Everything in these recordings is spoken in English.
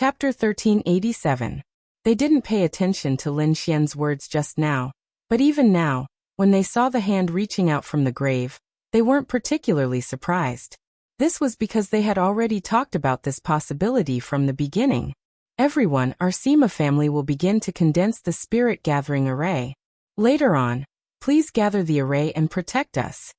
Chapter 1387. They didn't pay attention to Lin Xian's words just now, but even now, when they saw the hand reaching out from the grave, they weren't particularly surprised. This was because they had already talked about this possibility from the beginning. Everyone, our Sima family will begin to condense the spirit gathering array. Later on, please gather the array and protect us.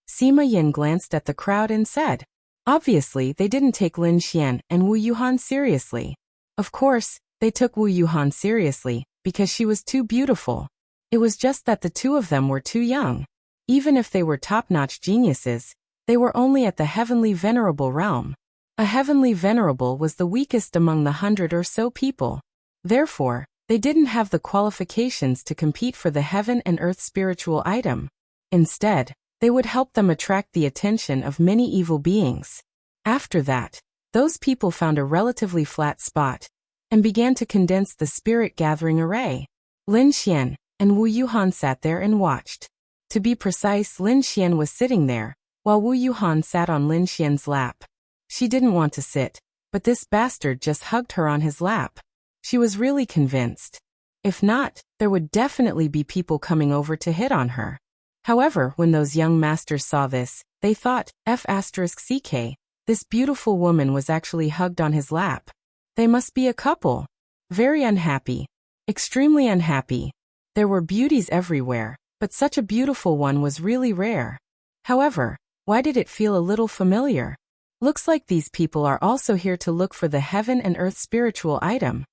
Sima Yin glanced at the crowd and said. Obviously, they didn't take Lin Xian and Wu Yuhan seriously. Of course, they took Wu Yuhan seriously, because she was too beautiful. It was just that the two of them were too young. Even if they were top-notch geniuses, they were only at the heavenly venerable realm. A heavenly venerable was the weakest among the 100 or so people. Therefore, they didn't have the qualifications to compete for the heaven and earth spiritual item. Instead, they would help them attract the attention of many evil beings. After that, those people found a relatively flat spot and began to condense the spirit gathering array. Lin Xian and Wu Yuhan sat there and watched. To be precise, Lin Xian was sitting there, while Wu Yuhan sat on Lin Xian's lap. She didn't want to sit, but this bastard just hugged her on his lap. She was really convinced. If not, there would definitely be people coming over to hit on her. However, when those young masters saw this, they thought, F***ck, this beautiful woman was actually hugged on his lap. They must be a couple. Very unhappy. Extremely unhappy. There were beauties everywhere, but such a beautiful one was really rare. However, why did it feel a little familiar? Looks like these people are also here to look for the heaven and earth spiritual item.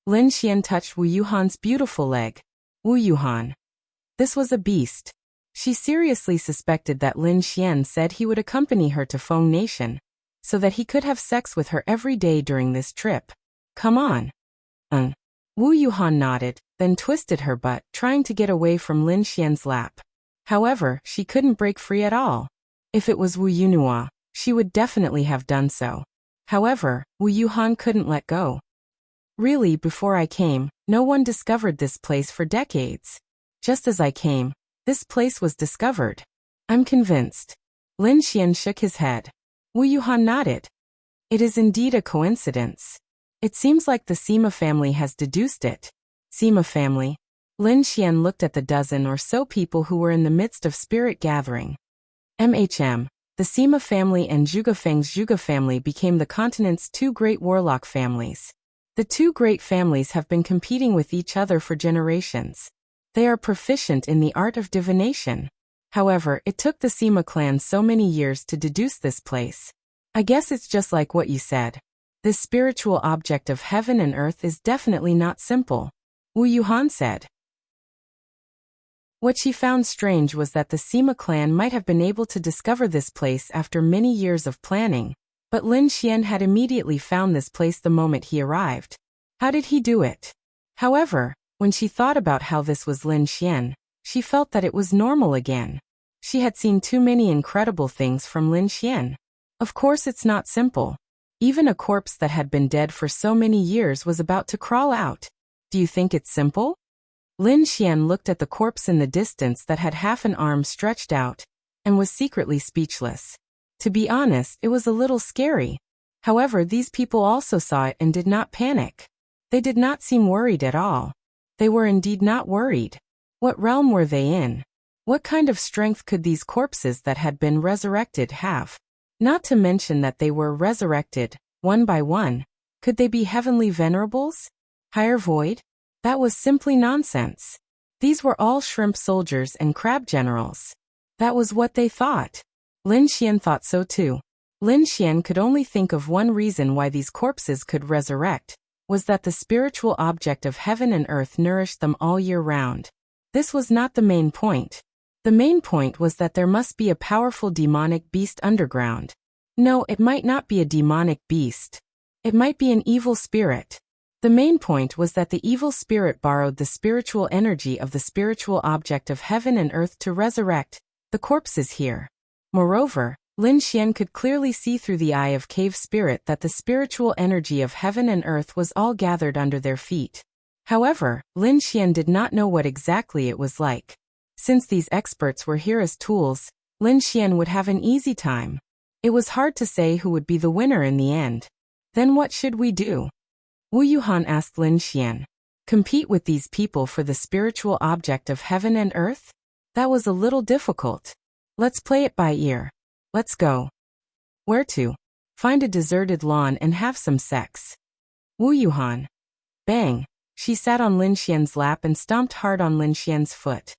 Lin Xian touched Wu Yuhan's beautiful leg. Wu Yuhan. This was a beast. She seriously suspected that Lin Xian said he would accompany her to Feng Nation, so that he could have sex with her every day during this trip. Come on. Wu Yuhan nodded, then twisted her butt, trying to get away from Lin Xian's lap. However, she couldn't break free at all. If it was Wu Yunhua, she would definitely have done so. However, Wu Yuhan couldn't let go. Really, before I came, no one discovered this place for decades. Just as I came, this place was discovered. I'm convinced. Lin Xian shook his head. Wu Yuhan nodded. It is indeed a coincidence. It seems like the Sima family has deduced it. Sima family. Lin Xian looked at the dozen or so people who were in the midst of spirit gathering. The Sima family and Zhuge Feng's Zhuge family became the continent's two great warlock families. The two great families have been competing with each other for generations. They are proficient in the art of divination. However, it took the Sima clan so many years to deduce this place. I guess it's just like what you said. This spiritual object of heaven and earth is definitely not simple. Wu Yuhan said. What she found strange was that the Sima clan might have been able to discover this place after many years of planning, but Lin Xian had immediately found this place the moment he arrived. How did he do it? However, when she thought about how this was Lin Xian, she felt that it was normal again. She had seen too many incredible things from Lin Xian. Of course it's not simple. Even a corpse that had been dead for so many years was about to crawl out. Do you think it's simple? Lin Xian looked at the corpse in the distance that had half an arm stretched out, and was secretly speechless. To be honest, it was a little scary. However, these people also saw it and did not panic. They did not seem worried at all. They were indeed not worried. What realm were they in? What kind of strength could these corpses that had been resurrected have? Not to mention that they were resurrected, one by one. Could they be heavenly venerables? Higher void? That was simply nonsense. These were all shrimp soldiers and crab generals. That was what they thought. Lin Xian thought so too. Lin Xian could only think of one reason why these corpses could resurrect, was that the spiritual object of heaven and earth nourished them all year round. This was not the main point. The main point was that there must be a powerful demonic beast underground. No, it might not be a demonic beast. It might be an evil spirit. The main point was that the evil spirit borrowed the spiritual energy of the spiritual object of heaven and earth to resurrect the corpses here. Moreover, Lin Xian could clearly see through the eye of cave spirit that the spiritual energy of heaven and earth was all gathered under their feet. However, Lin Xian did not know what exactly it was like. Since these experts were here as tools, Lin Xian would have an easy time. It was hard to say who would be the winner in the end. Then what should we do? Wu Yuhan asked Lin Xian. Compete with these people for the spiritual object of heaven and earth? That was a little difficult. Let's play it by ear. Let's go. Where to? Find a deserted lawn and have some sex. Wu Yuhan. Bang. She sat on Lin Xian's lap and stomped hard on Lin Xian's foot.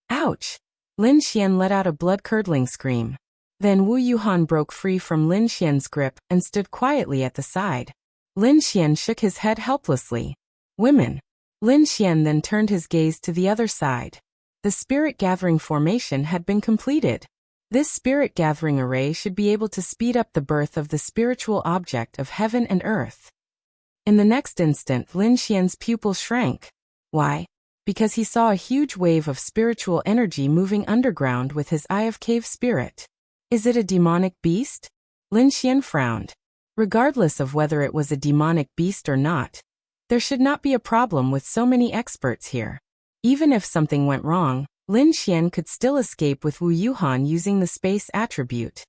Ouch! Lin Xian let out a blood-curdling scream. Then Wu Yuhan broke free from Lin Xian's grip and stood quietly at the side. Lin Xian shook his head helplessly. Women. Lin Xian then turned his gaze to the other side. The spirit gathering formation had been completed. This spirit gathering array should be able to speed up the birth of the spiritual object of heaven and earth. In the next instant, Lin Xian's pupil shrank. Why? Because he saw a huge wave of spiritual energy moving underground with his Eye of Cave spirit. Is it a demonic beast? Lin Xian frowned. Regardless of whether it was a demonic beast or not, there should not be a problem with so many experts here. Even if something went wrong, Lin Xian could still escape with Wu Yuhan using the space attribute.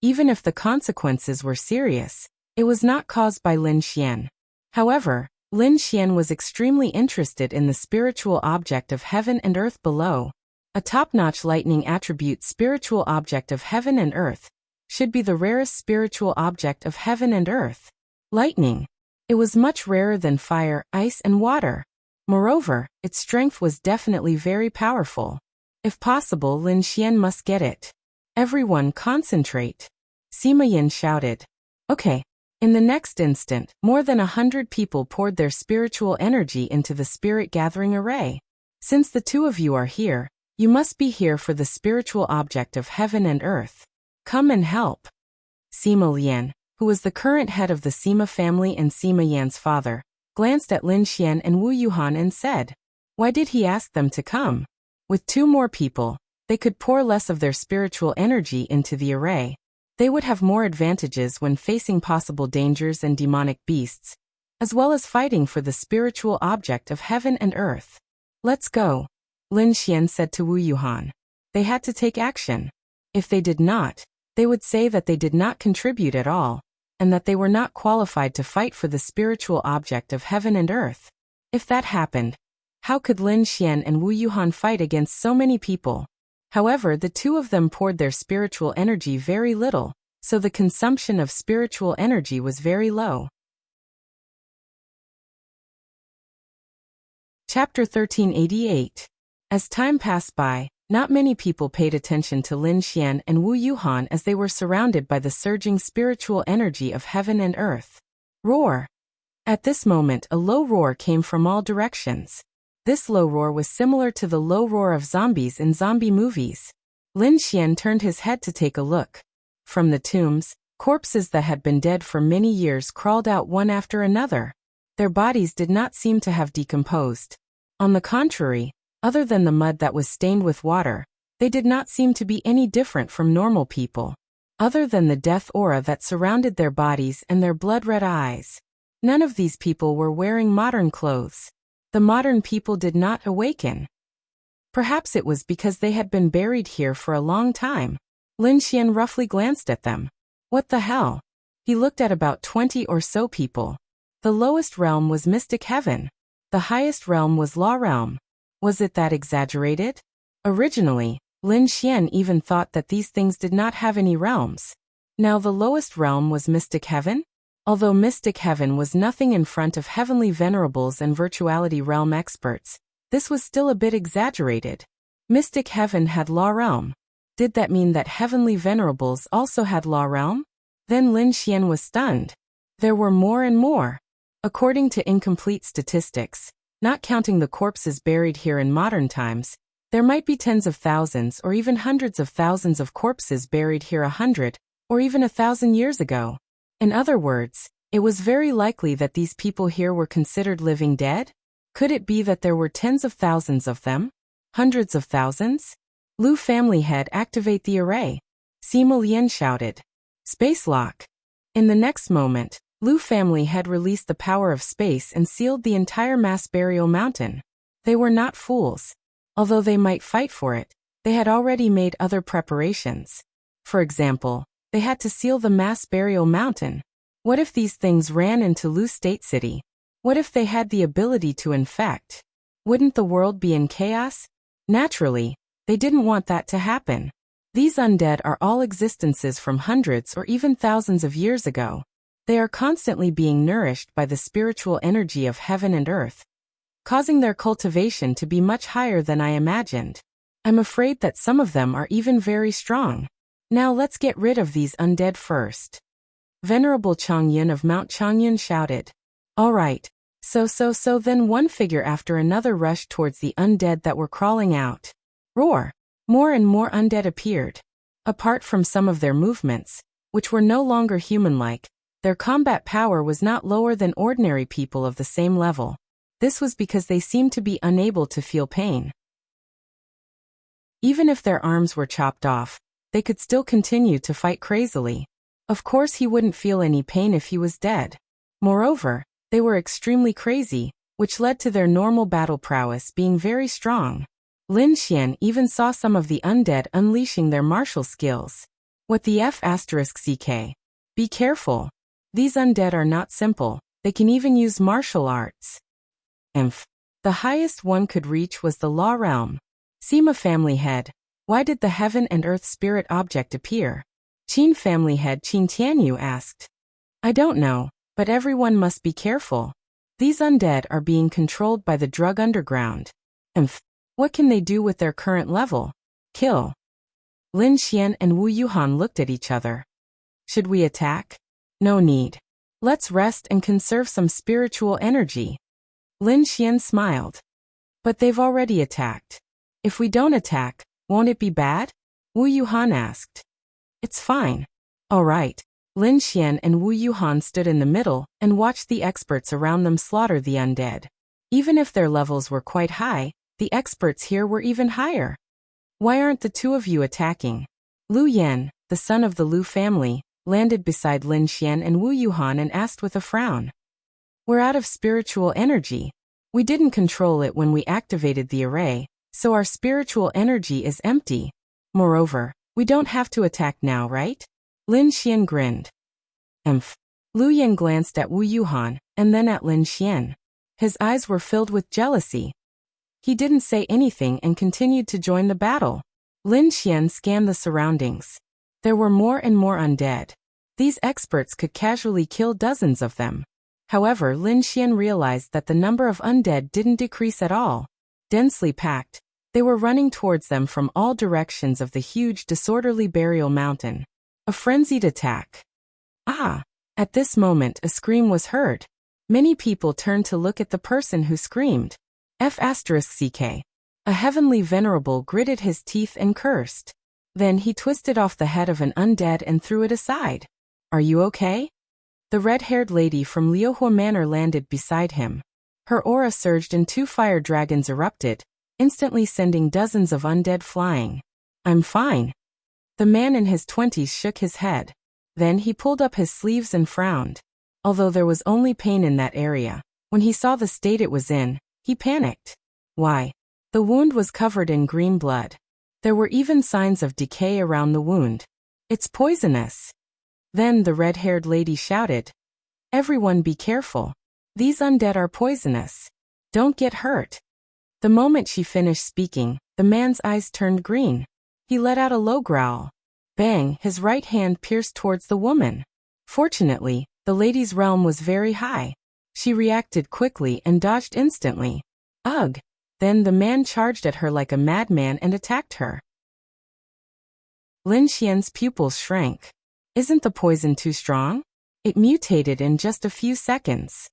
Even if the consequences were serious, it was not caused by Lin Xian. However, Lin Xian was extremely interested in the spiritual object of heaven and earth below. A top-notch lightning attribute spiritual object of heaven and earth should be the rarest spiritual object of heaven and earth. Lightning. It was much rarer than fire, ice, and water. Moreover, its strength was definitely very powerful. If possible, Lin Xian must get it. Everyone concentrate. Sima Yin shouted. Okay. In the next instant, more than 100 people poured their spiritual energy into the spirit gathering array. Since the two of you are here, you must be here for the spiritual object of heaven and earth. Come and help. Sima Lian, who was the current head of the Sima family and Sima Yan's father, glanced at Lin Xian and Wu Yuhan and said, why did he ask them to come? With two more people, they could pour less of their spiritual energy into the array. They would have more advantages when facing possible dangers and demonic beasts, as well as fighting for the spiritual object of heaven and earth. Let's go, Lin Xian said to Wu Yuhan. They had to take action. If they did not, they would say that they did not contribute at all, and that they were not qualified to fight for the spiritual object of heaven and earth. If that happened, how could Lin Xian and Wu Yuhan fight against so many people? However, the two of them poured their spiritual energy very little, so the consumption of spiritual energy was very low. Chapter 1388. As time passed by, not many people paid attention to Lin Xian and Wu Yuhan as they were surrounded by the surging spiritual energy of heaven and earth. Roar! At this moment, a low roar came from all directions. This low roar was similar to the low roar of zombies in zombie movies. Lin Xian turned his head to take a look. From the tombs, corpses that had been dead for many years crawled out one after another. Their bodies did not seem to have decomposed. On the contrary, other than the mud that was stained with water, they did not seem to be any different from normal people. Other than the death aura that surrounded their bodies and their blood-red eyes. None of these people were wearing modern clothes. The modern people did not awaken. Perhaps it was because they had been buried here for a long time. Lin Xian roughly glanced at them. What the hell? He looked at about 20 or so people. The lowest realm was Mystic Heaven. The highest realm was Law Realm. Was it that exaggerated? Originally, Lin Xian even thought that these things did not have any realms. Now the lowest realm was Mystic Heaven? Although Mystic Heaven was nothing in front of Heavenly Venerables and Virtuality Realm experts, this was still a bit exaggerated. Mystic Heaven had Law Realm. Did that mean that Heavenly Venerables also had Law Realm? Then Lin Xian was stunned. There were more and more. According to incomplete statistics, not counting the corpses buried here in modern times, there might be tens of thousands or even hundreds of thousands of corpses buried here 100 or even 1,000 years ago. In other words, it was very likely that these people here were considered living dead? Could it be that there were tens of thousands of them? Hundreds of thousands? Lu family head, activate the array. Sima Lian shouted. Space lock. In the next moment, Lu family head released the power of space and sealed the entire mass burial mountain. They were not fools. Although they might fight for it, they had already made other preparations. For example, they had to seal the mass burial mountain. What if these things ran into Lu State City? What if they had the ability to infect? Wouldn't the world be in chaos? Naturally, they didn't want that to happen. These undead are all existences from hundreds or even thousands of years ago. They are constantly being nourished by the spiritual energy of heaven and earth, causing their cultivation to be much higher than I imagined. I'm afraid that some of them are even very strong. Now let's get rid of these undead first. Venerable Chongyun of Mount Chongyun shouted. All right. So then one figure after another rushed towards the undead that were crawling out. Roar! More and more undead appeared. Apart from some of their movements, which were no longer human-like, their combat power was not lower than ordinary people of the same level. This was because they seemed to be unable to feel pain. Even if their arms were chopped off, they could still continue to fight crazily. Of course he wouldn't feel any pain if he was dead. Moreover, they were extremely crazy, which led to their normal battle prowess being very strong. Lin Xian even saw some of the undead unleashing their martial skills. What the F***ck? Be careful. These undead are not simple, they can even use martial arts. The highest one could reach was the Law Realm. Sima family head. Why did the heaven and earth spirit object appear? Qin family head Qin Tianyu asked. I don't know, but everyone must be careful. These undead are being controlled by the drug underground. What can they do with their current level? Kill. Lin Xian and Wu Yuhan looked at each other. Should we attack? No need. Let's rest and conserve some spiritual energy. Lin Xian smiled. But they've already attacked. If we don't attack, won't it be bad? Wu Yuhan asked. It's fine. All right. Lin Xian and Wu Yuhan stood in the middle and watched the experts around them slaughter the undead. Even if their levels were quite high, the experts here were even higher. Why aren't the two of you attacking? Lu Yan, the son of the Lu family, landed beside Lin Xian and Wu Yuhan and asked with a frown. We're out of spiritual energy. We didn't control it when we activated the array, so our spiritual energy is empty. Moreover, we don't have to attack now, right? Lin Xian grinned. Lu Yan glanced at Wu Yuhan, and then at Lin Xian. His eyes were filled with jealousy. He didn't say anything and continued to join the battle. Lin Xian scanned the surroundings. There were more and more undead. These experts could casually kill dozens of them. However, Lin Xian realized that the number of undead didn't decrease at all. Densely packed, they were running towards them from all directions of the huge disorderly burial mountain. A frenzied attack. Ah! At this moment a scream was heard. Many people turned to look at the person who screamed. F***ck. A heavenly venerable gritted his teeth and cursed. Then he twisted off the head of an undead and threw it aside. Are you okay? The red-haired lady from Liuhua Manor landed beside him. Her aura surged and 2 fire dragons erupted, instantly sending dozens of undead flying. I'm fine. The man in his 20s shook his head. Then he pulled up his sleeves and frowned. Although there was only pain in that area, when he saw the state it was in, he panicked. Why? The wound was covered in green blood. There were even signs of decay around the wound. It's poisonous. Then the red-haired lady shouted. Everyone be careful. These undead are poisonous. Don't get hurt. The moment she finished speaking, the man's eyes turned green. He let out a low growl. Bang! His right hand pierced towards the woman. Fortunately, the lady's realm was very high. She reacted quickly and dodged instantly. Ugh! Then the man charged at her like a madman and attacked her. Lin Xian's pupils shrank. Isn't the poison too strong? It mutated in just a few seconds.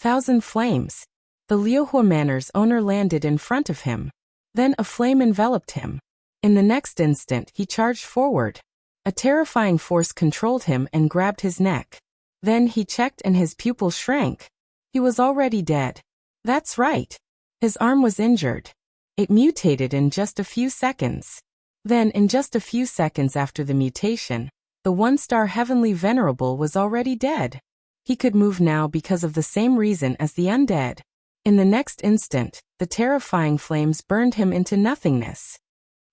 1,000 flames. The Liuhua Manor's owner landed in front of him. Then a flame enveloped him. In the next instant he charged forward. A terrifying force controlled him and grabbed his neck. Then he checked and his pupils shrank. He was already dead. That's right. His arm was injured. It mutated in just a few seconds. Then in just a few seconds after the mutation, the 1-star heavenly venerable was already dead. He could move now because of the same reason as the undead. In the next instant, the terrifying flames burned him into nothingness.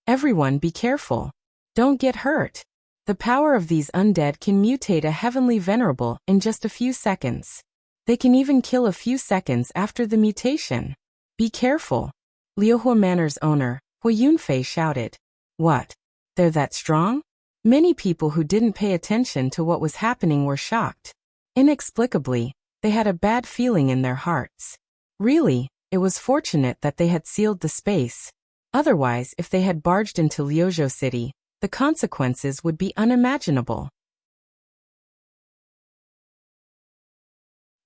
Everyone be careful. Don't get hurt. The power of these undead can mutate a heavenly venerable in just a few seconds. They can even kill a few seconds after the mutation. Be careful. Liuhua Manor's owner, Hui Yunfei, shouted. What? They're that strong? Many people who didn't pay attention to what was happening were shocked. Inexplicably, they had a bad feeling in their hearts. Really, it was fortunate that they had sealed the space. Otherwise, if they had barged into Liuzhou City, the consequences would be unimaginable.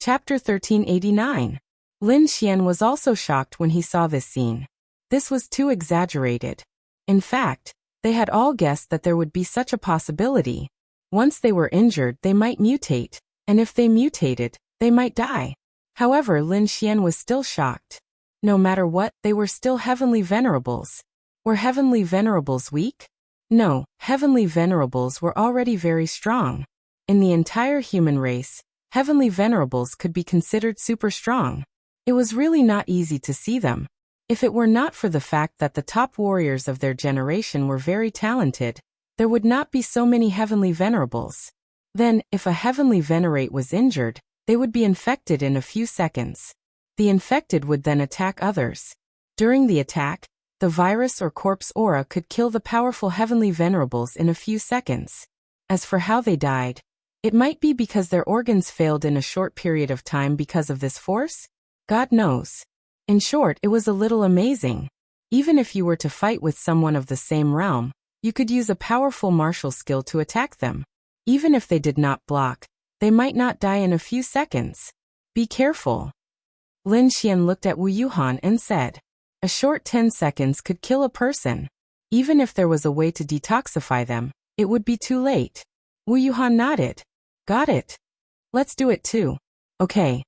Chapter 1389. Lin Xian was also shocked when he saw this scene. This was too exaggerated. In fact, they had all guessed that there would be such a possibility. Once they were injured, they might mutate, and if they mutated, they might die. However, Lin Xian was still shocked. No matter what, they were still heavenly venerables. Were heavenly venerables weak? No, heavenly venerables were already very strong. In the entire human race, heavenly venerables could be considered super strong. It was really not easy to see them. If it were not for the fact that the top warriors of their generation were very talented, there would not be so many heavenly venerables. Then, if a heavenly venerate was injured, they would be infected in a few seconds. The infected would then attack others. During the attack, the virus or corpse aura could kill the powerful heavenly venerables in a few seconds. As for how they died, it might be because their organs failed in a short period of time because of this force? God knows. In short, it was a little amazing. Even if you were to fight with someone of the same realm, you could use a powerful martial skill to attack them. Even if they did not block, they might not die in a few seconds. Be careful. Lin Xian looked at Wu Yuhan and said, a short 10 seconds could kill a person. Even if there was a way to detoxify them, it would be too late. Wu Yuhan nodded. Got it. Let's do it too. Okay.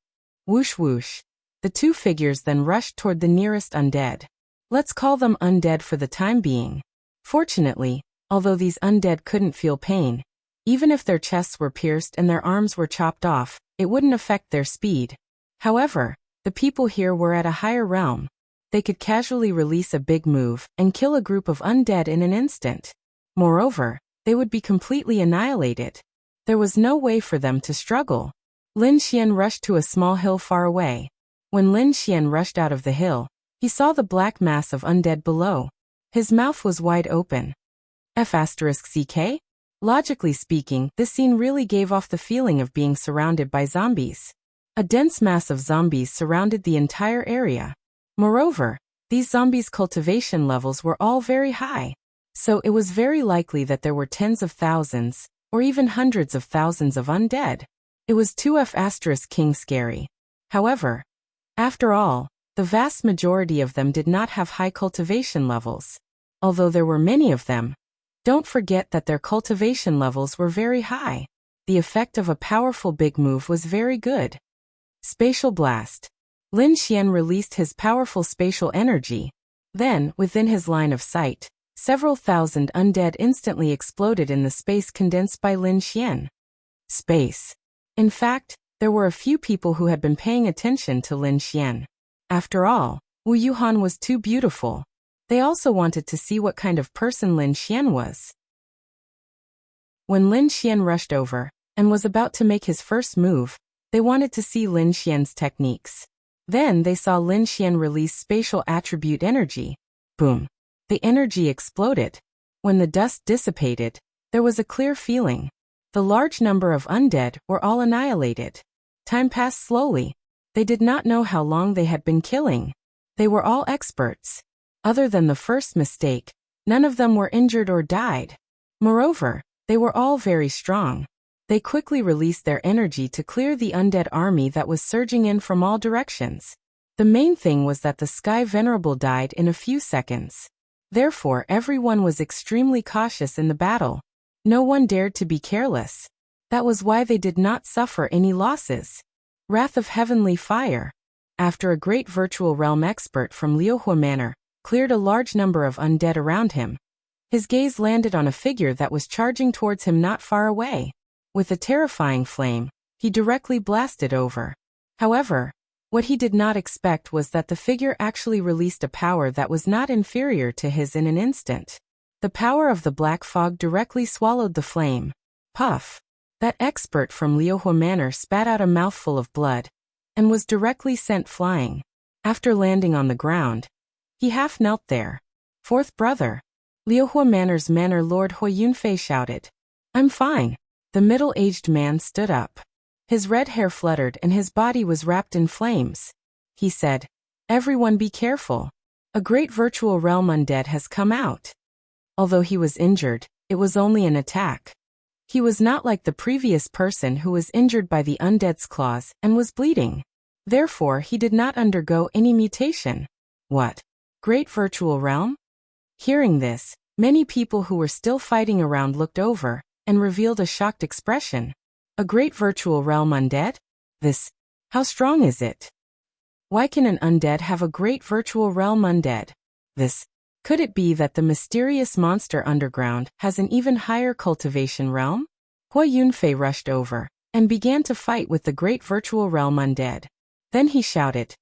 Whoosh whoosh. The two figures then rushed toward the nearest undead. Let's call them undead for the time being. Fortunately, although these undead couldn't feel pain, even if their chests were pierced and their arms were chopped off, it wouldn't affect their speed. However, the people here were at a higher realm. They could casually release a big move and kill a group of undead in an instant. Moreover, they would be completely annihilated. There was no way for them to struggle. Lin Xian rushed to a small hill far away. When Lin Xian rushed out of the hill, he saw the black mass of undead below. His mouth was wide open. F***CK? Logically speaking, this scene really gave off the feeling of being surrounded by zombies. A dense mass of zombies surrounded the entire area. Moreover, these zombies' cultivation levels were all very high. So it was very likely that there were tens of thousands, or even hundreds of thousands of undead. It was too F***king scary. However, after all, the vast majority of them did not have high cultivation levels. Although there were many of them, don't forget that their cultivation levels were very high. The effect of a powerful big move was very good. Spatial Blast. Lin Xian released his powerful spatial energy. Then, within his line of sight, several thousand undead instantly exploded in the space condensed by Lin Xian. Space. In fact, there were a few people who had been paying attention to Lin Xian. After all, Wu Yuhan was too beautiful. They also wanted to see what kind of person Lin Xian was. When Lin Xian rushed over and was about to make his first move, they wanted to see Lin Xian's techniques. Then they saw Lin Xian release spatial attribute energy. Boom. The energy exploded. When the dust dissipated, there was a clear feeling. The large number of undead were all annihilated. Time passed slowly. They did not know how long they had been killing. They were all experts. Other than the first mistake, none of them were injured or died. Moreover, they were all very strong. They quickly released their energy to clear the undead army that was surging in from all directions. The main thing was that the Sky Venerable died in a few seconds. Therefore, everyone was extremely cautious in the battle. No one dared to be careless. That was why they did not suffer any losses. Wrath of Heavenly Fire. After a great virtual realm expert from Liuhua Manor cleared a large number of undead around him, his gaze landed on a figure that was charging towards him not far away. With a terrifying flame, he directly blasted over. However, what he did not expect was that the figure actually released a power that was not inferior to his in an instant. The power of the black fog directly swallowed the flame. Puff! That expert from Liuhua Manor spat out a mouthful of blood, and was directly sent flying. After landing on the ground, he half knelt there. Fourth brother. Liuhua Manor's manor lord Hui Yunfei shouted. I'm fine. The middle-aged man stood up. His red hair fluttered and his body was wrapped in flames. He said, Everyone be careful. A great virtual realm undead has come out. Although he was injured, it was only an attack. He was not like the previous person who was injured by the undead's claws and was bleeding. Therefore, he did not undergo any mutation. What? Great virtual realm? Hearing this, many people who were still fighting around looked over and revealed a shocked expression. A great virtual realm undead? How strong is it? Why can an undead have a great virtual realm undead? Could it be that the mysterious monster underground has an even higher cultivation realm? Hui Yunfei rushed over and began to fight with the great virtual realm undead. Then he shouted,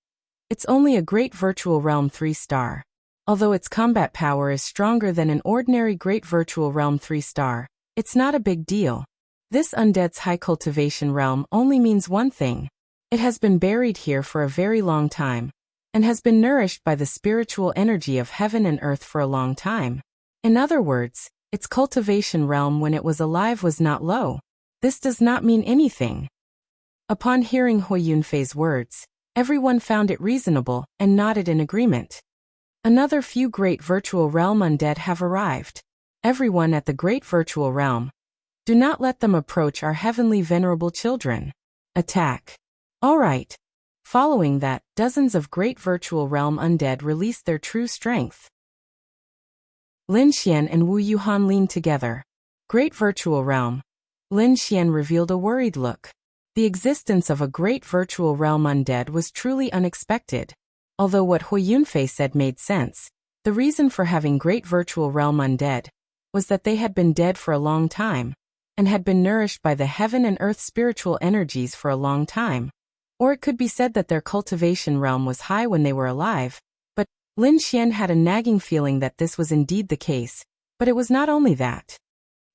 It's only a great virtual realm 3-star. Although its combat power is stronger than an ordinary great virtual realm 3-star, it's not a big deal. This undead's high cultivation realm only means one thing. It has been buried here for a very long time, and has been nourished by the spiritual energy of heaven and earth for a long time. In other words, its cultivation realm when it was alive was not low. This does not mean anything. Upon hearing Hui Yunfei's words, everyone found it reasonable and nodded in agreement. Another few great virtual realm undead have arrived. Everyone at the great virtual realm. Do not let them approach our heavenly venerable children. Attack. All right. Following that, dozens of great virtual realm undead released their true strength. Lin Xian and Wu Yuhan leaned together. Great virtual realm. Lin Xian revealed a worried look. The existence of a great virtual realm undead was truly unexpected. Although what Hui Yunfei said made sense, the reason for having great virtual realm undead was that they had been dead for a long time, and had been nourished by the heaven and earth spiritual energies for a long time. Or it could be said that their cultivation realm was high when they were alive, but Lin Xian had a nagging feeling that this was indeed the case, but it was not only that.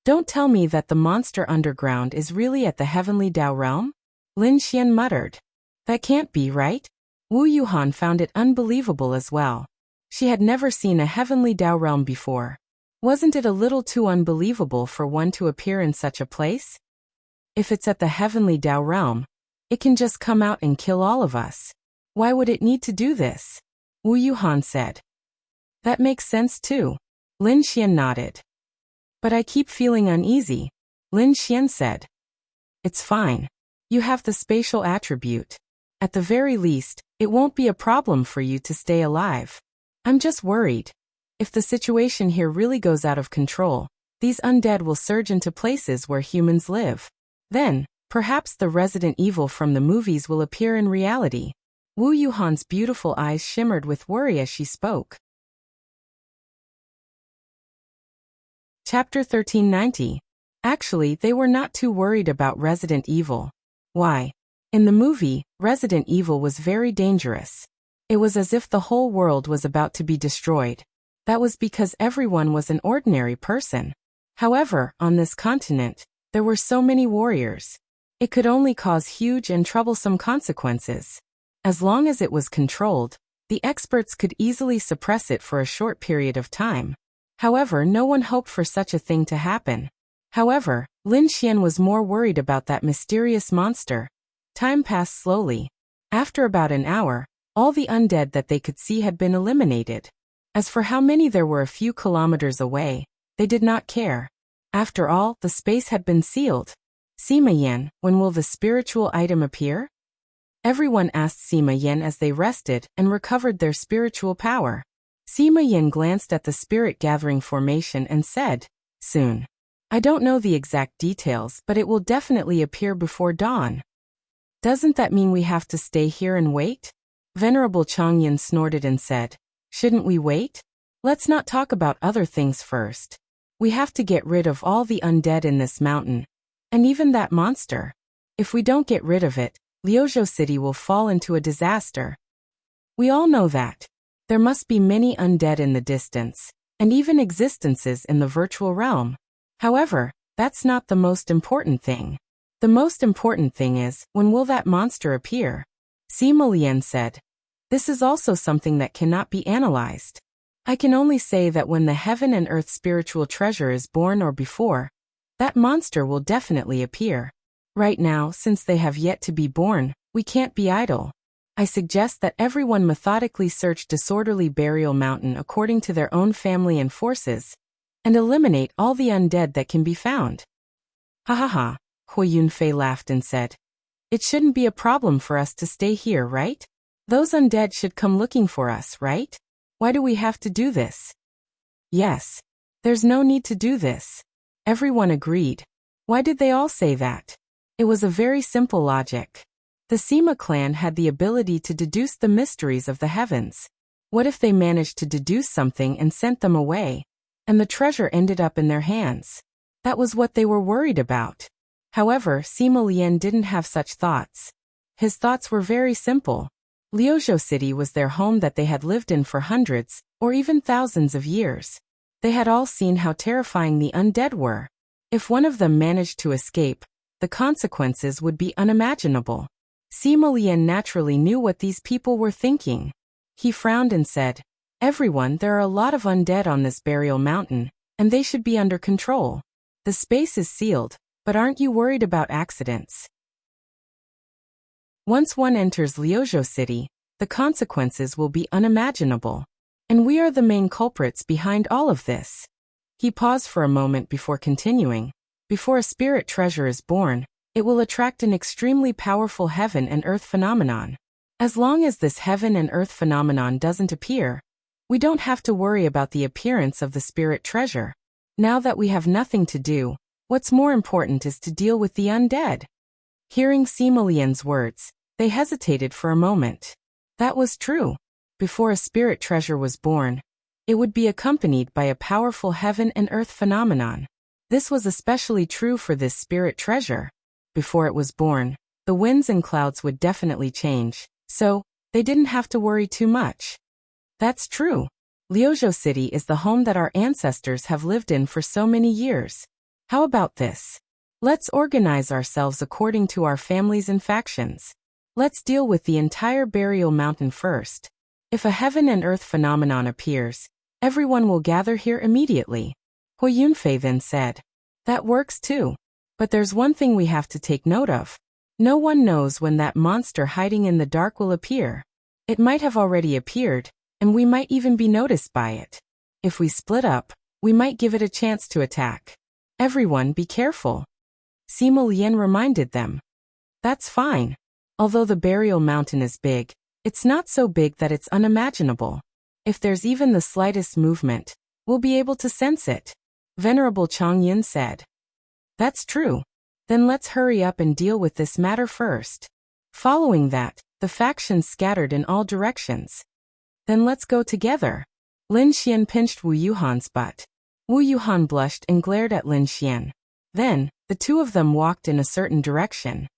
Don't tell me that the monster underground is really at the heavenly Dao realm? Lin Xian muttered. That can't be right? Wu Yuhan found it unbelievable as well. She had never seen a heavenly Dao realm before. Wasn't it a little too unbelievable for one to appear in such a place? If it's at the heavenly Dao realm, it can just come out and kill all of us. Why would it need to do this? Wu Yuhan said. That makes sense too. Lin Xian nodded. But I keep feeling uneasy. Lin Xian said. It's fine. You have the spatial attribute. At the very least, it won't be a problem for you to stay alive. I'm just worried. If the situation here really goes out of control, these undead will surge into places where humans live. Then, perhaps the Resident Evil from the movies will appear in reality. Wu Yuhan's beautiful eyes shimmered with worry as she spoke. Chapter 1390. Actually, they were not too worried about Resident Evil. Why? In the movie, Resident Evil was very dangerous. It was as if the whole world was about to be destroyed. That was because everyone was an ordinary person. However, on this continent, there were so many warriors. It could only cause huge and troublesome consequences. As long as it was controlled, the experts could easily suppress it for a short period of time. However, no one hoped for such a thing to happen. However, Lin Xian was more worried about that mysterious monster. Time passed slowly. After about an hour, all the undead that they could see had been eliminated. As for how many there were a few kilometers away, they did not care. After all, the space had been sealed. Sima Yan, when will the spiritual item appear? Everyone asked Sima Yan as they rested and recovered their spiritual power. Sima Yan glanced at the spirit gathering formation and said, Soon. I don't know the exact details, but it will definitely appear before dawn. Doesn't that mean we have to stay here and wait? Venerable Changyan snorted and said, Shouldn't we wait? Let's not talk about other things first. We have to get rid of all the undead in this mountain. And even that monster. If we don't get rid of it, Liuzhou City will fall into a disaster. We all know that. There must be many undead in the distance. and even existences in the virtual realm. However, that's not the most important thing. The most important thing is, when will that monster appear? Sima Lian said. This is also something that cannot be analyzed. I can only say that when the heaven and earth spiritual treasure is born or before, that monster will definitely appear. Right now, since they have yet to be born, we can't be idle. I suggest that everyone methodically search disorderly burial mountain according to their own family and forces, and eliminate all the undead that can be found. Ha ha ha, Hui Yunfei laughed and said. It shouldn't be a problem for us to stay here, right? Those undead should come looking for us, right? Why do we have to do this? Yes. There's no need to do this. Everyone agreed. Why did they all say that? It was a very simple logic. The Sima clan had the ability to deduce the mysteries of the heavens. What if they managed to deduce something and sent them away, and the treasure ended up in their hands? That was what they were worried about. However, Sima Lian didn't have such thoughts. His thoughts were very simple. Liuzhou City was their home that they had lived in for hundreds, or even thousands of years. They had all seen how terrifying the undead were. If one of them managed to escape, the consequences would be unimaginable. Sima Lian naturally knew what these people were thinking. He frowned and said, Everyone, there are a lot of undead on this burial mountain, and they should be under control. The space is sealed, but aren't you worried about accidents? Once one enters Liuzhou City, the consequences will be unimaginable. And we are the main culprits behind all of this. He paused for a moment before continuing. Before a spirit treasure is born, it will attract an extremely powerful heaven and earth phenomenon. As long as this heaven and earth phenomenon doesn't appear, we don't have to worry about the appearance of the spirit treasure. Now that we have nothing to do, what's more important is to deal with the undead. Hearing Sima Lian's words, they hesitated for a moment. That was true. Before a spirit treasure was born, it would be accompanied by a powerful heaven and earth phenomenon. This was especially true for this spirit treasure. Before it was born, the winds and clouds would definitely change, so they didn't have to worry too much. That's true. Liuzhou City is the home that our ancestors have lived in for so many years. How about this? Let's organize ourselves according to our families and factions. Let's deal with the entire burial mountain first. If a heaven and earth phenomenon appears, everyone will gather here immediately. Hui Yunfei then said. That works too. But there's one thing we have to take note of. No one knows when that monster hiding in the dark will appear. It might have already appeared, and we might even be noticed by it. If we split up, we might give it a chance to attack. Everyone be careful. Sima Lian reminded them. That's fine. Although the burial mountain is big, it's not so big that it's unimaginable. If there's even the slightest movement, we'll be able to sense it. Venerable Changyin said. That's true. Then let's hurry up and deal with this matter first. Following that, the factions scattered in all directions. Then let's go together. Lin Xian pinched Wu Yuhan's butt. Wu Yuhan blushed and glared at Lin Xian. Then, the two of them walked in a certain direction.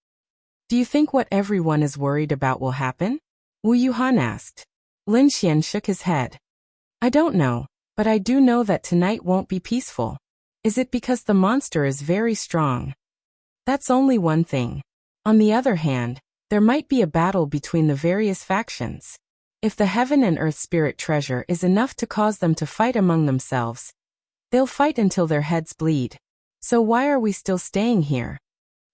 Do you think what everyone is worried about will happen? Wu Yuhan asked. Lin Xian shook his head. I don't know, but I do know that tonight won't be peaceful. Is it because the monster is very strong? That's only one thing. On the other hand, there might be a battle between the various factions. If the heaven and earth spirit treasure is enough to cause them to fight among themselves, they'll fight until their heads bleed. So why are we still staying here?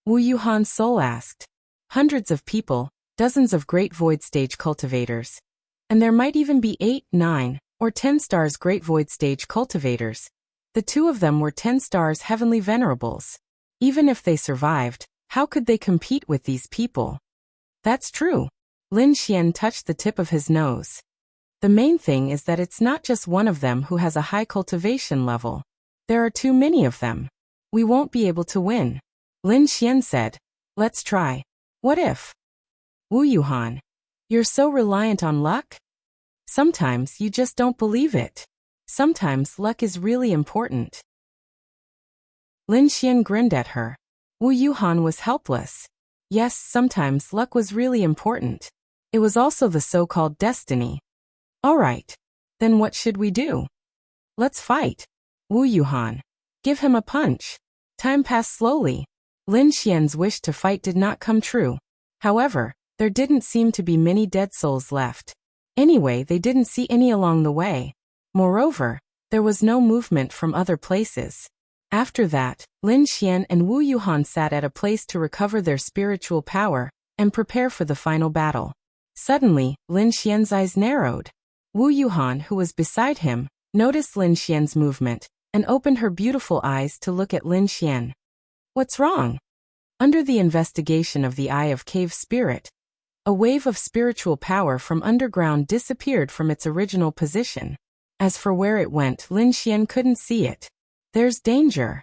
Wu Yuhan's soul asked. Hundreds of people, dozens of great void stage cultivators. And there might even be 8, 9, or 10 stars great void stage cultivators. The two of them were 10 stars heavenly venerables. Even if they survived, how could they compete with these people? That's true. Lin Xian touched the tip of his nose. The main thing is that it's not just one of them who has a high cultivation level. There are too many of them. We won't be able to win. Lin Xian said. Let's try. What if? Wu Yuhan, you're so reliant on luck? Sometimes you just don't believe it. Sometimes luck is really important. Lin Xian grinned at her. Wu Yuhan was helpless. Yes, sometimes luck was really important. It was also the so-called destiny. All right. Then what should we do? Let's fight. Wu Yuhan. Give him a punch. Time passed slowly. Lin Xian's wish to fight did not come true. However, there didn't seem to be many dead souls left. Anyway, they didn't see any along the way. Moreover, there was no movement from other places. After that, Lin Xian and Wu Yuhan sat at a place to recover their spiritual power and prepare for the final battle. Suddenly, Lin Xian's eyes narrowed. Wu Yuhan, who was beside him, noticed Lin Xian's movement and opened her beautiful eyes to look at Lin Xian. What's wrong? Under the investigation of the Eye of Cave Spirit, a wave of spiritual power from underground disappeared from its original position. As for where it went, Lin Xian couldn't see it. There's danger.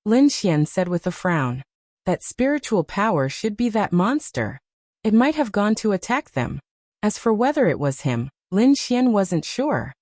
Lin Xian said with a frown. That spiritual power should be that monster. It might have gone to attack them. As for whether it was him, Lin Xian wasn't sure.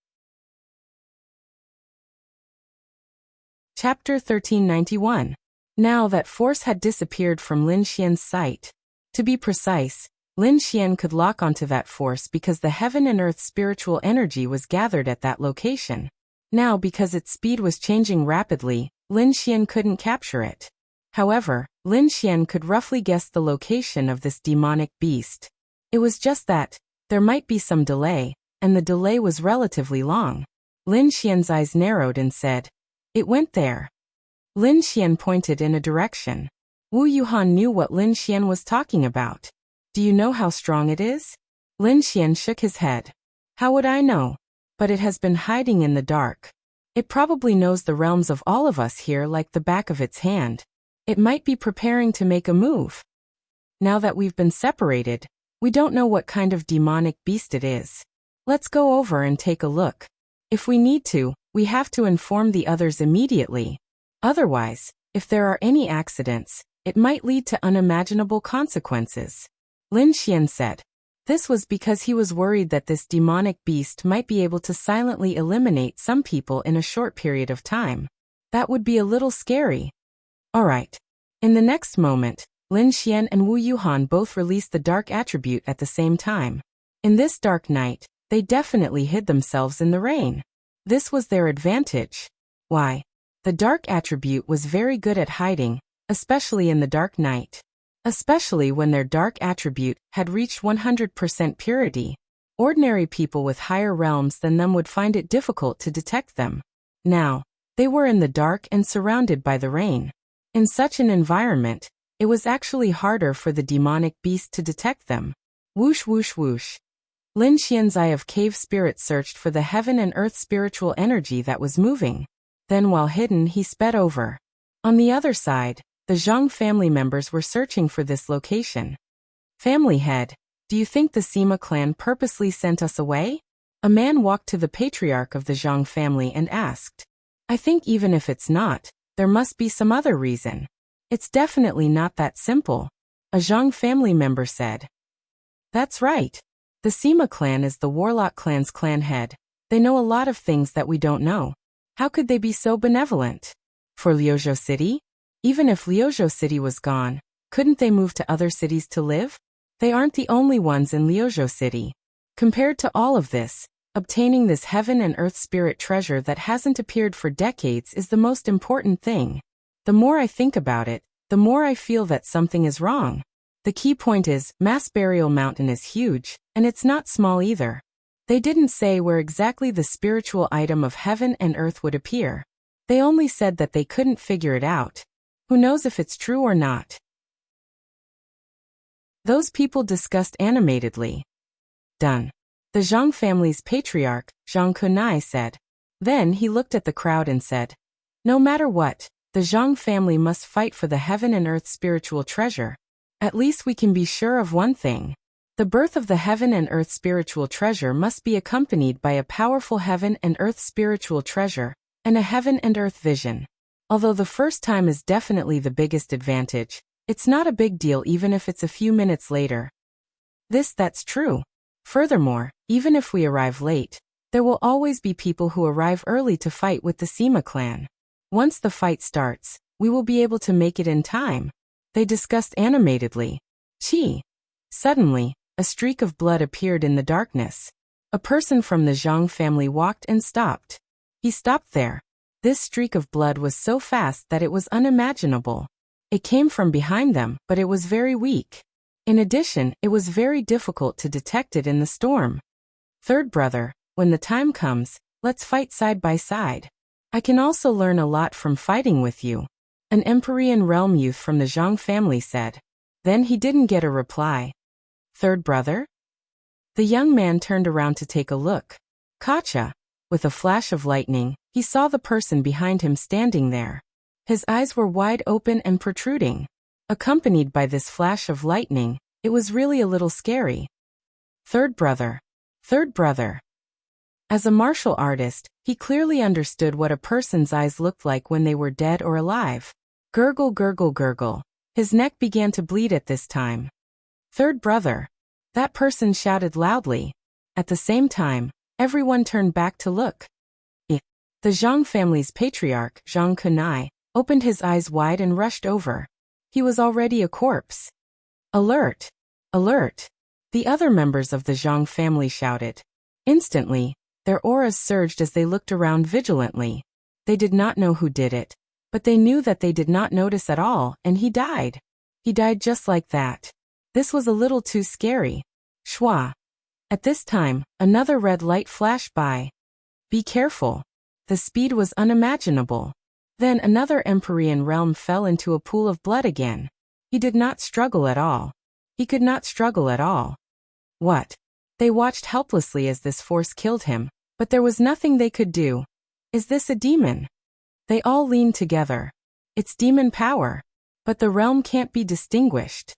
Chapter 1391. Now that force had disappeared from Lin Xian's sight. To be precise, Lin Xian could lock onto that force because the heaven and earth spiritual energy was gathered at that location. Now, because its speed was changing rapidly, Lin Xian couldn't capture it. However, Lin Xian could roughly guess the location of this demonic beast. It was just that there might be some delay, and the delay was relatively long. Lin Xian's eyes narrowed and said, "It went there." Lin Xian pointed in a direction. Wu Yuhan knew what Lin Xian was talking about. Do you know how strong it is? Lin Xian shook his head. How would I know? But it has been hiding in the dark. It probably knows the realms of all of us here like the back of its hand. It might be preparing to make a move. Now that we've been separated, we don't know what kind of demonic beast it is. Let's go over and take a look. If we need to, we have to inform the others immediately. Otherwise, if there are any accidents, it might lead to unimaginable consequences. Lin Xian said. This was because he was worried that this demonic beast might be able to silently eliminate some people in a short period of time. That would be a little scary. Alright. In the next moment, Lin Xian and Wu Yuhan both released the dark attribute at the same time. In this dark night, they definitely hid themselves in the rain. This was their advantage. Why? The dark attribute was very good at hiding, especially in the dark night. Especially when their dark attribute had reached 100% purity. Ordinary people with higher realms than them would find it difficult to detect them. Now, they were in the dark and surrounded by the rain. In such an environment, it was actually harder for the demonic beast to detect them. Whoosh whoosh whoosh. Lin Xian's Eye of Cave Spirit searched for the heaven and earth spiritual energy that was moving. Then while hidden, he sped over. On the other side, the Zhang family members were searching for this location. Family head, do you think the Sima clan purposely sent us away? A man walked to the patriarch of the Zhang family and asked. I think even if it's not, there must be some other reason. It's definitely not that simple. A Zhang family member said. That's right. The Sima clan is the Warlock clan's clan head. They know a lot of things that we don't know. How could they be so benevolent? For Liuzhou City? Even if Liuzhou City was gone, couldn't they move to other cities to live? They aren't the only ones in Liuzhou City. Compared to all of this, obtaining this heaven and earth spirit treasure that hasn't appeared for decades is the most important thing. The more I think about it, the more I feel that something is wrong. The key point is, Mass Burial Mountain is huge, and it's not small either. They didn't say where exactly the spiritual item of heaven and earth would appear. They only said that they couldn't figure it out. Who knows if it's true or not? Those people discussed animatedly. Done. The Zhang family's patriarch, Zhang Kunai, said. Then he looked at the crowd and said, no matter what, the Zhang family must fight for the heaven and earth spiritual treasure. At least we can be sure of one thing. The birth of the heaven and earth spiritual treasure must be accompanied by a powerful heaven and earth spiritual treasure, and a heaven and earth vision. Although the first time is definitely the biggest advantage, it's not a big deal even if it's a few minutes later. That's true. Furthermore, even if we arrive late, there will always be people who arrive early to fight with the Sima clan. Once the fight starts, we will be able to make it in time. They discussed animatedly. Chi. Suddenly, a streak of blood appeared in the darkness. A person from the Zhang family walked and stopped. He stopped there. This streak of blood was so fast that it was unimaginable. It came from behind them, but it was very weak. In addition, it was very difficult to detect it in the storm. Third brother, when the time comes, let's fight side by side. I can also learn a lot from fighting with you, an Empyrean realm youth from the Zhang family said. Then he didn't get a reply. Third brother? The young man turned around to take a look. Gotcha. With a flash of lightning, he saw the person behind him standing there. His eyes were wide open and protruding. Accompanied by this flash of lightning, it was really a little scary. Third brother. Third brother. As a martial artist, he clearly understood what a person's eyes looked like when they were dead or alive. Gurgle, gurgle, gurgle. His neck began to bleed at this time. Third brother. That person shouted loudly. At the same time, everyone turned back to look. The Zhang family's patriarch, Zhang Kunai, opened his eyes wide and rushed over. He was already a corpse. Alert! Alert! The other members of the Zhang family shouted. Instantly, their auras surged as they looked around vigilantly. They did not know who did it, but they knew that they did not notice at all, and he died. He died just like that. This was a little too scary. Shwa. At this time, another red light flashed by. Be careful. The speed was unimaginable. Then another Empyrean realm fell into a pool of blood again. He did not struggle at all. He could not struggle at all. What? They watched helplessly as this force killed him, but there was nothing they could do. Is this a demon? They all leaned together. It's demon power. But the realm can't be distinguished.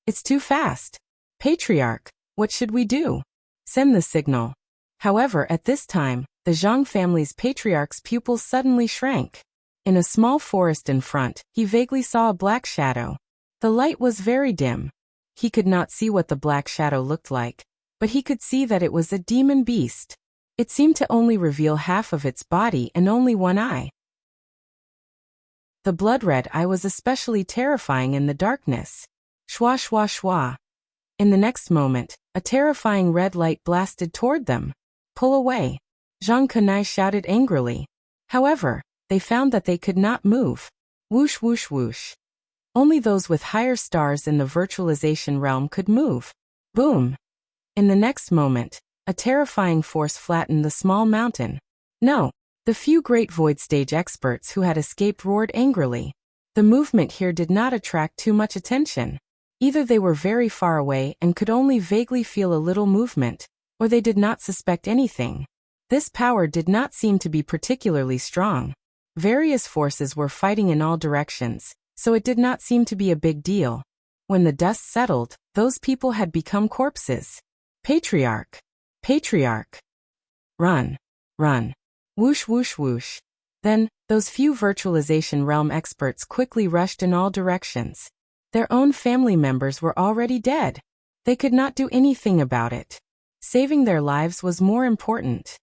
It's too fast. Patriarch, what should we do? Send the signal. However, at this time, the Zhang family's patriarch's pupils suddenly shrank. In a small forest in front, he vaguely saw a black shadow. The light was very dim. He could not see what the black shadow looked like, but he could see that it was a demon beast. It seemed to only reveal half of its body and only one eye. The blood-red eye was especially terrifying in the darkness. Shwa shwa shwa. In the next moment, a terrifying red light blasted toward them. Pull away. Zhang Kunai shouted angrily. However, they found that they could not move. Whoosh whoosh whoosh. Only those with higher stars in the virtualization realm could move. Boom. In the next moment, a terrifying force flattened the small mountain. No. The few great void stage experts who had escaped roared angrily. The movement here did not attract too much attention. Either they were very far away and could only vaguely feel a little movement, or they did not suspect anything. This power did not seem to be particularly strong. Various forces were fighting in all directions, so it did not seem to be a big deal. When the dust settled, those people had become corpses. Patriarch! Patriarch! Run! Run! Whoosh whoosh whoosh. Then, those few virtualization realm experts quickly rushed in all directions. Their own family members were already dead. They could not do anything about it. Saving their lives was more important.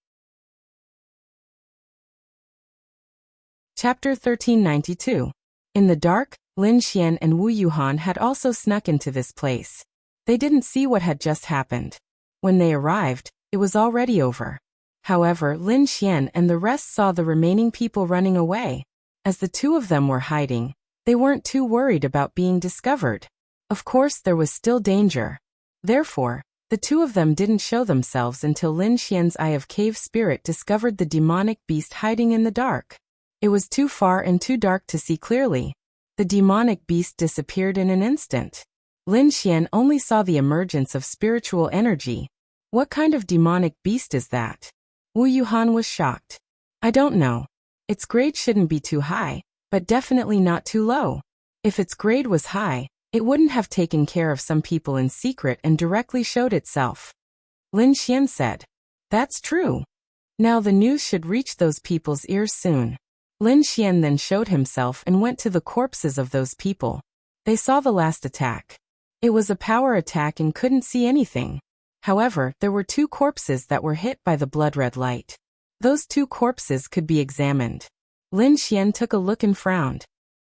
Chapter 1392. In the dark, Lin Xian and Wu Yuhan had also snuck into this place. They didn't see what had just happened. When they arrived, it was already over. However, Lin Xian and the rest saw the remaining people running away. As the two of them were hiding, they weren't too worried about being discovered. Of course, there was still danger. Therefore, the two of them didn't show themselves until Lin Xian's Eye of Cave Spirit discovered the demonic beast hiding in the dark. It was too far and too dark to see clearly. The demonic beast disappeared in an instant. Lin Xian only saw the emergence of spiritual energy. What kind of demonic beast is that? Wu Yuhan was shocked. I don't know. Its grade shouldn't be too high, but definitely not too low. If its grade was high, it wouldn't have taken care of some people in secret and directly showed itself. Lin Xian said. That's true. Now the news should reach those people's ears soon. Lin Xian then showed himself and went to the corpses of those people. They saw the last attack. It was a power attack and couldn't see anything. However, there were two corpses that were hit by the blood-red light. Those two corpses could be examined. Lin Xian took a look and frowned.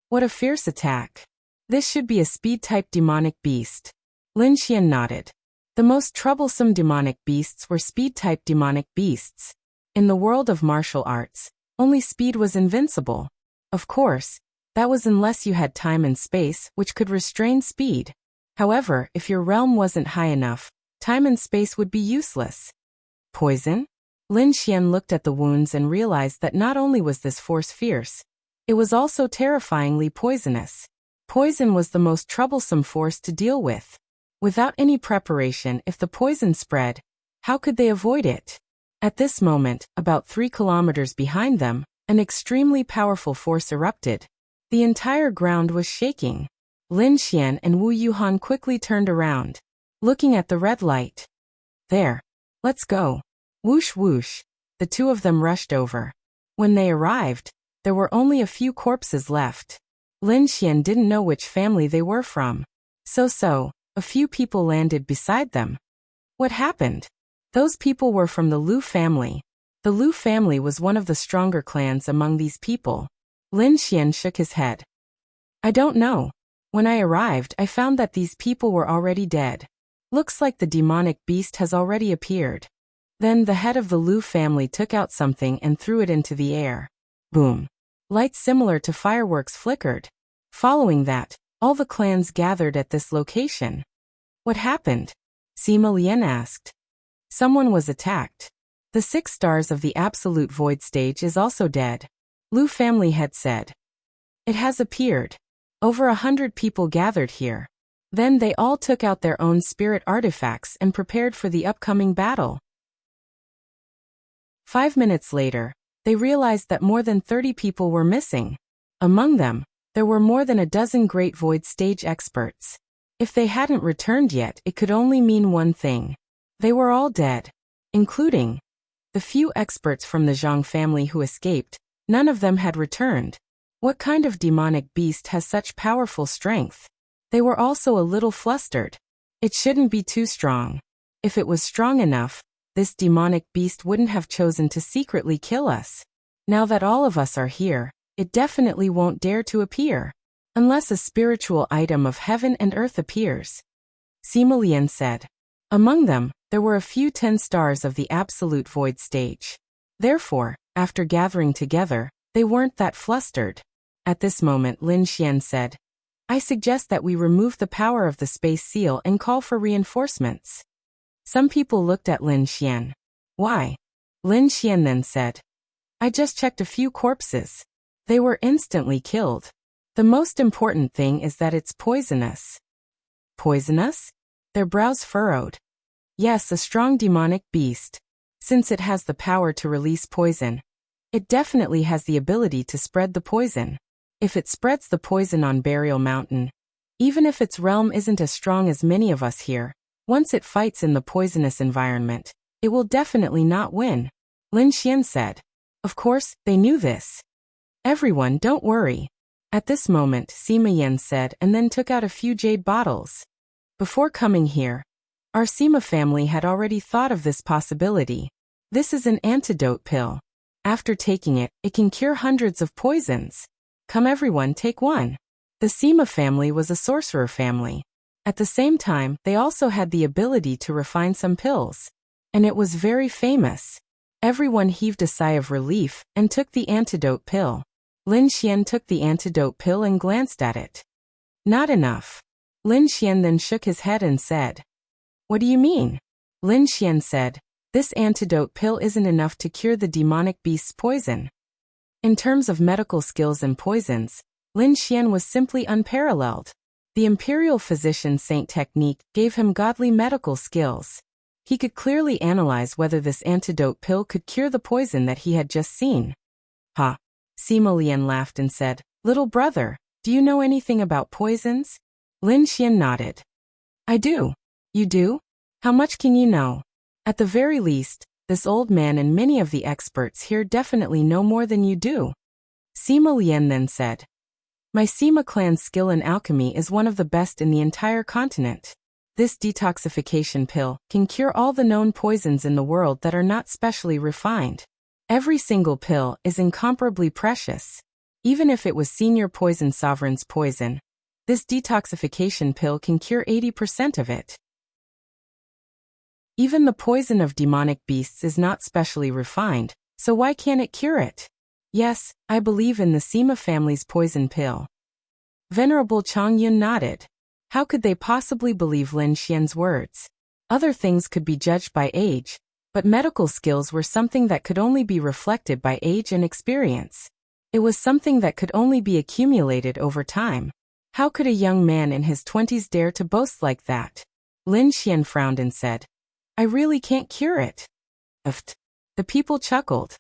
What a fierce attack. This should be a speed-type demonic beast. Lin Xian nodded. The most troublesome demonic beasts were speed-type demonic beasts. In the world of martial arts, only speed was invincible. Of course, that was unless you had time and space which could restrain speed. However, if your realm wasn't high enough, time and space would be useless. Poison? Lin Xian looked at the wounds and realized that not only was this force fierce, it was also terrifyingly poisonous. Poison was the most troublesome force to deal with. Without any preparation, if the poison spread, how could they avoid it? At this moment, about 3 kilometers behind them, an extremely powerful force erupted. The entire ground was shaking. Lin Xian and Wu Yuhan quickly turned around, looking at the red light. There. Let's go. Whoosh whoosh. The two of them rushed over. When they arrived, there were only a few corpses left. Lin Xian didn't know which family they were from. So, a few people landed beside them. What happened? Those people were from the Lu family. The Lu family was one of the stronger clans among these people. Lin Xian shook his head. I don't know. When I arrived, I found that these people were already dead. Looks like the demonic beast has already appeared. Then the head of the Lu family took out something and threw it into the air. Boom. Lights similar to fireworks flickered. Following that, all the clans gathered at this location. What happened? Sima Lian asked. Someone was attacked. The 6 stars of the Absolute Void stage is also dead. Lu family had said. It has appeared. Over 100 people gathered here. Then they all took out their own spirit artifacts and prepared for the upcoming battle. 5 minutes later, they realized that more than 30 people were missing. Among them, there were more than a dozen Great Void stage experts. If they hadn't returned yet, it could only mean one thing. They were all dead, including the few experts from the Zhang family who escaped. None of them had returned. What kind of demonic beast has such powerful strength? They were also a little flustered. It shouldn't be too strong. If it was strong enough, this demonic beast wouldn't have chosen to secretly kill us. Now that all of us are here, it definitely won't dare to appear. Unless a spiritual item of heaven and earth appears. Sima Lian said. Among them, there were a few 10 stars of the Absolute Void stage. Therefore, after gathering together, they weren't that flustered. At this moment Lin Xian said, I suggest that we remove the power of the space seal and call for reinforcements. Some people looked at Lin Xian. Why? Lin Xian then said, I just checked a few corpses. They were instantly killed. The most important thing is that it's poisonous. Poisonous? Their brows furrowed. Yes, a strong demonic beast. Since it has the power to release poison, it definitely has the ability to spread the poison. If it spreads the poison on Burial Mountain, even if its realm isn't as strong as many of us here, once it fights in the poisonous environment, it will definitely not win. Lin Xian said. Of course, they knew this. Everyone, don't worry. At this moment, Sima Yan said and then took out a few jade bottles. Before coming here, our Sima family had already thought of this possibility. This is an antidote pill. After taking it, it can cure hundreds of poisons. Come everyone, take one. The Sima family was a sorcerer family. At the same time, they also had the ability to refine some pills. And it was very famous. Everyone heaved a sigh of relief and took the antidote pill. Lin Xian took the antidote pill and glanced at it. Not enough. Lin Xian then shook his head and said, What do you mean? Lin Xian said, This antidote pill isn't enough to cure the demonic beast's poison. In terms of medical skills and poisons, Lin Xian was simply unparalleled. The imperial physician saint technique gave him godly medical skills. He could clearly analyze whether this antidote pill could cure the poison that he had just seen. Ha! Sima Lian laughed and said, Little brother, do you know anything about poisons? Lin Xian nodded. I do. You do? How much can you know? At the very least, this old man and many of the experts here definitely know more than you do. Sima Lian then said, My Sima clan's skill in alchemy is one of the best in the entire continent. This detoxification pill can cure all the known poisons in the world that are not specially refined. Every single pill is incomparably precious. Even if it was Senior Poison Sovereign's poison, this detoxification pill can cure 80% of it. Even the poison of demonic beasts is not specially refined, So why can't it cure it? Yes, I believe in the Sima family's poison pill. Venerable Chongyun nodded. How could they possibly believe Lin Xian's words? Other things could be judged by age, but medical skills were something that could only be reflected by age and experience. It was something that could only be accumulated over time. How could a young man in his 20s dare to boast like that? Lin Xian frowned and said, I really can't cure it. Uft. The people chuckled.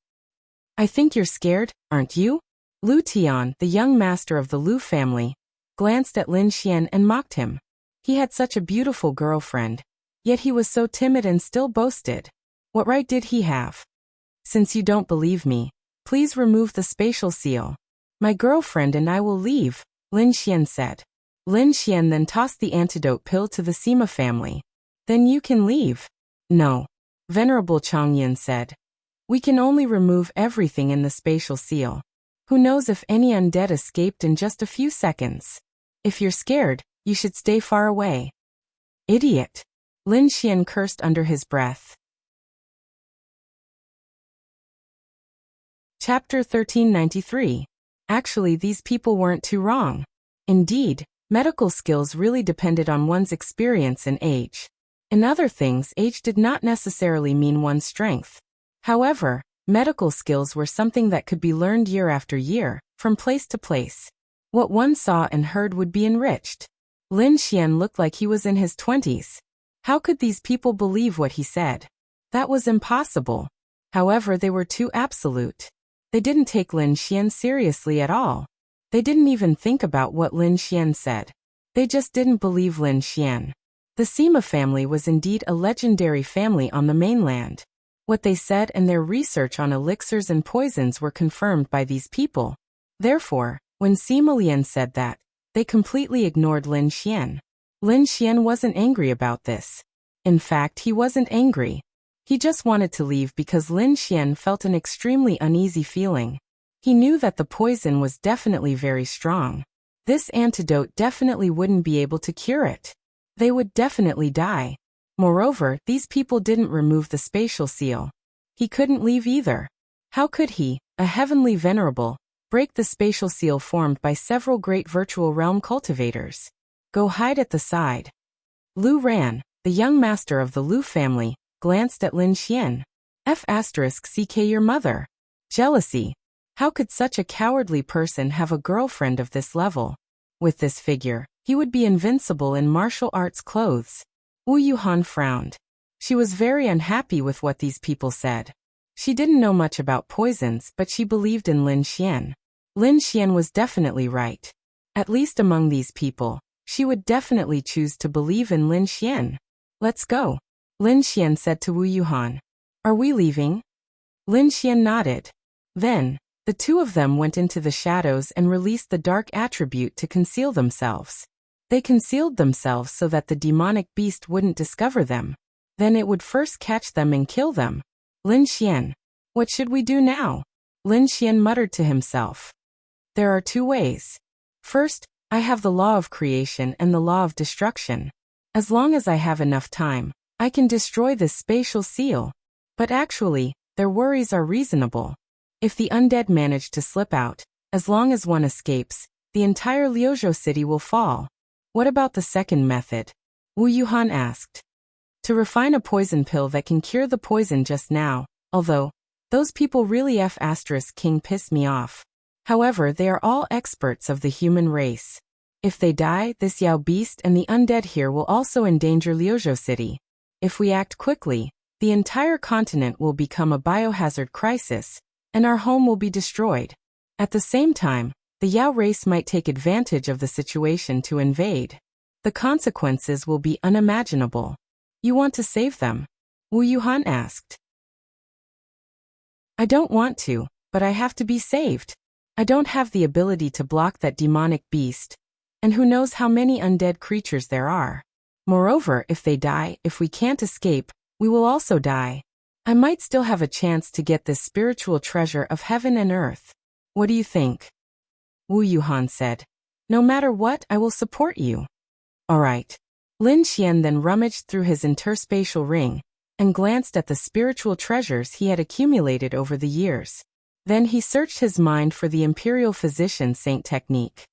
I think you're scared, aren't you? Lu Tian, the young master of the Lu family, glanced at Lin Xian and mocked him. He had such a beautiful girlfriend, yet he was so timid and still boasted. What right did he have? Since you don't believe me, please remove the spatial seal. My girlfriend and I will leave, Lin Xian said. Lin Xian then tossed the antidote pill to the Sima family. Then you can leave. No. Venerable Chongyun said. We can only remove everything in the spatial seal. Who knows if any undead escaped in just a few seconds. If you're scared, you should stay far away. Idiot. Lin Xian cursed under his breath. Chapter 1393. Actually, these people weren't too wrong. Indeed, medical skills really depended on one's experience and age. In other things, age did not necessarily mean one's strength. However, medical skills were something that could be learned year after year, from place to place. What one saw and heard would be enriched. Lin Xian looked like he was in his 20s. How could these people believe what he said? That was impossible. However, they were too absolute. They didn't take Lin Xian seriously at all. They didn't even think about what Lin Xian said. They just didn't believe Lin Xian. The Sima family was indeed a legendary family on the mainland. What they said and their research on elixirs and poisons were confirmed by these people. Therefore, when Sima Lian said that, they completely ignored Lin Xian. Lin Xian wasn't angry about this. In fact, he wasn't angry. He just wanted to leave because Lin Xian felt an extremely uneasy feeling. He knew that the poison was definitely very strong. This antidote definitely wouldn't be able to cure it. They would definitely die. Moreover, these people didn't remove the spatial seal. He couldn't leave either. How could he, a heavenly venerable, break the spatial seal formed by several great virtual realm cultivators? Go hide at the side. Lu Ran, the young master of the Lu family, glanced at Lin Xian. *CK your mother. Jealousy. How could such a cowardly person have a girlfriend of this level? With this figure, he would be invincible in martial arts clothes. Wu Yuhan frowned. She was very unhappy with what these people said. She didn't know much about poisons, but she believed in Lin Xian. Lin Xian was definitely right. At least among these people, she would definitely choose to believe in Lin Xian. Let's go. Lin Xian said to Wu Yuhan. Are we leaving? Lin Xian nodded. Then, the two of them went into the shadows and released the dark attribute to conceal themselves. They concealed themselves so that the demonic beast wouldn't discover them. Then it would first catch them and kill them. Lin Xian. What should we do now? Lin Xian muttered to himself. There are two ways. First, I have the law of creation and the law of destruction. As long as I have enough time, I can destroy this spatial seal. But actually, their worries are reasonable. If the undead manage to slip out, as long as one escapes, the entire Liuzhou city will fall. What about the second method? Wu Yuhan asked. To refine a poison pill that can cure the poison just now, although, those people really King piss me off. However, they are all experts of the human race. If they die, this Yao beast and the undead here will also endanger Liuzhou city. If we act quickly, the entire continent will become a biohazard crisis, and our home will be destroyed. At the same time, the Yao race might take advantage of the situation to invade. The consequences will be unimaginable. You want to save them? Wu Yuhan asked. I don't want to, but I have to be saved. I don't have the ability to block that demonic beast. And who knows how many undead creatures there are. Moreover, if they die, if we can't escape, we will also die. I might still have a chance to get this spiritual treasure of heaven and earth. What do you think? Wu Yuhan said. No matter what, I will support you. All right. Lin Xian then rummaged through his interspatial ring, and glanced at the spiritual treasures he had accumulated over the years. Then he searched his mind for the imperial physician saint technique.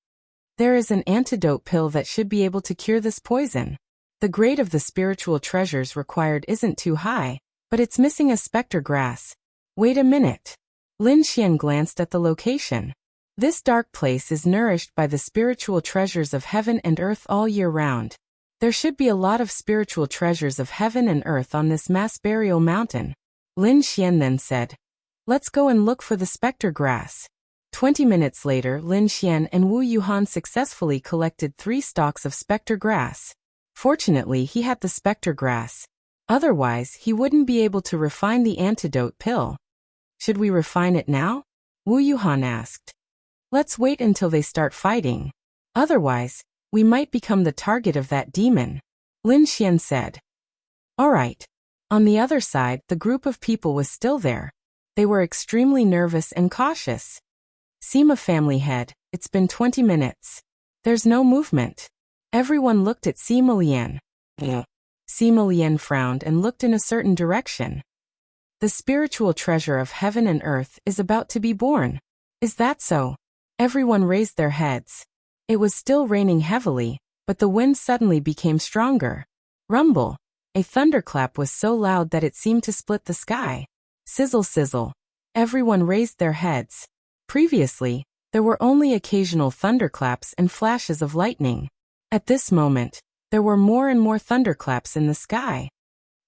There is an antidote pill that should be able to cure this poison. The grade of the spiritual treasures required isn't too high, but it's missing a specter grass. Wait a minute. Lin Xian glanced at the location. This dark place is nourished by the spiritual treasures of heaven and earth all year round. There should be a lot of spiritual treasures of heaven and earth on this mass burial mountain. Lin Xian then said, "Let's go and look for the specter grass." 20 minutes later, Lin Xian and Wu Yuhan successfully collected 3 stalks of specter grass. Fortunately, he had the specter grass. Otherwise, he wouldn't be able to refine the antidote pill. Should we refine it now? Wu Yuhan asked. Let's wait until they start fighting. Otherwise, we might become the target of that demon. Lin Xian said. All right. On the other side, the group of people was still there. They were extremely nervous and cautious. Sima family head, it's been 20 minutes. There's no movement. Everyone looked at Sima Lian. Sima Lian frowned and looked in a certain direction. The spiritual treasure of heaven and earth is about to be born. Is that so? Everyone raised their heads. It was still raining heavily, but the wind suddenly became stronger. Rumble. A thunderclap was so loud that it seemed to split the sky. Sizzle sizzle. Everyone raised their heads. Previously, there were only occasional thunderclaps and flashes of lightning. At this moment, there were more and more thunderclaps in the sky.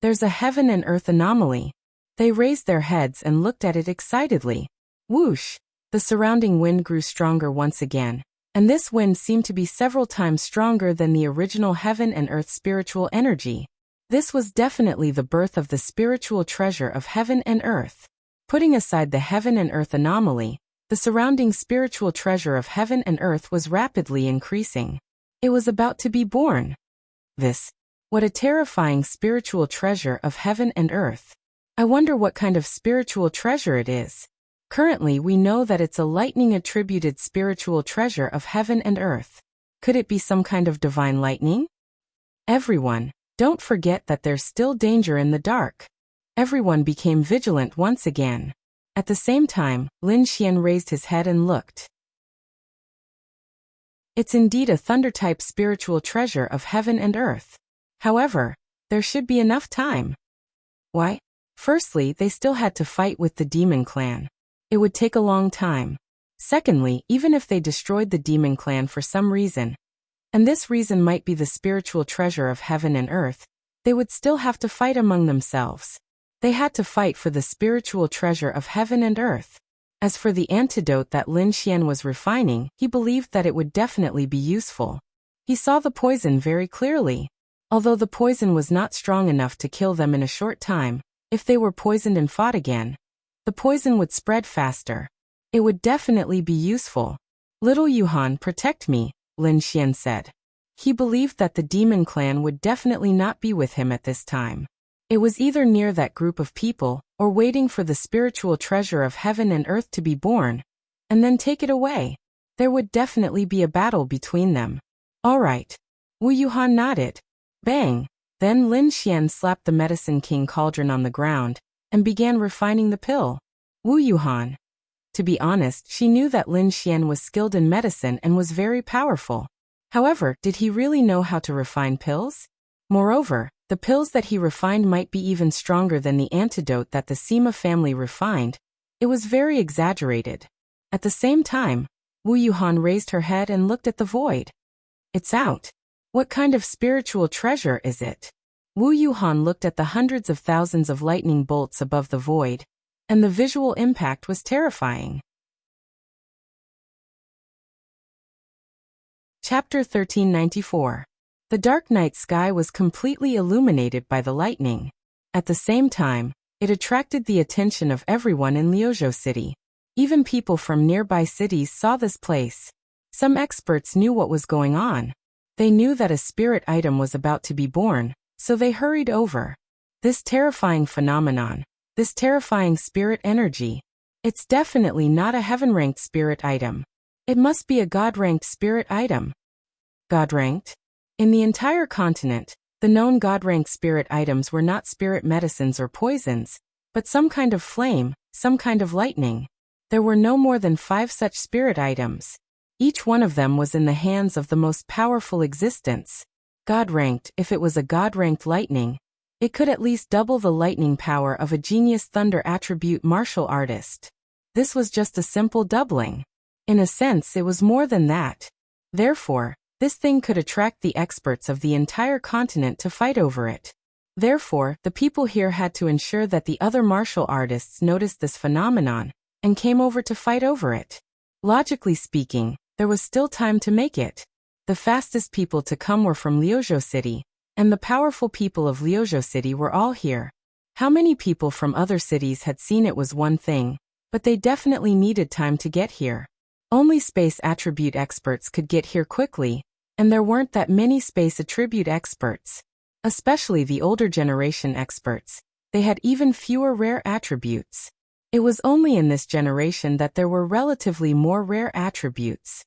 There's a heaven and earth anomaly. They raised their heads and looked at it excitedly. Whoosh! The surrounding wind grew stronger once again, and this wind seemed to be several times stronger than the original heaven and earth spiritual energy. This was definitely the birth of the spiritual treasure of heaven and earth. Putting aside the heaven and earth anomaly, the surrounding spiritual treasure of heaven and earth was rapidly increasing. It was about to be born. What a terrifying spiritual treasure of heaven and earth. I wonder what kind of spiritual treasure it is. Currently, we know that it's a lightning-attributed spiritual treasure of heaven and earth. Could it be some kind of divine lightning? Everyone, don't forget that there's still danger in the dark. Everyone became vigilant once again. At the same time, Lin Xian raised his head and looked. It's indeed a thunder-type spiritual treasure of heaven and earth. However, there should be enough time. Why? Firstly, they still had to fight with the demon clan. It would take a long time. Secondly, even if they destroyed the demon clan for some reason, and this reason might be the spiritual treasure of heaven and earth, they would still have to fight among themselves. They had to fight for the spiritual treasure of heaven and earth. As for the antidote that Lin Xian was refining, he believed that it would definitely be useful. He saw the poison very clearly. Although the poison was not strong enough to kill them in a short time, if they were poisoned and fought again, the poison would spread faster. It would definitely be useful. Little Yuhan, protect me, Lin Xian said. He believed that the demon clan would definitely not be with him at this time. It was either near that group of people, or waiting for the spiritual treasure of heaven and earth to be born, and then take it away. There would definitely be a battle between them. All right. Wu Yuhan nodded. Bang! Then Lin Xian slapped the Medicine King cauldron on the ground, and began refining the pill. Wu Yuhan. To be honest, she knew that Lin Xian was skilled in medicine and was very powerful. However, did he really know how to refine pills? Moreover, the pills that he refined might be even stronger than the antidote that the Sima family refined. It was very exaggerated. At the same time, Wu Yuhan raised her head and looked at the void. It's out. What kind of spiritual treasure is it? Wu Yuhan looked at the hundreds of thousands of lightning bolts above the void, and the visual impact was terrifying. Chapter 1394. The dark night sky was completely illuminated by the lightning. At the same time, it attracted the attention of everyone in Liuzhou City. Even people from nearby cities saw this place. Some experts knew what was going on. They knew that a spirit item was about to be born, so they hurried over. This terrifying phenomenon, this terrifying spirit energy, it's definitely not a heaven-ranked spirit item. It must be a god-ranked spirit item. God-ranked? In the entire continent, The known God-rank spirit items were not spirit medicines or poisons, but some kind of flame, some kind of lightning. There were no more than 5 such spirit items. Each one of them was in the hands of the most powerful existence. God-ranked, if it was a God-ranked lightning, it could at least double the lightning power of a genius thunder attribute martial artist. This was just a simple doubling. In a sense, it was more than that. Therefore, this thing could attract the experts of the entire continent to fight over it. Therefore, the people here had to ensure that the other martial artists noticed this phenomenon and came over to fight over it. Logically speaking, there was still time to make it. The fastest people to come were from Liuzhou City, and the powerful people of Liuzhou City were all here. How many people from other cities had seen it was one thing, but they definitely needed time to get here. Only space attribute experts could get here quickly, and there weren't that many space attribute experts. Especially the older generation experts, they had even fewer rare attributes. It was only in this generation that there were relatively more rare attributes.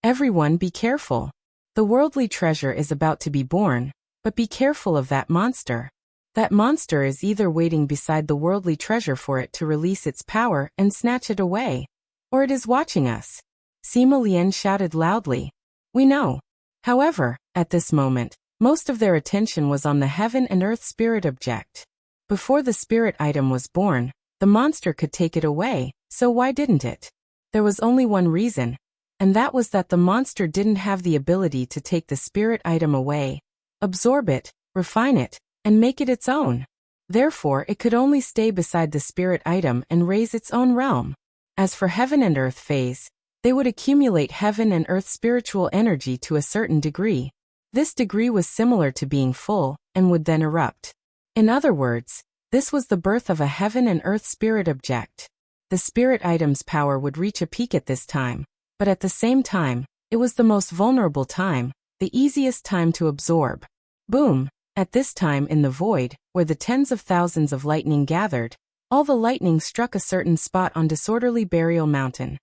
Everyone be careful. The worldly treasure is about to be born, but be careful of that monster. That monster is either waiting beside the worldly treasure for it to release its power and snatch it away, or it is watching us. Sima Lian shouted loudly. We know. However, at this moment, most of their attention was on the heaven and earth spirit object. Before the spirit item was born, the monster could take it away, so why didn't it? There was only one reason, and that was that the monster didn't have the ability to take the spirit item away, absorb it, refine it, and make it its own. Therefore, it could only stay beside the spirit item and raise its own realm. As for heaven and earth phase, they would accumulate heaven and earth spiritual energy to a certain degree. This degree was similar to being full, and would then erupt. In other words, this was the birth of a heaven and earth spirit object. The spirit item's power would reach a peak at this time, but at the same time, it was the most vulnerable time, the easiest time to absorb. Boom! At this time in the void, where the tens of thousands of lightning gathered, all the lightning struck a certain spot on Disorderly Burial Mountain.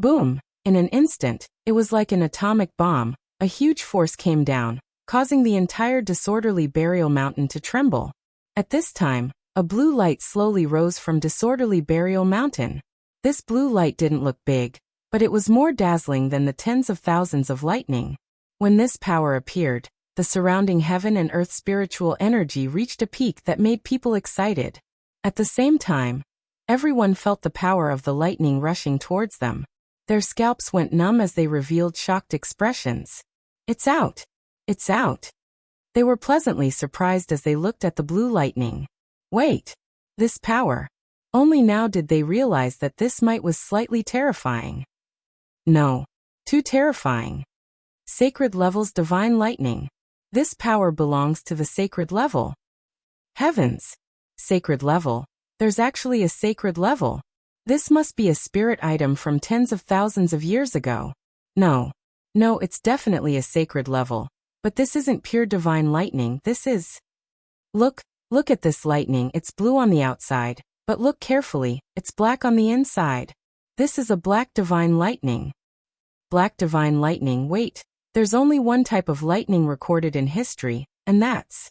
Boom! In an instant, it was like an atomic bomb. A huge force came down, causing the entire Disorderly Burial Mountain to tremble. At this time, a blue light slowly rose from Disorderly Burial Mountain. This blue light didn't look big, but it was more dazzling than the tens of thousands of lightning. When this power appeared, the surrounding heaven and earth spiritual energy reached a peak that made people excited. At the same time, everyone felt the power of the lightning rushing towards them. Their scalps went numb as they revealed shocked expressions. It's out! It's out! They were pleasantly surprised as they looked at the blue lightning. Wait! This power! Only now did they realize that this might was slightly terrifying. No. Too terrifying. Sacred level's divine lightning. This power belongs to the sacred level. Heavens! Sacred level. There's actually a sacred level. This must be a spirit item from tens of thousands of years ago. No. No, it's definitely a sacred level. But this isn't pure divine lightning, this is... Look at this lightning, it's blue on the outside, but look carefully, it's black on the inside. This is a black divine lightning. Black divine lightning, wait, there's only one type of lightning recorded in history, and that's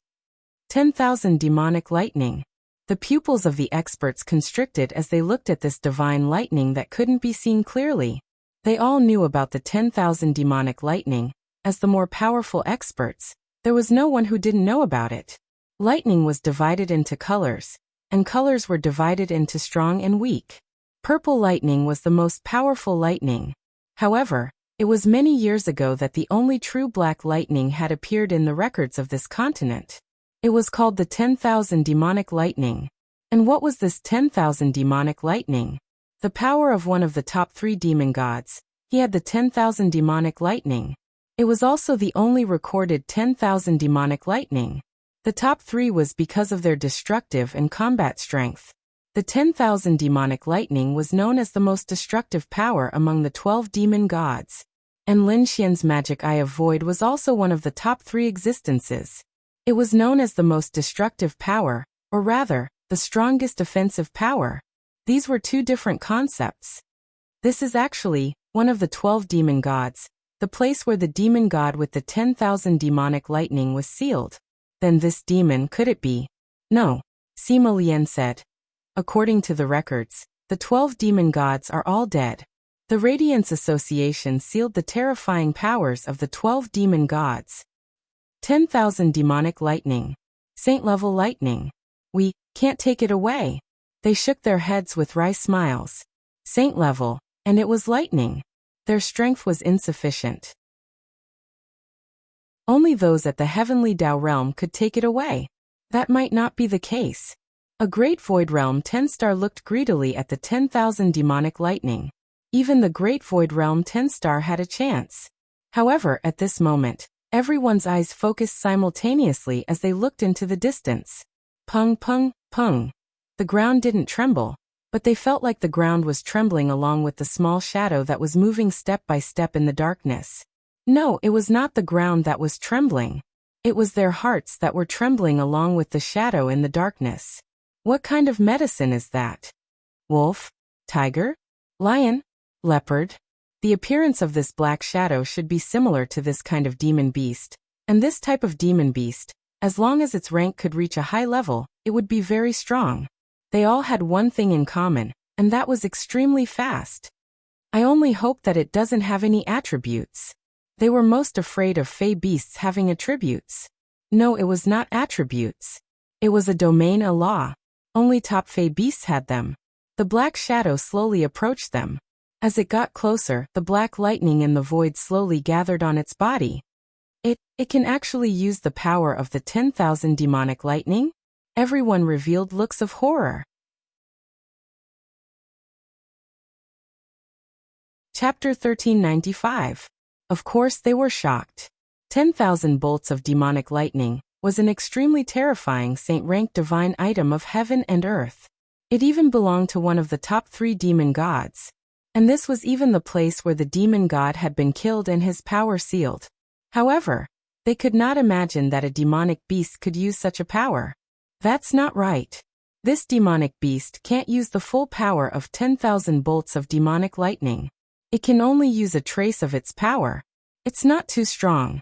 10,000 demonic lightning. The pupils of the experts constricted as they looked at this divine lightning that couldn't be seen clearly. They all knew about the 10,000 demonic lightning. As the more powerful experts, there was no one who didn't know about it. Lightning was divided into colors, and colors were divided into strong and weak. Purple lightning was the most powerful lightning. However, it was many years ago that the only true black lightning had appeared in the records of this continent. It was called the 10,000 demonic lightning. And what was this 10,000 demonic lightning? The power of one of the top 3 demon gods. He had the 10,000 demonic lightning. It was also the only recorded 10,000 demonic lightning. The top 3 was because of their destructive and combat strength. The 10,000 demonic lightning was known as the most destructive power among the 12 demon gods. And Lin Xian's magic Eye of Void was also one of the top 3 existences. It was known as the most destructive power, or rather, the strongest offensive power. These were 2 different concepts. This is actually one of the 12 demon gods. the place where the demon god with the 10,000 demonic lightning was sealed. Then this demon, could it be? No, Sima Lian said. According to the records, the 12 demon gods are all dead. The Radiance Association sealed the terrifying powers of the 12 demon gods. 10,000 demonic lightning. Saint-level lightning. We can't take it away. They shook their heads with wry smiles. Saint-level, and it was lightning. Their strength was insufficient. Only those at the heavenly Tao realm could take it away. That might not be the case. A great void realm 10-star looked greedily at the 10,000 demonic lightning. Even the great void realm 10-star had a chance. However, at this moment, everyone's eyes focused simultaneously as they looked into the distance. Pung, pung, pung. The ground didn't tremble, but they felt like the ground was trembling along with the small shadow that was moving step by step in the darkness. No, it was not the ground that was trembling. It was their hearts that were trembling along with the shadow in the darkness. What kind of medicine is that? Wolf? Tiger? Lion? Leopard? The appearance of this black shadow should be similar to this kind of demon beast, and this type of demon beast, as long as its rank could reach a high level, it would be very strong. They all had one thing in common, and that was extremely fast. I only hope that it doesn't have any attributes. They were most afraid of fey beasts having attributes. No, it was not attributes. It was a domain, a law. Only top fey beasts had them. The black shadow slowly approached them. As it got closer, the black lightning in the void slowly gathered on its body. It can actually use the power of the 10,000 demonic lightning? Everyone revealed looks of horror. Chapter 1395. Of course they were shocked. 10,000 bolts of demonic lightning was an extremely terrifying saint-ranked divine item of heaven and earth. It even belonged to one of the top 3 demon gods. And this was even the place where the demon god had been killed and his power sealed. However, they could not imagine that a demonic beast could use such a power. That's not right. This demonic beast can't use the full power of 10,000 bolts of demonic lightning. It can only use a trace of its power. It's not too strong.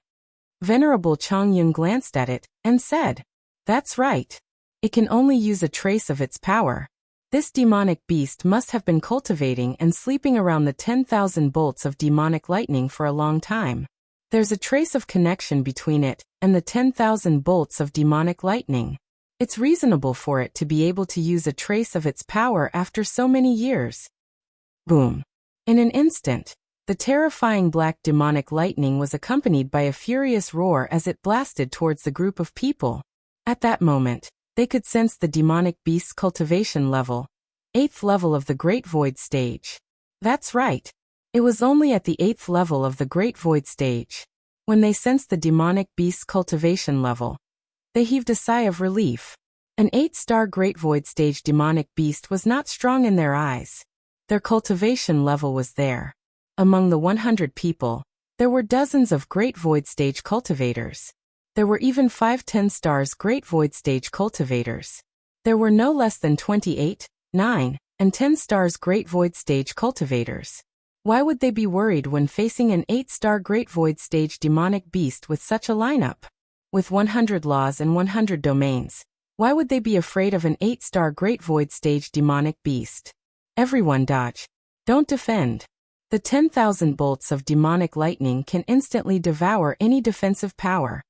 Venerable Chongyun glanced at it and said, "That's right. It can only use a trace of its power. This demonic beast must have been cultivating and sleeping around the 10,000 bolts of demonic lightning for a long time. There's a trace of connection between it and the 10,000 bolts of demonic lightning. It's reasonable for it to be able to use a trace of its power after so many years." Boom. In an instant, the terrifying black demonic lightning was accompanied by a furious roar as it blasted towards the group of people. At that moment, they could sense the demonic beast's cultivation level, 8th level of the Great Void stage. That's right. It was only at the 8th level of the Great Void stage. When they sensed the demonic beast's cultivation level, they heaved a sigh of relief. An 8-star Great Void stage demonic beast was not strong in their eyes. Their cultivation level was there. Among the 100 people, there were dozens of Great Void stage cultivators. There were even 5 10-stars Great Void stage cultivators. There were no less than 28, 9, and 10 stars Great Void stage cultivators. Why would they be worried when facing an 8-star Great Void stage demonic beast with such a lineup? With 100 laws and 100 domains, why would they be afraid of an 8-star Great Void stage demonic beast? Everyone dodge. Don't defend. The 10,000 bolts of demonic lightning can instantly devour any defensive power.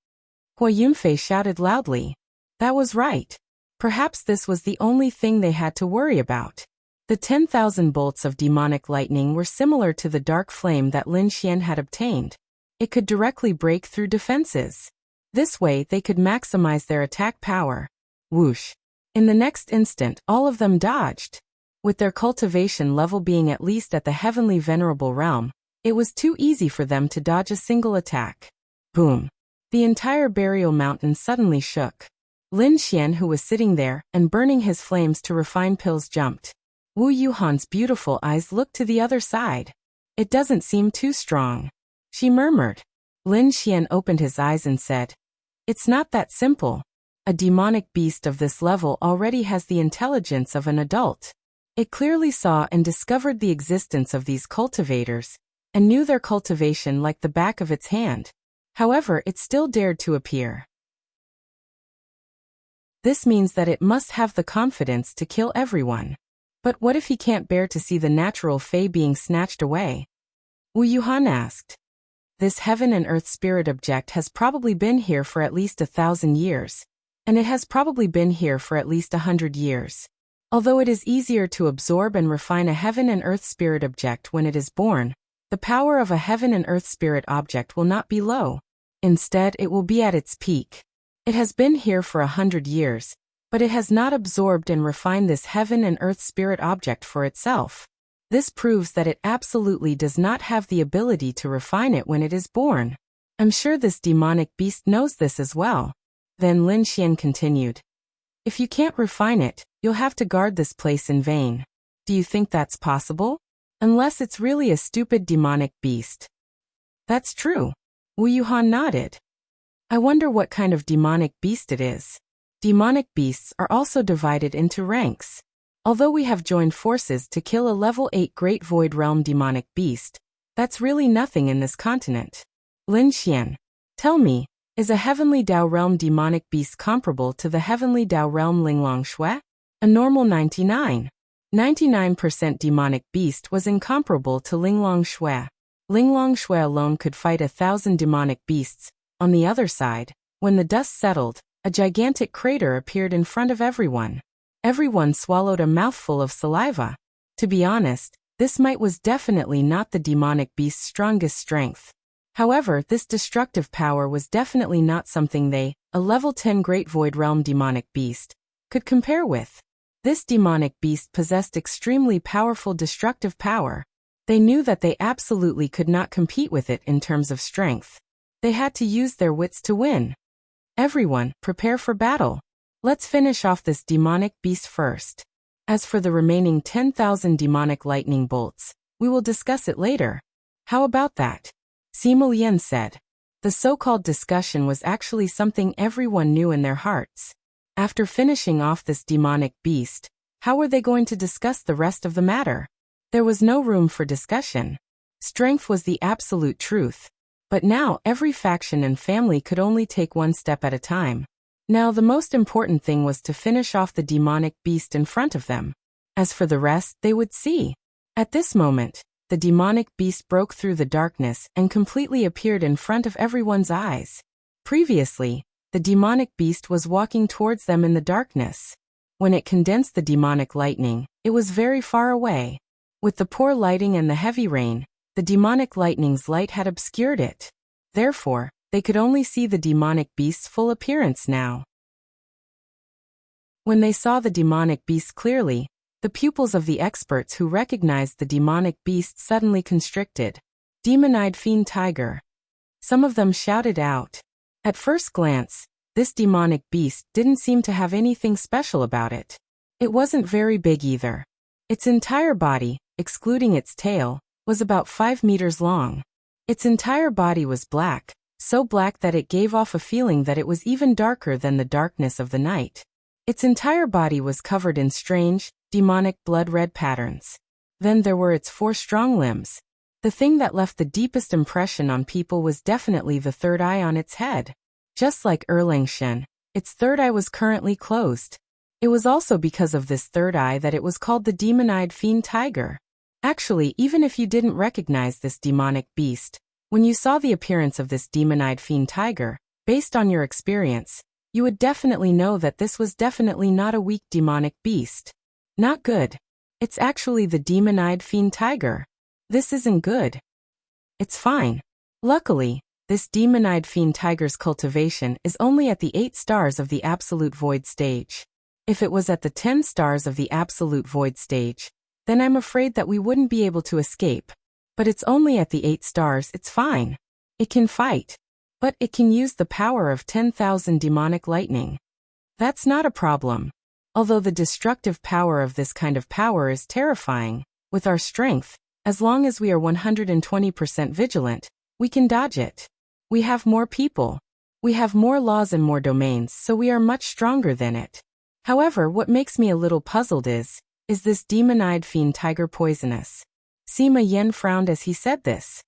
Hua Yunfei shouted loudly. That was right. Perhaps this was the only thing they had to worry about. The 10,000 bolts of demonic lightning were similar to the dark flame that Lin Xian had obtained. It could directly break through defenses. This way they could maximize their attack power. Whoosh. In the next instant, all of them dodged. With their cultivation level being at least at the heavenly venerable realm, it was too easy for them to dodge a single attack. Boom. The entire burial mountain suddenly shook. Lin Xian, who was sitting there and burning his flames to refine pills, jumped. Wu Yuhan's beautiful eyes looked to the other side. It doesn't seem too strong, she murmured. Lin Xian opened his eyes and said, "It's not that simple. A demonic beast of this level already has the intelligence of an adult. It clearly saw and discovered the existence of these cultivators, and knew their cultivation like the back of its hand. However, it still dared to appear. This means that it must have the confidence to kill everyone. But what if he can't bear to see the natural Fae being snatched away? Wu Yuhan asked. This heaven and earth spirit object has probably been here for at least 1,000 years, and it has probably been here for at least 100 years. Although it is easier to absorb and refine a heaven and earth spirit object when it is born, the power of a heaven and earth spirit object will not be low. Instead, it will be at its peak. It has been here for 100 years, but it has not absorbed and refined this heaven and earth spirit object for itself. This proves that it absolutely does not have the ability to refine it when it is born. I'm sure this demonic beast knows this as well. Then Lin Xian continued. If you can't refine it, you'll have to guard this place in vain. Do you think that's possible? Unless it's really a stupid demonic beast. That's true. Wu Yuhan nodded. I wonder what kind of demonic beast it is. Demonic beasts are also divided into ranks. Although we have joined forces to kill a level 8 Great Void Realm demonic beast, that's really nothing in this continent. Lin Xian, tell me, is a Heavenly Dao Realm demonic beast comparable to the Heavenly Dao Realm Linglong Shui? A normal 99% demonic beast was incomparable to Linglong Shui. Linglong Shui alone could fight 1,000 demonic beasts. On the other side, when the dust settled, a gigantic crater appeared in front of everyone. Everyone swallowed a mouthful of saliva. To be honest, this might was definitely not the demonic beast's strongest strength. However, this destructive power was definitely not something they, a level 10 Great Void Realm demonic beast, could compare with. This demonic beast possessed extremely powerful destructive power. They knew that they absolutely could not compete with it in terms of strength. They had to use their wits to win. Everyone, prepare for battle. Let's finish off this demonic beast first. As for the remaining 10,000 demonic lightning bolts, we will discuss it later. How about that? Sima Lian said. The so-called discussion was actually something everyone knew in their hearts. After finishing off this demonic beast, how were they going to discuss the rest of the matter? There was no room for discussion. Strength was the absolute truth. But now every faction and family could only take one step at a time. Now the most important thing was to finish off the demonic beast in front of them. As for the rest, they would see. At this moment, the demonic beast broke through the darkness and completely appeared in front of everyone's eyes. Previously, the demonic beast was walking towards them in the darkness. When it condensed the demonic lightning, it was very far away. With the poor lighting and the heavy rain, the demonic lightning's light had obscured it. Therefore, they could only see the demonic beast's full appearance now. When they saw the demonic beast clearly, the pupils of the experts who recognized the demonic beast suddenly constricted. Demon-eyed fiend tiger. Some of them shouted out. At first glance, this demonic beast didn't seem to have anything special about it. It wasn't very big either. Its entire body, excluding its tail, was about 5 meters long. Its entire body was black, so black that it gave off a feeling that it was even darker than the darkness of the night. Its entire body was covered in strange, demonic blood-red patterns. Then there were its 4 strong limbs. The thing that left the deepest impression on people was definitely the third eye on its head. Just like Erlang Shen, its third eye was currently closed. It was also because of this third eye that it was called the demon-eyed fiend tiger. Actually, even if you didn't recognize this demonic beast, when you saw the appearance of this demon-eyed fiend tiger, based on your experience, you would definitely know that this was definitely not a weak demonic beast. Not good. It's actually the demon-eyed fiend tiger. This isn't good. It's fine. Luckily, this demon-eyed fiend tiger's cultivation is only at the 8 stars of the absolute void stage. If it was at the 10 stars of the absolute void stage, then I'm afraid that we wouldn't be able to escape. But it's only at the 8 stars, it's fine. It can fight. But it can use the power of 10,000 demonic lightning. That's not a problem. Although the destructive power of this kind of power is terrifying, with our strength, as long as we are 120% vigilant, we can dodge it. We have more people. We have more laws and more domains, so we are much stronger than it. However, what makes me a little puzzled is this demon-eyed fiend tiger poisonous? Sima Yen frowned as he said this.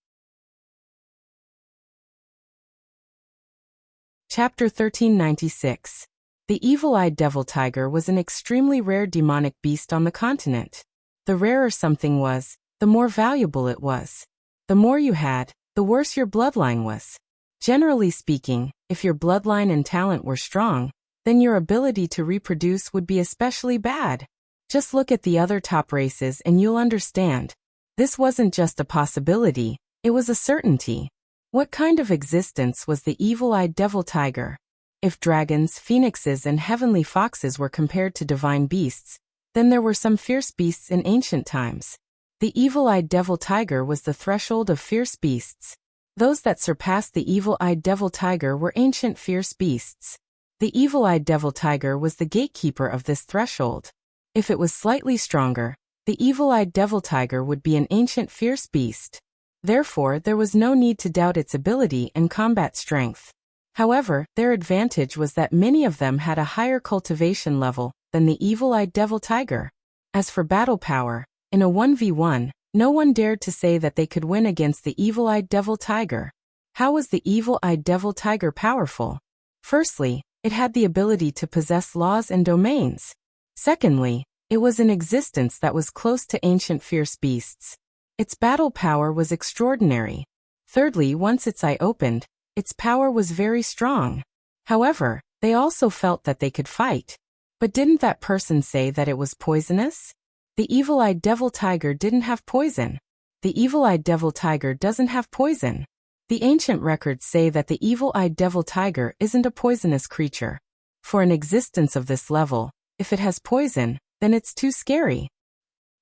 Chapter 1396. The evil-eyed devil tiger was an extremely rare demonic beast on the continent. The rarer something was, the more valuable it was. The more you had, the worse your bloodline was. Generally speaking, if your bloodline and talent were strong, then your ability to reproduce would be especially bad. Just look at the other top races and you'll understand. This wasn't just a possibility, it was a certainty. What kind of existence was the evil-eyed devil tiger? If dragons, phoenixes, and heavenly foxes were compared to divine beasts, then there were some fierce beasts in ancient times. The evil-eyed devil tiger was the threshold of fierce beasts. Those that surpassed the evil-eyed devil tiger were ancient fierce beasts. The evil-eyed devil tiger was the gatekeeper of this threshold. If it was slightly stronger, the evil-eyed devil tiger would be an ancient fierce beast. Therefore, there was no need to doubt its ability and combat strength. However, their advantage was that many of them had a higher cultivation level than the evil-eyed devil tiger. As for battle power, in a 1v1, no one dared to say that they could win against the evil-eyed devil tiger. How was the evil-eyed devil tiger powerful? Firstly, it had the ability to possess laws and domains. Secondly, it was an existence that was close to ancient fierce beasts. Its battle power was extraordinary. Thirdly, once its eye opened, its power was very strong. However, they also felt that they could fight. But didn't that person say that it was poisonous? The evil-eyed devil tiger didn't have poison. The evil-eyed devil tiger doesn't have poison. The ancient records say that the evil-eyed devil tiger isn't a poisonous creature. For an existence of this level, if it has poison, then it's too scary.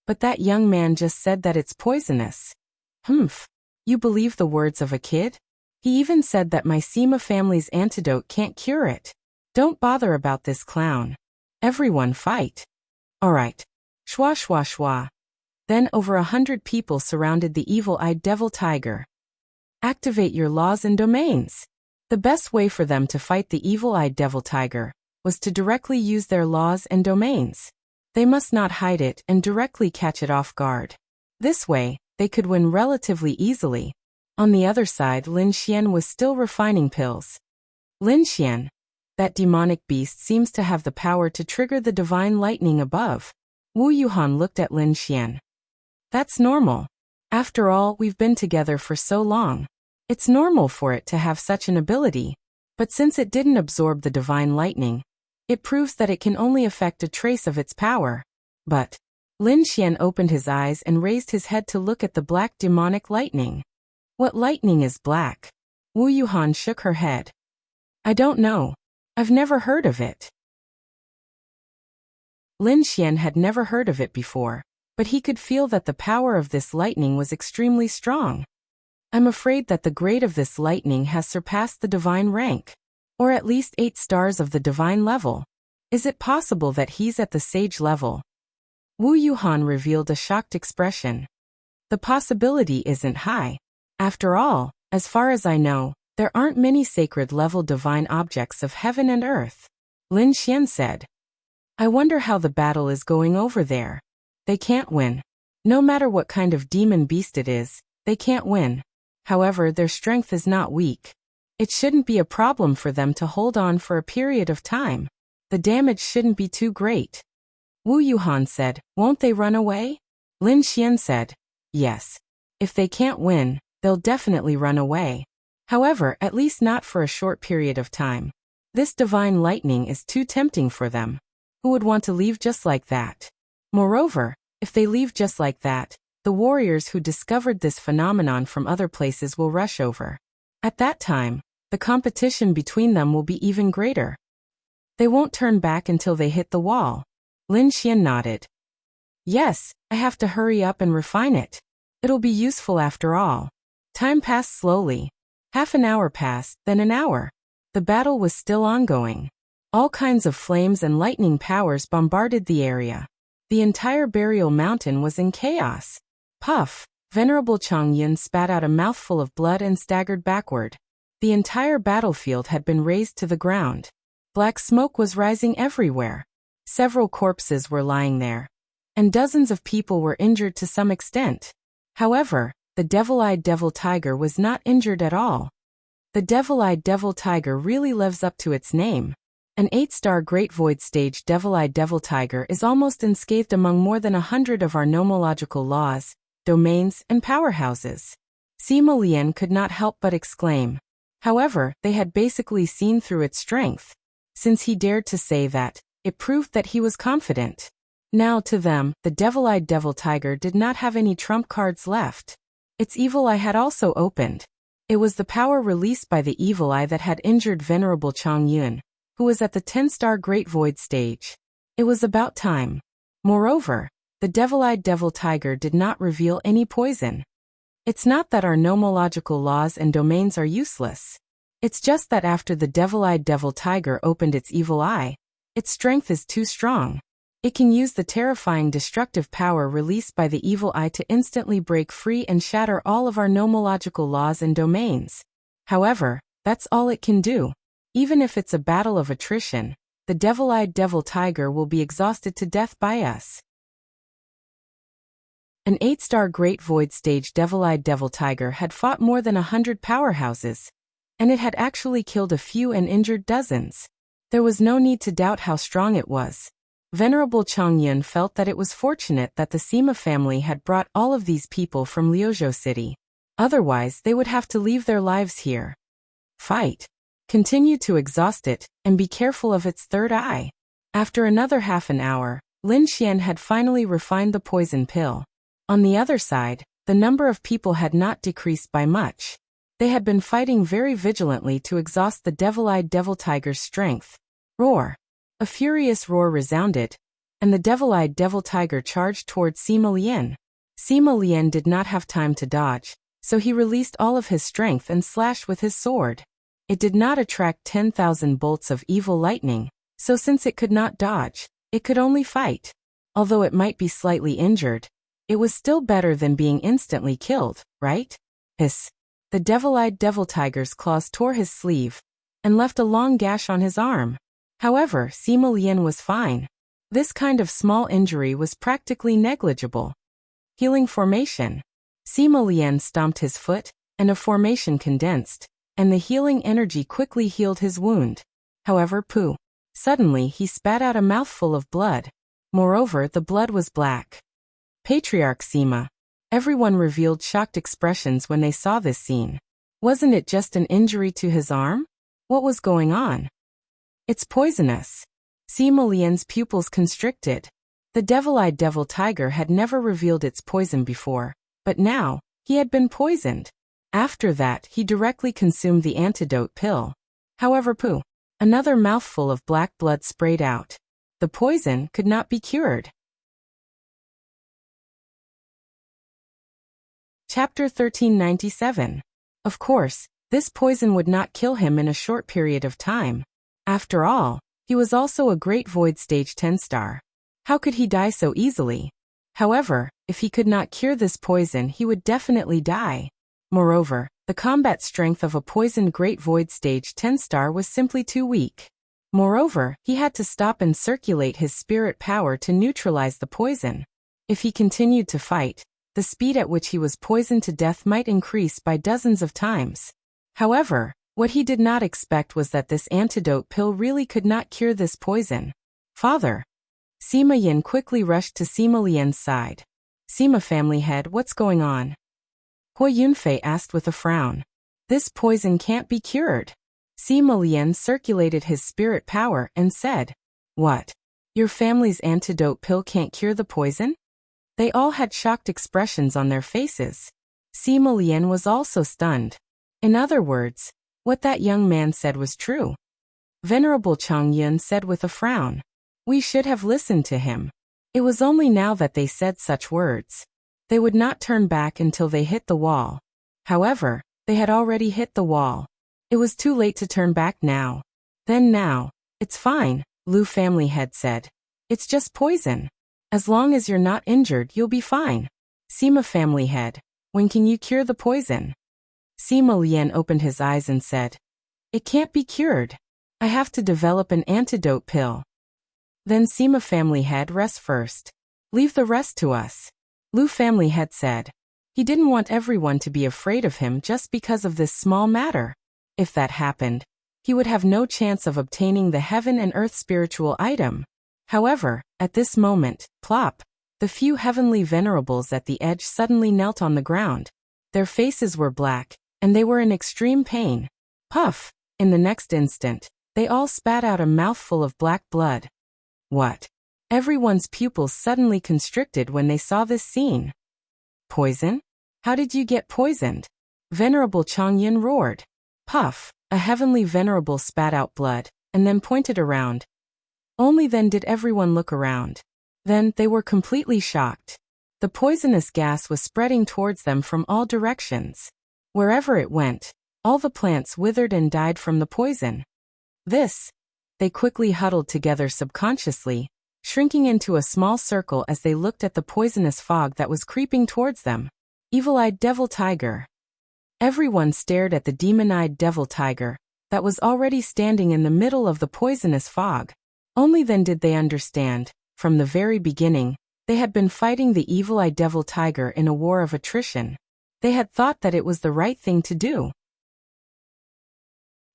But that young man just said that it's poisonous. Humph. You believe the words of a kid? He even said that my Sema family's antidote can't cure it. Don't bother about this clown. Everyone fight. Alright. Shwa shwa shwa. Then over 100 people surrounded the evil-eyed devil tiger. Activate your laws and domains. The best way for them to fight the evil-eyed devil tiger was to directly use their laws and domains. They must not hide it and directly catch it off guard. This way, they could win relatively easily. On the other side, Lin Xian was still refining pills. Lin Xian, that demonic beast, seems to have the power to trigger the divine lightning above. Wu Yuhan looked at Lin Xian. That's normal. After all, we've been together for so long. It's normal for it to have such an ability. But since it didn't absorb the divine lightning, it proves that it can only affect a trace of its power. But Lin Xian opened his eyes and raised his head to look at the black demonic lightning. What lightning is black? Wu Yuhan shook her head. I don't know. I've never heard of it. Lin Xian had never heard of it before, but he could feel that the power of this lightning was extremely strong. I'm afraid that the grade of this lightning has surpassed the divine rank. Or at least 8 stars of the divine level. Is it possible that he's at the sage level? Wu Yuhan revealed a shocked expression. The possibility isn't high. After all, as far as I know, there aren't many sacred-level divine objects of heaven and earth. Lin Xian said. I wonder how the battle is going over there. They can't win. No matter what kind of demon beast it is, they can't win. However, their strength is not weak. It shouldn't be a problem for them to hold on for a period of time. The damage shouldn't be too great. Wu Yuhan said, won't they run away? Lin Xian said, yes. If they can't win, they'll definitely run away. However, at least not for a short period of time. This divine lightning is too tempting for them. Who would want to leave just like that? Moreover, if they leave just like that, the warriors who discovered this phenomenon from other places will rush over. At that time, the competition between them will be even greater. They won't turn back until they hit the wall. Lin Xian nodded. Yes, I have to hurry up and refine it. It'll be useful after all. Time passed slowly. Half an hour passed, then an hour. The battle was still ongoing. All kinds of flames and lightning powers bombarded the area. The entire burial mountain was in chaos. Puff! Venerable Chang Yun spat out a mouthful of blood and staggered backward. The entire battlefield had been razed to the ground. Black smoke was rising everywhere. Several corpses were lying there. And dozens of people were injured to some extent. However, the devil-eyed devil tiger was not injured at all. The devil-eyed devil tiger really lives up to its name. An 8-star Great Void Stage devil-eyed devil tiger is almost unscathed among more than 100 of our nomological laws, domains, and powerhouses. Sima Lian could not help but exclaim. However, they had basically seen through its strength. Since he dared to say that, it proved that he was confident. Now to them, the devil-eyed devil tiger did not have any trump cards left. Its evil eye had also opened. It was the power released by the evil eye that had injured Venerable Chang Yun, who was at the 10-star Great Void Stage. It was about time. Moreover, the devil-eyed devil tiger did not reveal any poison. It's not that our nomological laws and domains are useless. It's just that after the devil-eyed devil tiger opened its evil eye, its strength is too strong. It can use the terrifying destructive power released by the evil eye to instantly break free and shatter all of our nomological laws and domains. However, that's all it can do. Even if it's a battle of attrition, the devil-eyed devil tiger will be exhausted to death by us. An 8-star Great Void Stage devil-eyed devil tiger had fought more than 100 powerhouses, and it had actually killed a few and injured dozens. There was no need to doubt how strong it was. Venerable Chang Yun felt that it was fortunate that the Sima family had brought all of these people from Liuzhou City. Otherwise, they would have to leave their lives here. Fight. Continue to exhaust it, and be careful of its third eye. After another half an hour, Lin Xian had finally refined the poison pill. On the other side, the number of people had not decreased by much. They had been fighting very vigilantly to exhaust the devil-eyed devil tiger's strength. Roar! A furious roar resounded, and the devil-eyed devil tiger charged towards Sima Lian. Sima Lian did not have time to dodge, so he released all of his strength and slashed with his sword. It did not attract 10,000 bolts of evil lightning, so since it could not dodge, it could only fight. Although it might be slightly injured, it was still better than being instantly killed, right? Hiss. The devil-eyed devil tiger's claws tore his sleeve and left a long gash on his arm. However, Sima Lian was fine. This kind of small injury was practically negligible. Healing formation. Sima Lian stomped his foot, and a formation condensed, and the healing energy quickly healed his wound. However, pooh. Suddenly he spat out a mouthful of blood. Moreover, the blood was black. Patriarch Sima. Everyone revealed shocked expressions when they saw this scene. Wasn't it just an injury to his arm? What was going on? It's poisonous. Sima Lian's pupils constricted. The devil-eyed devil tiger had never revealed its poison before, but now, he had been poisoned. After that, he directly consumed the antidote pill. However, pooh. Another mouthful of black blood sprayed out. The poison could not be cured. Chapter 1397. Of course, this poison would not kill him in a short period of time. After all, he was also a Great Void Stage 10-star. How could he die so easily? However, if he could not cure this poison, he would definitely die. Moreover, the combat strength of a poisoned Great Void Stage 10-star was simply too weak. Moreover, he had to stop and circulate his spirit power to neutralize the poison. If he continued to fight, the speed at which he was poisoned to death might increase by dozens of times. However, what he did not expect was that this antidote pill really could not cure this poison. Father. Sima Yin quickly rushed to Sima Lian's side. Sima family head, what's going on? Hui Yunfei asked with a frown. This poison can't be cured. Sima Lian circulated his spirit power and said, What? Your family's antidote pill can't cure the poison? They all had shocked expressions on their faces. Sima Lian was also stunned. In other words, what that young man said was true. Venerable Chang Yun said with a frown. We should have listened to him. It was only now that they said such words. They would not turn back until they hit the wall. However, they had already hit the wall. It was too late to turn back now. Then now, it's fine, Lu family head said. It's just poison. As long as you're not injured, you'll be fine. Sima family head, when can you cure the poison? Sima Lian opened his eyes and said, It can't be cured. I have to develop an antidote pill. Then Sima family head, rest first. Leave the rest to us. Lu family head said. He didn't want everyone to be afraid of him just because of this small matter. If that happened, he would have no chance of obtaining the heaven and earth spiritual item. However, at this moment, plop, the few heavenly venerables at the edge suddenly knelt on the ground. Their faces were black, and they were in extreme pain. Puff! In the next instant, they all spat out a mouthful of black blood. What? Everyone's pupils suddenly constricted when they saw this scene. Poison? How did you get poisoned? Venerable Changyin roared. Puff! A heavenly venerable spat out blood, and then pointed around. Only then did everyone look around. Then they were completely shocked. The poisonous gas was spreading towards them from all directions. Wherever it went, all the plants withered and died from the poison. They quickly huddled together subconsciously, shrinking into a small circle as they looked at the poisonous fog that was creeping towards them. Evil-eyed devil tiger. Everyone stared at the demon-eyed devil tiger that was already standing in the middle of the poisonous fog. Only then did they understand, from the very beginning, they had been fighting the evil-eyed devil tiger in a war of attrition. They had thought that it was the right thing to do.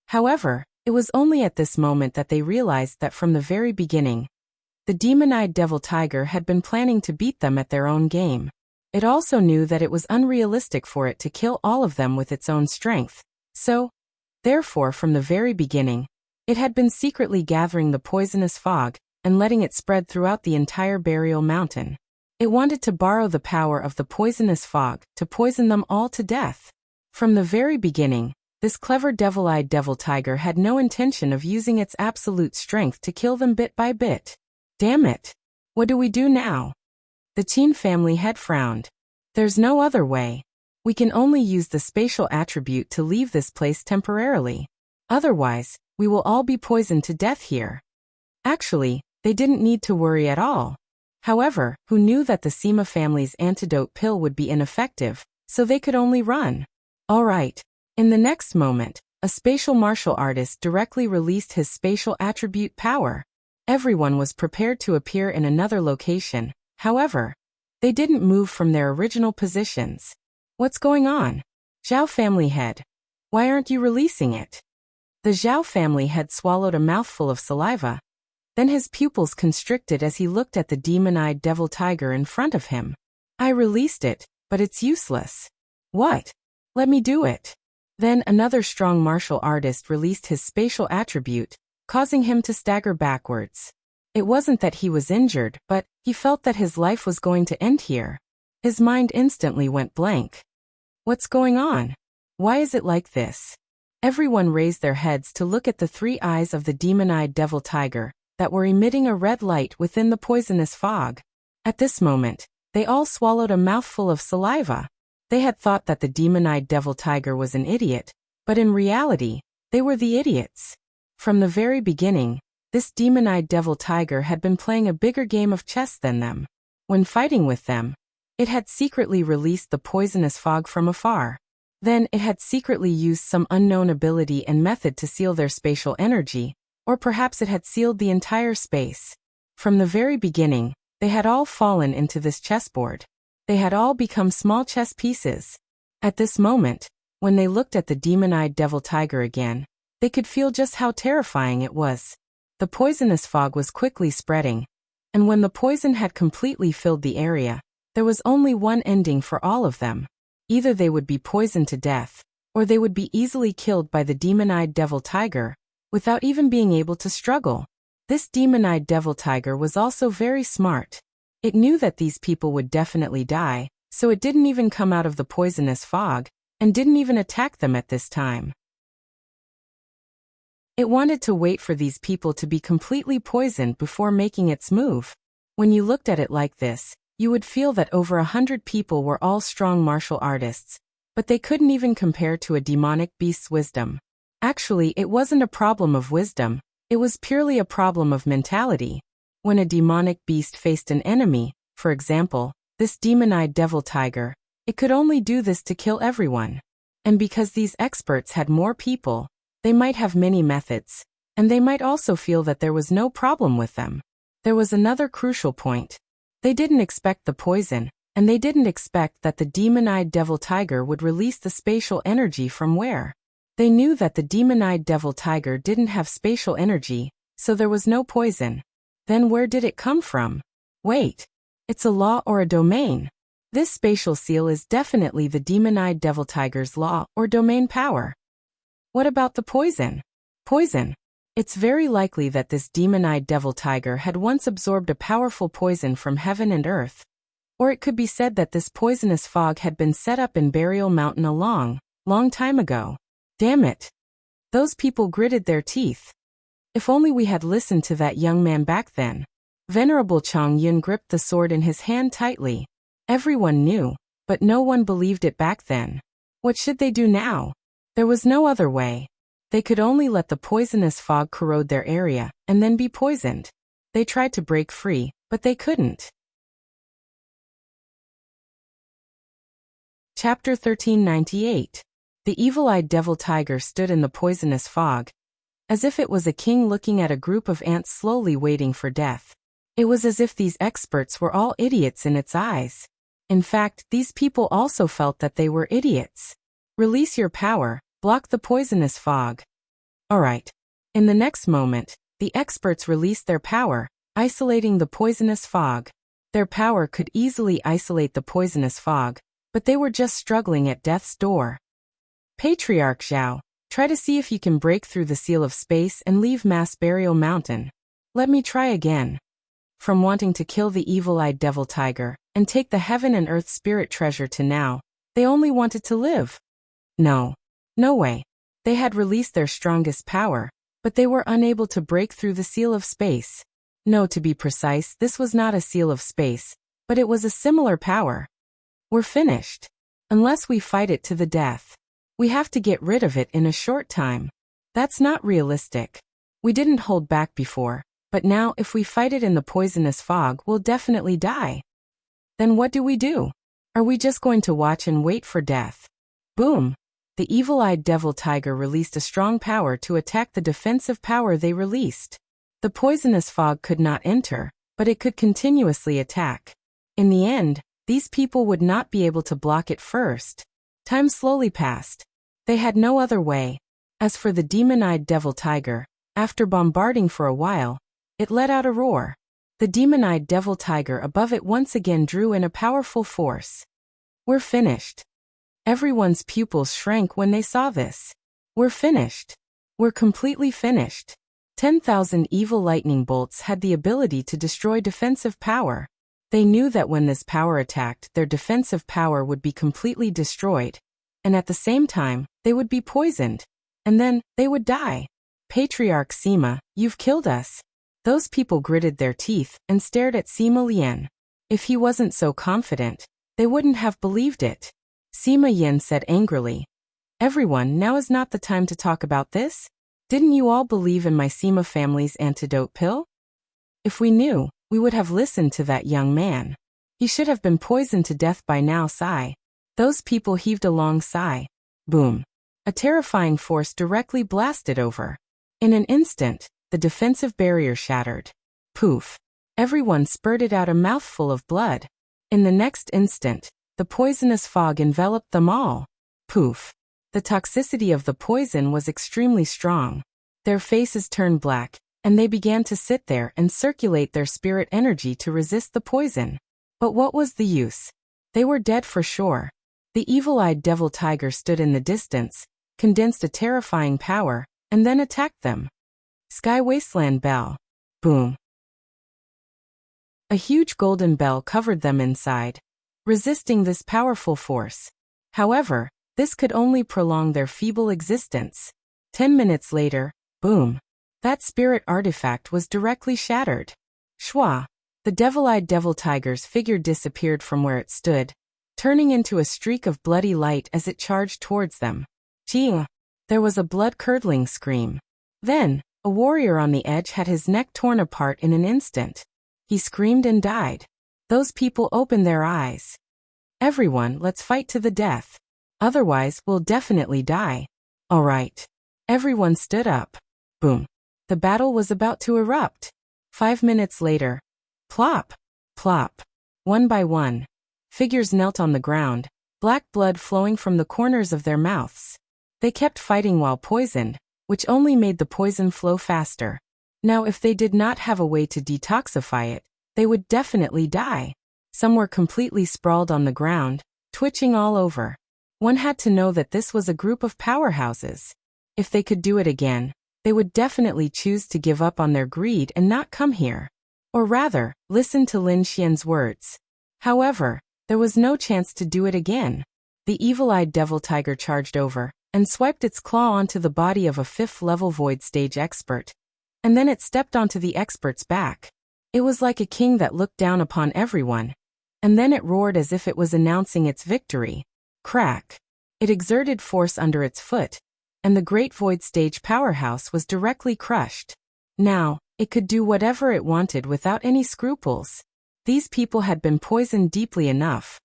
However, it was only at this moment that they realized that from the very beginning, the demon-eyed devil tiger had been planning to beat them at their own game. It also knew that it was unrealistic for it to kill all of them with its own strength. So, therefore from the very beginning, it had been secretly gathering the poisonous fog and letting it spread throughout the entire burial mountain. It wanted to borrow the power of the poisonous fog to poison them all to death. From the very beginning, this clever devil-eyed devil tiger had no intention of using its absolute strength to kill them bit by bit. Damn it! What do we do now? The Qin family head frowned. There's no other way. We can only use the spatial attribute to leave this place temporarily. Otherwise, we will all be poisoned to death here. Actually, they didn't need to worry at all. However, who knew that the Sima family's antidote pill would be ineffective, so they could only run. All right. In the next moment, a spatial martial artist directly released his spatial attribute power. Everyone was prepared to appear in another location. However, they didn't move from their original positions. What's going on? Zhao family head. Why aren't you releasing it? The Zhao family head swallowed a mouthful of saliva. Then his pupils constricted as he looked at the demon-eyed devil tiger in front of him. I released it, but it's useless. What? Let me do it. Then another strong martial artist released his spatial attribute, causing him to stagger backwards. It wasn't that he was injured, but he felt that his life was going to end here. His mind instantly went blank. What's going on? Why is it like this? Everyone raised their heads to look at the three eyes of the demon-eyed devil tiger that were emitting a red light within the poisonous fog. At this moment, they all swallowed a mouthful of saliva. They had thought that the demon-eyed devil tiger was an idiot, but in reality, they were the idiots. From the very beginning, this demon-eyed devil tiger had been playing a bigger game of chess than them. When fighting with them, it had secretly released the poisonous fog from afar. Then it had secretly used some unknown ability and method to seal their spatial energy, or perhaps it had sealed the entire space. From the very beginning, they had all fallen into this chessboard. They had all become small chess pieces. At this moment, when they looked at the demon-eyed devil tiger again, they could feel just how terrifying it was. The poisonous fog was quickly spreading, and when the poison had completely filled the area, there was only one ending for all of them. Either they would be poisoned to death, or they would be easily killed by the demon-eyed devil tiger, without even being able to struggle. This demon-eyed devil tiger was also very smart. It knew that these people would definitely die, so it didn't even come out of the poisonous fog, and didn't even attack them at this time. It wanted to wait for these people to be completely poisoned before making its move. When you looked at it like this, you would feel that over 100 people were all strong martial artists, but they couldn't even compare to a demonic beast's wisdom. Actually, it wasn't a problem of wisdom, it was purely a problem of mentality. When a demonic beast faced an enemy, for example, this demon-eyed devil tiger, it could only do this to kill everyone. And because these experts had more people, they might have many methods, and they might also feel that there was no problem with them. There was another crucial point. They didn't expect the poison, and they didn't expect that the demon-eyed devil tiger would release the spatial energy from where. They knew that the demon-eyed devil tiger didn't have spatial energy, so there was no poison. Then where did it come from? Wait. It's a law or a domain. This spatial seal is definitely the demon-eyed devil tiger's law or domain power. What about the poison? Poison. It's very likely that this demon-eyed devil tiger had once absorbed a powerful poison from heaven and earth. Or it could be said that this poisonous fog had been set up in Burial Mountain a long, long time ago. Damn it. Those people gritted their teeth. If only we had listened to that young man back then. Venerable Chang Yun gripped the sword in his hand tightly. Everyone knew, but no one believed it back then. What should they do now? There was no other way. They could only let the poisonous fog corrode their area, and then be poisoned. They tried to break free, but they couldn't. Chapter 1398. The evil-eyed devil tiger stood in the poisonous fog, as if it was a king looking at a group of ants slowly waiting for death. It was as if these experts were all idiots in its eyes. In fact, these people also felt that they were idiots. Release your power, block the poisonous fog. Alright. In the next moment, the experts released their power, isolating the poisonous fog. Their power could easily isolate the poisonous fog, but they were just struggling at death's door. Patriarch Zhao, try to see if you can break through the seal of space and leave Mass Burial Mountain. Let me try again. From wanting to kill the evil-eyed devil tiger and take the heaven and earth spirit treasure to now, they only wanted to live. No. No way. They had released their strongest power, but they were unable to break through the seal of space. No, to be precise, this was not a seal of space, but it was a similar power. We're finished. Unless we fight it to the death. We have to get rid of it in a short time. That's not realistic. We didn't hold back before, but now if we fight it in the poisonous fog, we'll definitely die. Then what do? Are we just going to watch and wait for death? Boom! The evil-eyed devil tiger released a strong power to attack the defensive power they released. The poisonous fog could not enter, but it could continuously attack. In the end, these people would not be able to block it first. Time slowly passed. They had no other way. As for the demon-eyed devil tiger, after bombarding for a while, it let out a roar. The demon-eyed devil tiger above it once again drew in a powerful force. We're finished. Everyone's pupils shrank when they saw this. We're finished. We're completely finished. 10,000 evil lightning bolts had the ability to destroy defensive power. They knew that when this power attacked, their defensive power would be completely destroyed, and at the same time, they would be poisoned, and then they would die. Patriarch Sima, you've killed us. Those people gritted their teeth and stared at Sima Lian. If he wasn't so confident, they wouldn't have believed it. Sima Yin said angrily, "Everyone, now is not the time to talk about this. Didn't you all believe in my Sima family's antidote pill? If we knew, we would have listened to that young man. He should have been poisoned to death by now." Sigh. Those people heaved a long sigh. Boom. A terrifying force directly blasted over. In an instant, the defensive barrier shattered. Poof. Everyone spurted out a mouthful of blood. In the next instant, the poisonous fog enveloped them all. Poof. The toxicity of the poison was extremely strong. Their faces turned black, and they began to sit there and circulate their spirit energy to resist the poison. But what was the use? They were dead for sure. The evil-eyed devil tiger stood in the distance, condensed a terrifying power, and then attacked them. Sky Wasteland Bell. Boom. A huge golden bell covered them inside, resisting this powerful force. However, this could only prolong their feeble existence. 10 minutes later, boom. That spirit artifact was directly shattered. Shwa. The devil-eyed devil tiger's figure disappeared from where it stood, turning into a streak of bloody light as it charged towards them. Gee! There was a blood-curdling scream. Then, a warrior on the edge had his neck torn apart in an instant. He screamed and died. Those people opened their eyes. Everyone, let's fight to the death. Otherwise, we'll definitely die. All right. Everyone stood up. Boom. The battle was about to erupt. 5 minutes later. Plop. Plop. One by one. Figures knelt on the ground, black blood flowing from the corners of their mouths. They kept fighting while poisoned, which only made the poison flow faster. Now if they did not have a way to detoxify it, they would definitely die. Some were completely sprawled on the ground, twitching all over. One had to know that this was a group of powerhouses. If they could do it again, they would definitely choose to give up on their greed and not come here. Or rather, listen to Lin Xian's words. However, there was no chance to do it again. The evil-eyed devil tiger charged over and swiped its claw onto the body of a 5th-level void stage expert. And then it stepped onto the expert's back. It was like a king that looked down upon everyone. And then it roared as if it was announcing its victory. Crack. It exerted force under its foot, and the great void stage powerhouse was directly crushed. Now, it could do whatever it wanted without any scruples. These people had been poisoned deeply enough.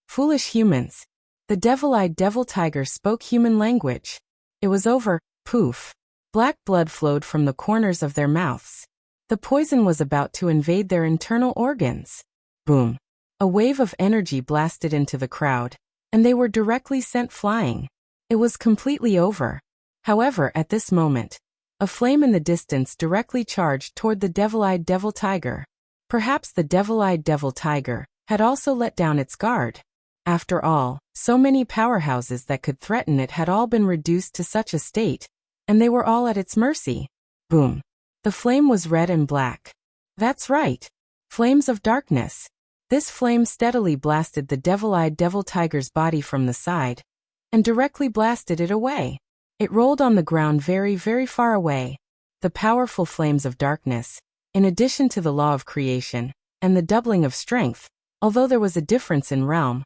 Foolish humans. The devil-eyed devil tiger spoke human language. It was over. Poof. Black blood flowed from the corners of their mouths. The poison was about to invade their internal organs. Boom. A wave of energy blasted into the crowd, and they were directly sent flying. It was completely over. However, at this moment, a flame in the distance directly charged toward the devil-eyed devil tiger. Perhaps the devil-eyed devil tiger had also let down its guard. After all, so many powerhouses that could threaten it had all been reduced to such a state, and they were all at its mercy. Boom. The flame was red and black. That's right. Flames of darkness. This flame steadily blasted the devil-eyed devil tiger's body from the side, and directly blasted it away. It rolled on the ground very, very far away. The powerful flames of darkness, in addition to the law of creation, and the doubling of strength, although there was a difference in realm,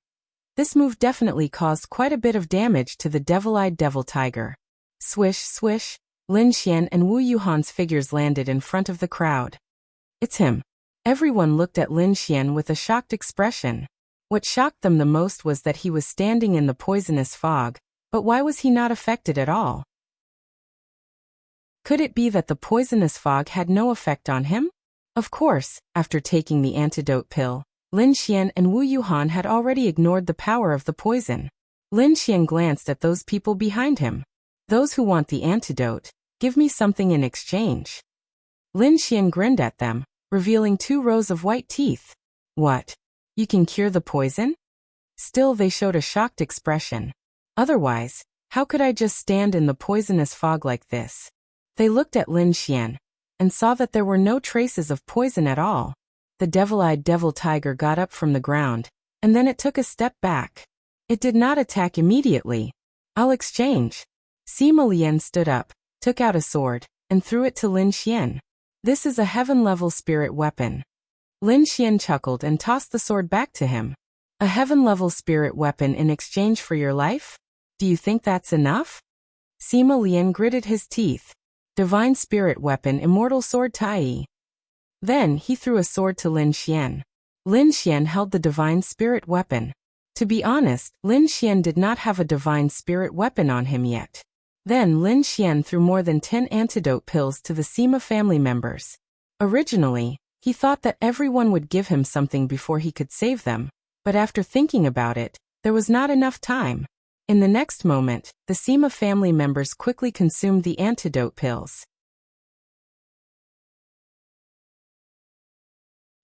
this move definitely caused quite a bit of damage to the devil-eyed devil tiger. Swish, swish, Lin Xian and Wu Yuhan's figures landed in front of the crowd. It's him. Everyone looked at Lin Xian with a shocked expression. What shocked them the most was that he was standing in the poisonous fog, but why was he not affected at all? Could it be that the poisonous fog had no effect on him? Of course, after taking the antidote pill, Lin Xian and Wu Yuhan had already ignored the power of the poison. Lin Xian glanced at those people behind him. Those who want the antidote, give me something in exchange. Lin Xian grinned at them, revealing 2 rows of white teeth. What? You can cure the poison? Still they showed a shocked expression. Otherwise, how could I just stand in the poisonous fog like this? They looked at Lin Xian, and saw that there were no traces of poison at all. The devil-eyed devil tiger got up from the ground, and then it took a step back. It did not attack immediately. I'll exchange. Sima Lian stood up, took out a sword, and threw it to Lin Xian. This is a heaven-level spirit weapon. Lin Xian chuckled and tossed the sword back to him. A heaven-level spirit weapon in exchange for your life? Do you think that's enough? Sima Lian gritted his teeth. Divine spirit weapon, immortal sword Tai. Then he threw a sword to Lin Xian. Lin Xian held the divine spirit weapon. To be honest, Lin Xian did not have a divine spirit weapon on him yet. Then Lin Xian threw more than 10 antidote pills to the Sima family members. Originally, he thought that everyone would give him something before he could save them, but after thinking about it, there was not enough time. In the next moment, the Sima family members quickly consumed the antidote pills.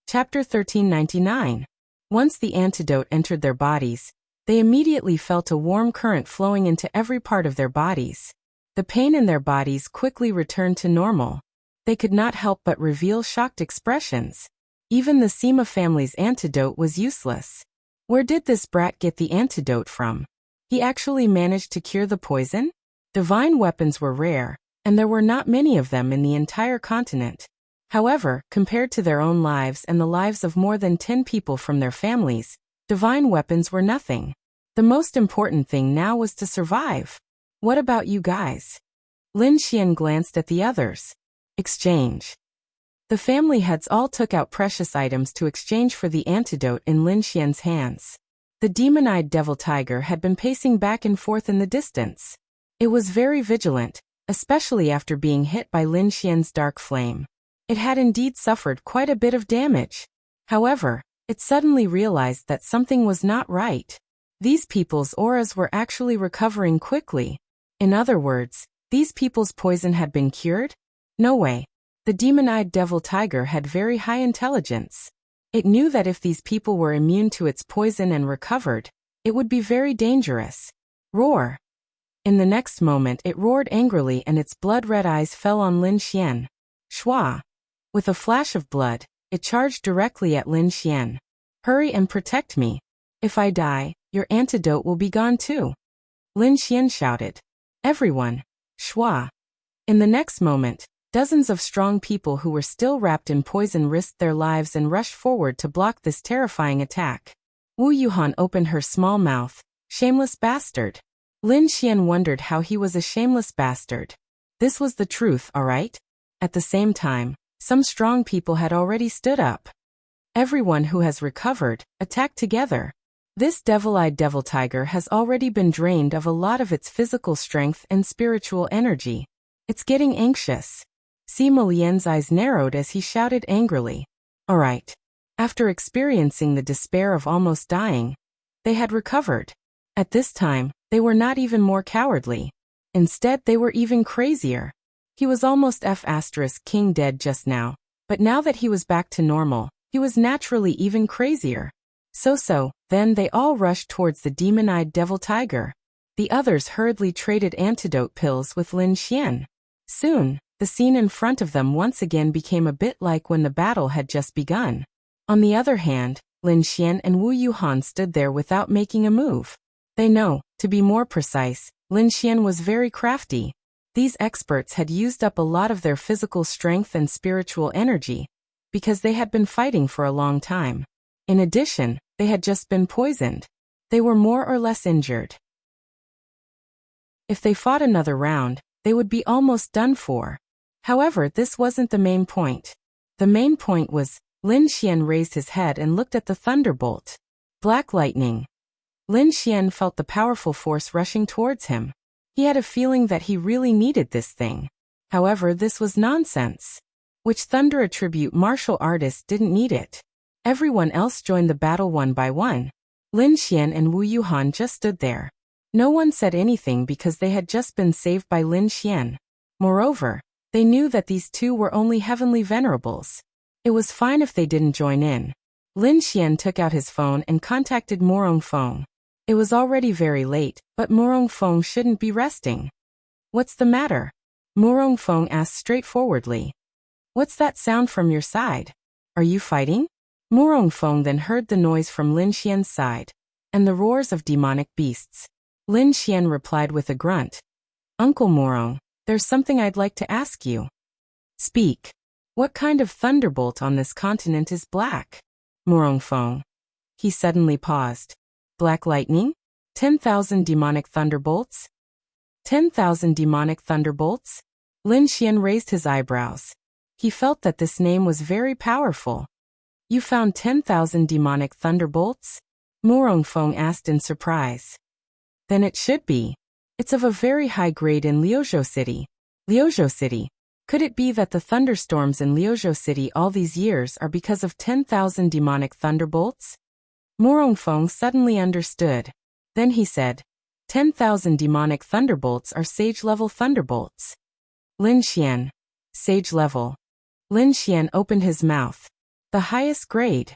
Chapter 1399. Once the antidote entered their bodies, they immediately felt a warm current flowing into every part of their bodies. The pain in their bodies quickly returned to normal. They could not help but reveal shocked expressions. Even the Sima family's antidote was useless. Where did this brat get the antidote from? He actually managed to cure the poison? Divine weapons were rare, and there were not many of them in the entire continent. However, compared to their own lives and the lives of more than 10 people from their families, divine weapons were nothing. The most important thing now was to survive. What about you guys? Lin Xian glanced at the others. Exchange. The family heads all took out precious items to exchange for the antidote in Lin Xian's hands. The demon-eyed devil tiger had been pacing back and forth in the distance. It was very vigilant, especially after being hit by Lin Xian's dark flame. It had indeed suffered quite a bit of damage. However, it suddenly realized that something was not right. These people's auras were actually recovering quickly. In other words, these people's poison had been cured? No way. The demon-eyed devil tiger had very high intelligence. It knew that if these people were immune to its poison and recovered, it would be very dangerous. Roar! In the next moment it roared angrily and its blood-red eyes fell on Lin Xian. Shua! With a flash of blood, it charged directly at Lin Xian. Hurry and protect me. If I die, your antidote will be gone too. Lin Xian shouted. Everyone! Shua! In the next moment, dozens of strong people who were still wrapped in poison risked their lives and rushed forward to block this terrifying attack. Wu Yuhan opened her small mouth. Shameless bastard. Lin Xian wondered how he was a shameless bastard. This was the truth, alright? At the same time, some strong people had already stood up. Everyone who has recovered, attack together. This devil-eyed devil tiger has already been drained of a lot of its physical strength and spiritual energy. It's getting anxious. Sima Lian's eyes narrowed as he shouted angrily. Alright. After experiencing the despair of almost dying, they had recovered. At this time, they were not even more cowardly. Instead, they were even crazier. He was almost F*King dead just now, but now that he was back to normal, he was naturally even crazier. Then they all rushed towards the demon-eyed devil tiger. The others hurriedly traded antidote pills with Lin Xian. Soon, the scene in front of them once again became a bit like when the battle had just begun. On the other hand, Lin Xian and Wu Yuhan stood there without making a move. They know, to be more precise, Lin Xian was very crafty. These experts had used up a lot of their physical strength and spiritual energy, because they had been fighting for a long time. In addition, they had just been poisoned. They were more or less injured. If they fought another round, they would be almost done for. However, this wasn't the main point. The main point was, Lin Xian raised his head and looked at the thunderbolt. Black lightning. Lin Xian felt the powerful force rushing towards him. He had a feeling that he really needed this thing. However, this was nonsense. Which thunder attribute martial artists didn't need it. Everyone else joined the battle one by one. Lin Xian and Wu Yuhan just stood there. No one said anything because they had just been saved by Lin Xian. Moreover, they knew that these two were only heavenly venerables. It was fine if they didn't join in. Lin Xian took out his phone and contacted Morong Feng. It was already very late, but Morong Feng shouldn't be resting. What's the matter? Morong Feng asked straightforwardly. What's that sound from your side? Are you fighting? Morong Feng then heard the noise from Lin Xian's side, and the roars of demonic beasts. Lin Xian replied with a grunt. Uncle Morong, there's something I'd like to ask you. Speak. What kind of thunderbolt on this continent is black? Morong Feng. He suddenly paused. Black lightning? 10,000 demonic thunderbolts? 10,000 demonic thunderbolts? Lin Xian raised his eyebrows. He felt that this name was very powerful. You found 10,000 demonic thunderbolts? Morong Feng asked in surprise. Then it should be. It's of a very high grade in Liuzhou City. Liuzhou City. Could it be that the thunderstorms in Liuzhou City all these years are because of 10,000 demonic thunderbolts? Morong Feng suddenly understood. Then he said, 10,000 demonic thunderbolts are sage-level thunderbolts. Lin Xian. Sage level. Lin Xian opened his mouth. The highest grade.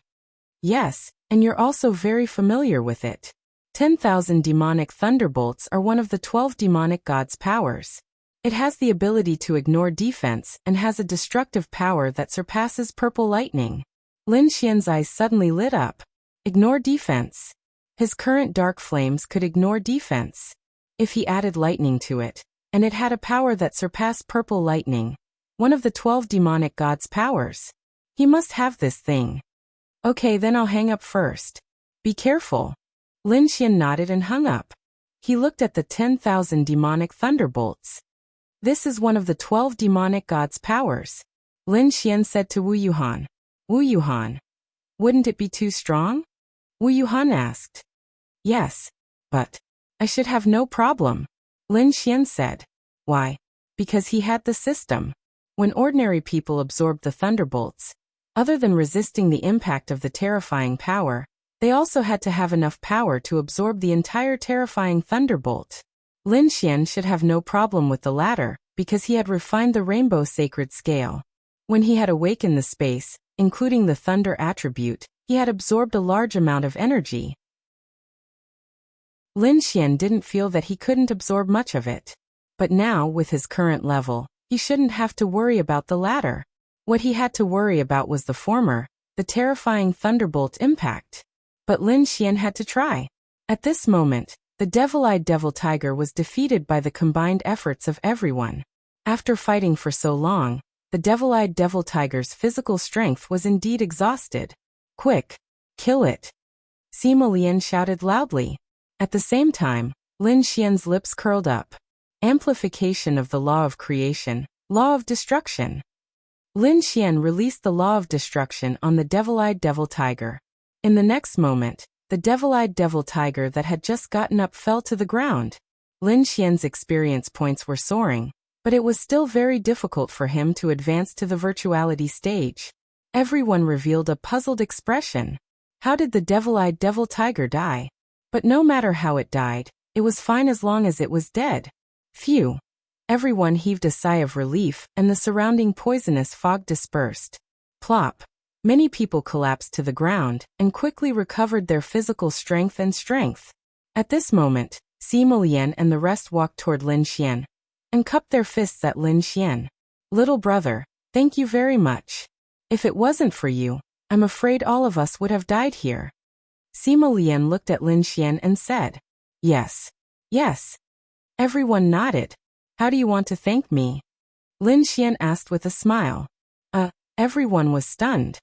Yes, and you're also very familiar with it. 10,000 demonic thunderbolts are one of the 12 demonic gods' powers. It has the ability to ignore defense and has a destructive power that surpasses purple lightning. Lin Xian's eyes suddenly lit up. Ignore defense. His current dark flames could ignore defense. If he added lightning to it, and it had a power that surpassed purple lightning, one of the 12 demonic gods' powers, he must have this thing. Okay, then I'll hang up first. Be careful. Lin Xian nodded and hung up. He looked at the 10,000 demonic thunderbolts. This is one of the 12 demonic gods' powers. Lin Xian said to Wu Yuhan. Wu Yuhan. Wouldn't it be too strong? Wu Yuhan asked. Yes, but I should have no problem. Lin Xian said. Why? Because he had the system. When ordinary people absorbed the thunderbolts, other than resisting the impact of the terrifying power, they also had to have enough power to absorb the entire terrifying thunderbolt. Lin Xian should have no problem with the latter, because he had refined the rainbow sacred scale. When he had awakened the space, including the thunder attribute, he had absorbed a large amount of energy. Lin Xian didn't feel that he couldn't absorb much of it. But now, with his current level, he shouldn't have to worry about the latter. What he had to worry about was the former, the terrifying thunderbolt impact. But Lin Xian had to try. At this moment, the devil-eyed devil tiger was defeated by the combined efforts of everyone. After fighting for so long, the devil-eyed devil tiger's physical strength was indeed exhausted. Quick! Kill it! Sima Lian shouted loudly. At the same time, Lin Xian's lips curled up. Amplification of the law of creation, law of destruction. Lin Xian released the law of destruction on the devil-eyed devil tiger. In the next moment, the devil-eyed devil tiger that had just gotten up fell to the ground. Lin Xian's experience points were soaring, but it was still very difficult for him to advance to the virtuality stage. Everyone revealed a puzzled expression. How did the devil-eyed devil tiger die? But no matter how it died, it was fine as long as it was dead. Phew! Everyone heaved a sigh of relief, and the surrounding poisonous fog dispersed. Plop! Many people collapsed to the ground, and quickly recovered their physical strength and strength. At this moment, Sima Lian and the rest walked toward Lin Xian, and cupped their fists at Lin Xian. Little brother, thank you very much. If it wasn't for you, I'm afraid all of us would have died here. Sima Lian looked at Lin Xian and said, Yes. Yes. Everyone nodded. How do you want to thank me? Lin Xian asked with a smile. Everyone was stunned.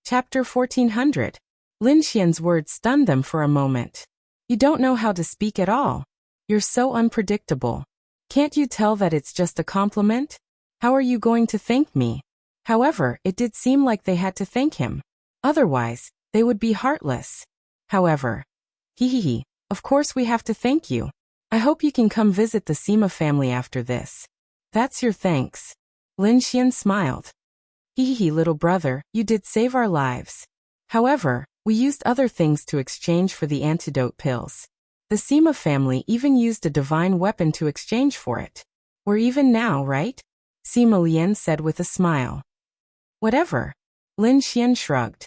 Chapter 1400. Lin Xian's words stunned them for a moment. You don't know how to speak at all. You're so unpredictable. Can't you tell that it's just a compliment? How are you going to thank me? However, it did seem like they had to thank him. Otherwise, they would be heartless. However, of course we have to thank you. I hope you can come visit the Sima family after this. That's your thanks. Lin Xian smiled. Little brother, you did save our lives. However, we used other things to exchange for the antidote pills. The Sima family even used a divine weapon to exchange for it. We're even now, right? Sima Lian said with a smile. Whatever. Lin Xian shrugged.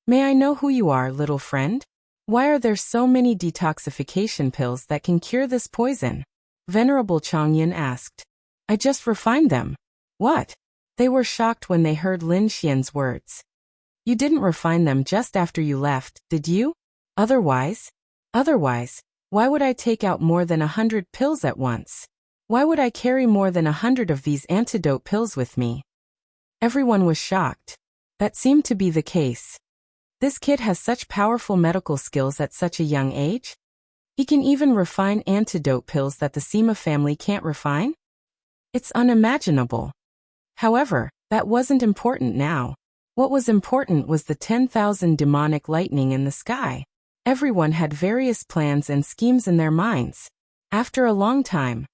May I know who you are, little friend? Why are there so many detoxification pills that can cure this poison? Venerable Changyin asked. I just refined them. What? They were shocked when they heard Lin Xian's words. You didn't refine them just after you left, did you? Otherwise, why would I take out more than 100 pills at once? Why would I carry more than 100 of these antidote pills with me? Everyone was shocked. That seemed to be the case. This kid has such powerful medical skills at such a young age? He can even refine antidote pills that the Sima family can't refine? It's unimaginable. However, that wasn't important now. What was important was the 10,000 demonic lightning in the sky. Everyone had various plans and schemes in their minds. After a long time,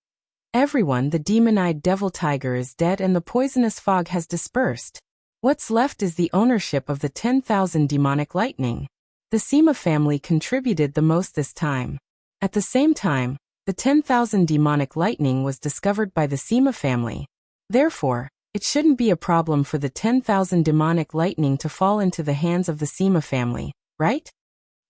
the demon-eyed devil tiger is dead and the poisonous fog has dispersed. What's left is the ownership of the 10,000 demonic lightning. The Sima family contributed the most this time. At the same time, the 10,000 demonic lightning was discovered by the Sima family. Therefore, it shouldn't be a problem for the 10,000 demonic lightning to fall into the hands of the Sima family, right?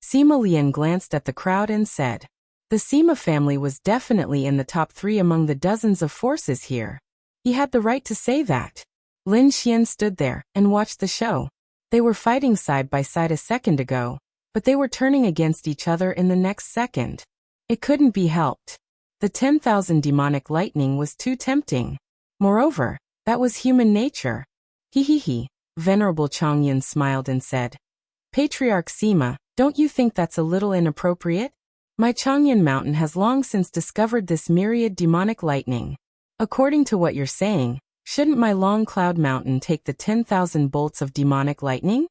Sima Lian glanced at the crowd and said, the Sima family was definitely in the top 3 among the dozens of forces here. He had the right to say that. Lin Xian stood there and watched the show. They were fighting side by side a second ago, but they were turning against each other in the next second. It couldn't be helped. The 10,000 demonic lightning was too tempting. Moreover, that was human nature. Venerable Changyin smiled and said, Patriarch Sima, don't you think that's a little inappropriate? My Changyin mountain has long since discovered this myriad demonic lightning. According to what you're saying, shouldn't my Long Cloud Mountain take the 10,000 bolts of demonic lightning?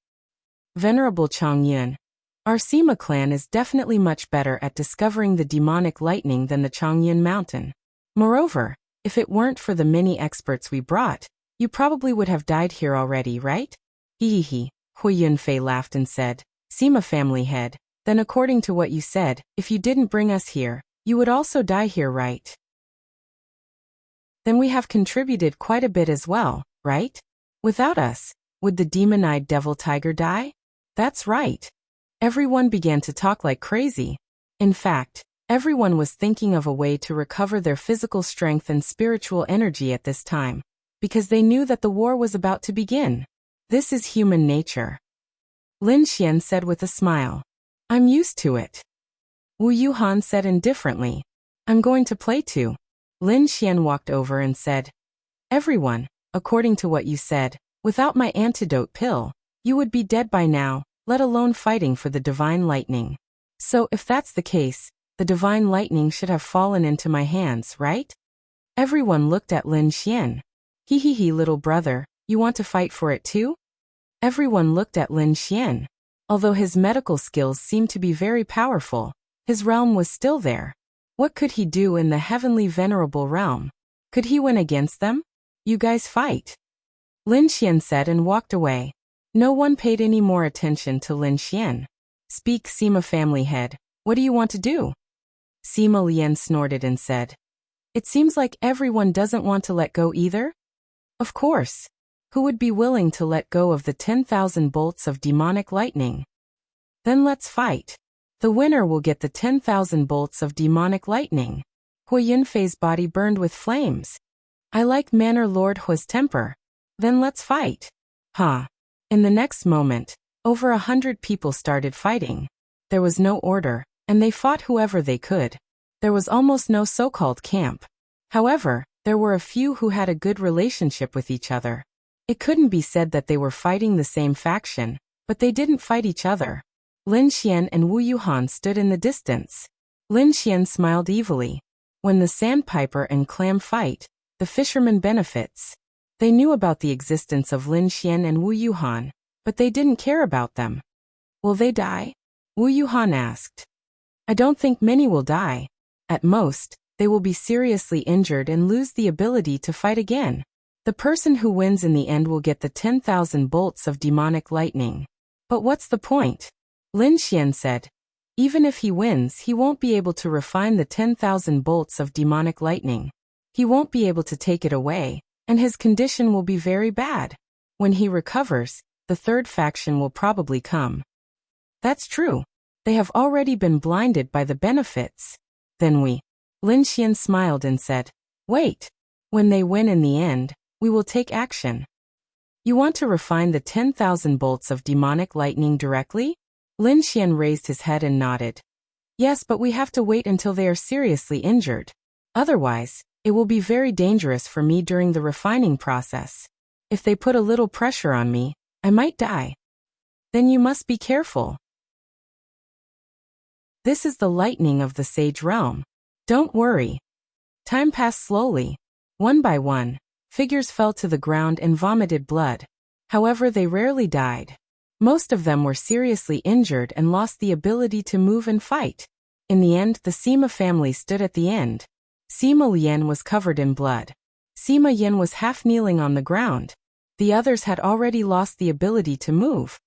Venerable Changyin, our Sima clan is definitely much better at discovering the demonic lightning than the Changyin mountain. Moreover, if it weren't for the many experts we brought, you probably would have died here already, right? Hui Yunfei laughed and said, Sima family head, Then according to what you said, if you didn't bring us here, you would also die here, right? Then we have contributed quite a bit as well, right? Without us, would the demon-eyed devil tiger die? That's right. Everyone began to talk like crazy. In fact, everyone was thinking of a way to recover their physical strength and spiritual energy at this time, because they knew that the war was about to begin. This is human nature. Lin Xian said with a smile. I'm used to it. Wu Yuhan said indifferently. I'm going to play too. Lin Xian walked over and said, Everyone, according to what you said, without my antidote pill, you would be dead by now, let alone fighting for the divine lightning. So if that's the case, the divine lightning should have fallen into my hands, right? Everyone looked at Lin Xian. He, little brother, you want to fight for it too? Everyone looked at Lin Xian. Although his medical skills seemed to be very powerful, his realm was still there. What could he do in the heavenly venerable realm? Could he win against them? You guys fight. Lin Xian said and walked away. No one paid any more attention to Lin Xian. Speak, Sima family head, what do you want to do? Sima Lian snorted and said, It seems like everyone doesn't want to let go either? Of course. Who would be willing to let go of the 10,000 bolts of demonic lightning? Then let's fight. The winner will get the 10,000 bolts of demonic lightning. Hui Yunfei's body burned with flames. I like Manor Lord Hui's temper. Then let's fight. In the next moment, over 100 people started fighting. There was no order, and they fought whoever they could. There was almost no so-called camp. However, there were a few who had a good relationship with each other. It couldn't be said that they were fighting the same faction, but they didn't fight each other. Lin Xian and Wu Yuhan stood in the distance. Lin Xian smiled evilly. When the sandpiper and clam fight, the fisherman benefits. They knew about the existence of Lin Xian and Wu Yuhan, but they didn't care about them. Will they die? Wu Yuhan asked. I don't think many will die. At most, they will be seriously injured and lose the ability to fight again. The person who wins in the end will get the 10,000 bolts of demonic lightning. But what's the point? Lin Xian said. Even if he wins, he won't be able to refine the 10,000 bolts of demonic lightning. He won't be able to take it away, and his condition will be very bad. When he recovers, the third faction will probably come. That's true. They have already been blinded by the benefits. Then Lin Xian smiled and said, Wait. When they win in the end, we will take action. You want to refine the 10,000 bolts of demonic lightning directly? Lin Xian raised his head and nodded. Yes, but we have to wait until they are seriously injured. Otherwise, it will be very dangerous for me during the refining process. If they put a little pressure on me, I might die. Then you must be careful. This is the lightning of the sage realm. Don't worry. Time passed slowly. One by one, figures fell to the ground and vomited blood. However, they rarely died. Most of them were seriously injured and lost the ability to move and fight. In the end, the Sima family stood at the end. Sima Lian was covered in blood. Sima Yin was half kneeling on the ground. The others had already lost the ability to move.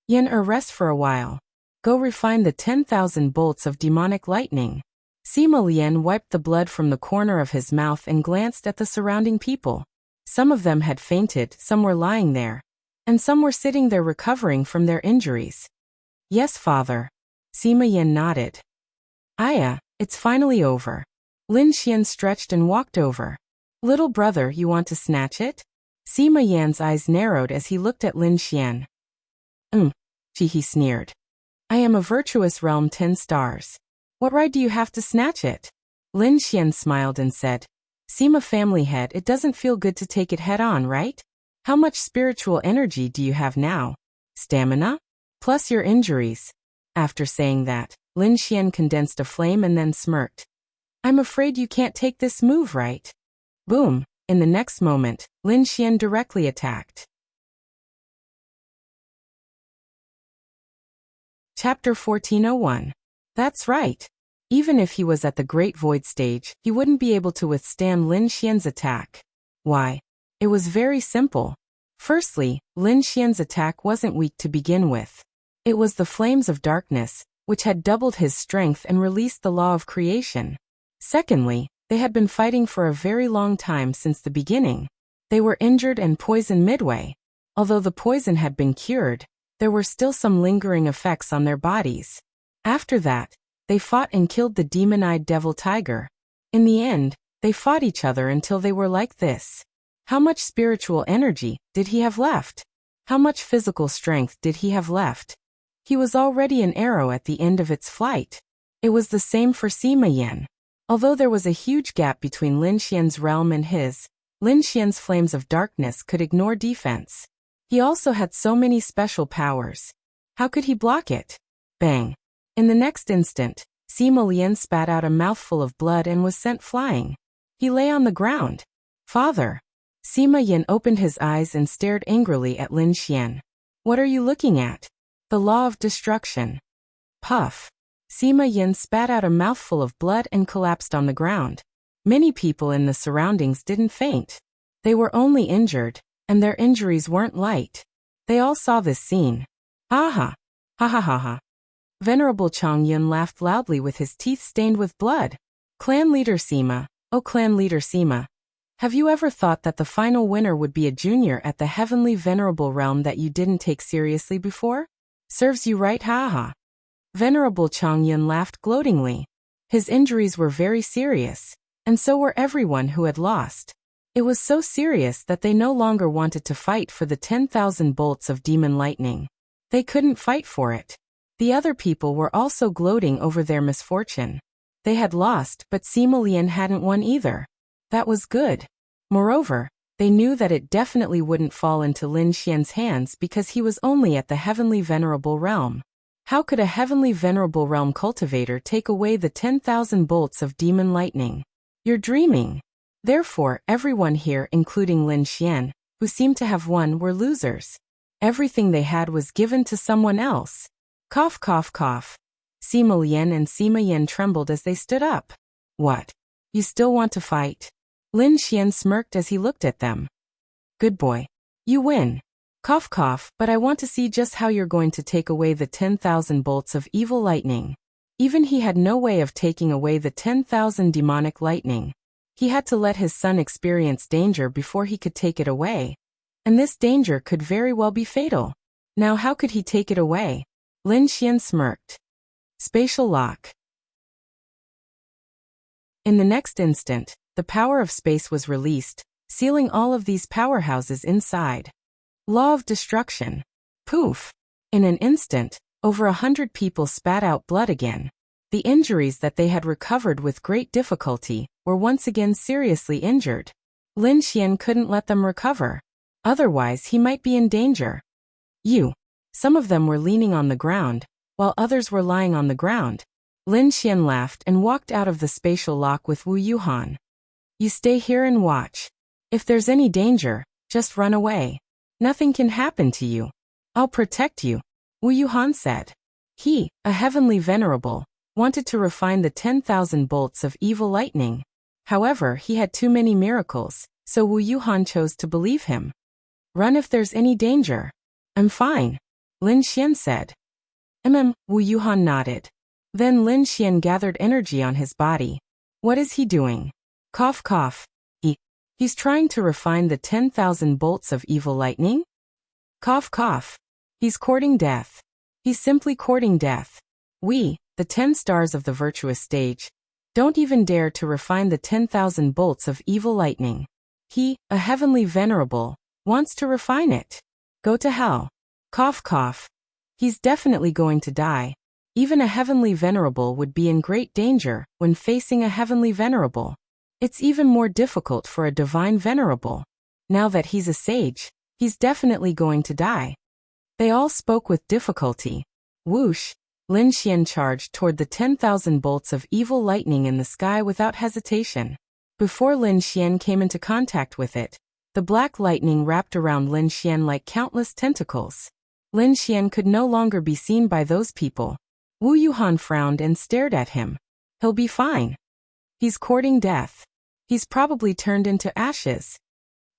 Yin, rest for a while. Go refine the 10,000 bolts of demonic lightning. Sima Lian wiped the blood from the corner of his mouth and glanced at the surrounding people. Some of them had fainted, some were lying there, and some were sitting there recovering from their injuries. Yes, father. Sima Yin nodded. Aya, it's finally over. Lin Xian stretched and walked over. Little brother, you want to snatch it? Sima Yan's eyes narrowed as he looked at Lin Xian. He sneered. I am a virtuous realm 10 stars. What right do you have to snatch it? Lin Xian smiled and said, Sima family head, it doesn't feel good to take it head on, right? How much spiritual energy do you have now? Stamina? Plus your injuries. After saying that, Lin Xian condensed a flame and then smirked. I'm afraid you can't take this move, right? Boom. In the next moment, Lin Xian directly attacked. Chapter 1401. That's right. Even if he was at the Great Void stage, he wouldn't be able to withstand Lin Xian's attack. Why? It was very simple. Firstly, Lin Xian's attack wasn't weak to begin with. It was the flames of darkness, which had doubled his strength and released the law of creation. Secondly, they had been fighting for a very long time since the beginning. They were injured and poisoned midway. Although the poison had been cured, there were still some lingering effects on their bodies. After that, they fought and killed the demon-eyed devil tiger. In the end, they fought each other until they were like this. How much spiritual energy did he have left? How much physical strength did he have left? He was already an arrow at the end of its flight. It was the same for Sima Yan. Although there was a huge gap between Lin Xian's realm and his, Lin Xian's flames of darkness could ignore defense. He also had so many special powers. How could he block it? Bang! In the next instant, Sima Yan spat out a mouthful of blood and was sent flying. He lay on the ground. Father! Sima Yan opened his eyes and stared angrily at Lin Xian. What are you looking at? The law of destruction. Puff! Sima Yan spat out a mouthful of blood and collapsed on the ground. Many people in the surroundings didn't faint. They were only injured, and their injuries weren't light. They all saw this scene. Ha ha! Ha ha ha ha! Venerable Chang Yun laughed loudly with his teeth stained with blood. Clan leader Sima, oh clan leader Sima. Have you ever thought that the final winner would be a junior at the heavenly venerable realm that you didn't take seriously before? Serves you right, ha ha. Venerable Chang Yun laughed gloatingly. His injuries were very serious, and so were everyone who had lost. It was so serious that they no longer wanted to fight for the 10,000 bolts of demon lightning. They couldn't fight for it. The other people were also gloating over their misfortune. They had lost, but Sima Lian hadn't won either. That was good. Moreover, they knew that it definitely wouldn't fall into Lin Xian's hands because he was only at the heavenly venerable realm. How could a heavenly venerable realm cultivator take away the 10,000 bolts of demon lightning? You're dreaming. Therefore, everyone here, including Lin Xian, who seemed to have won, were losers. Everything they had was given to someone else. Cough cough cough. Sima Lian and Sima Yan trembled as they stood up. What? You still want to fight? Lin Xian smirked as he looked at them. Good boy. You win. Cough cough, but I want to see just how you're going to take away the 10,000 bolts of evil lightning. Even he had no way of taking away the 10,000 demonic lightning. He had to let his son experience danger before he could take it away. And this danger could very well be fatal. Now how could he take it away? Lin Xian smirked. Spatial lock. In the next instant, the power of space was released, sealing all of these powerhouses inside. Law of destruction. Poof! In an instant, over 100 people spat out blood again. The injuries that they had recovered with great difficulty were once again seriously injured. Lin Xian couldn't let them recover. Otherwise he might be in danger. Some of them were leaning on the ground, while others were lying on the ground. Lin Xian laughed and walked out of the spatial lock with Wu Yuhan. You stay here and watch. If there's any danger, just run away. Nothing can happen to you. I'll protect you, Wu Yuhan said. He, a heavenly venerable, wanted to refine the 10,000 bolts of evil lightning. However, he had too many miracles, so Wu Yuhan chose to believe him. Run if there's any danger. I'm fine, Lin Xian said. Wu Yuhan nodded. Then Lin Xian gathered energy on his body. What is he doing? Cough cough. He's trying to refine the 10,000 bolts of evil lightning? Cough cough. He's courting death. He's simply courting death. We, the 10 stars of the virtuous stage, don't even dare to refine the 10,000 bolts of evil lightning. He, a heavenly venerable, wants to refine it. Go to hell. Cough cough. He's definitely going to die. Even a heavenly venerable would be in great danger when facing a heavenly venerable. It's even more difficult for a divine venerable. Now that he's a sage, he's definitely going to die. They all spoke with difficulty. Whoosh! Lin Xian charged toward the 10,000 bolts of evil lightning in the sky without hesitation. Before Lin Xian came into contact with it, the black lightning wrapped around Lin Xian like countless tentacles. Lin Xian could no longer be seen by those people. Wu Yuhan frowned and stared at him. He'll be fine. He's courting death. He's probably turned into ashes.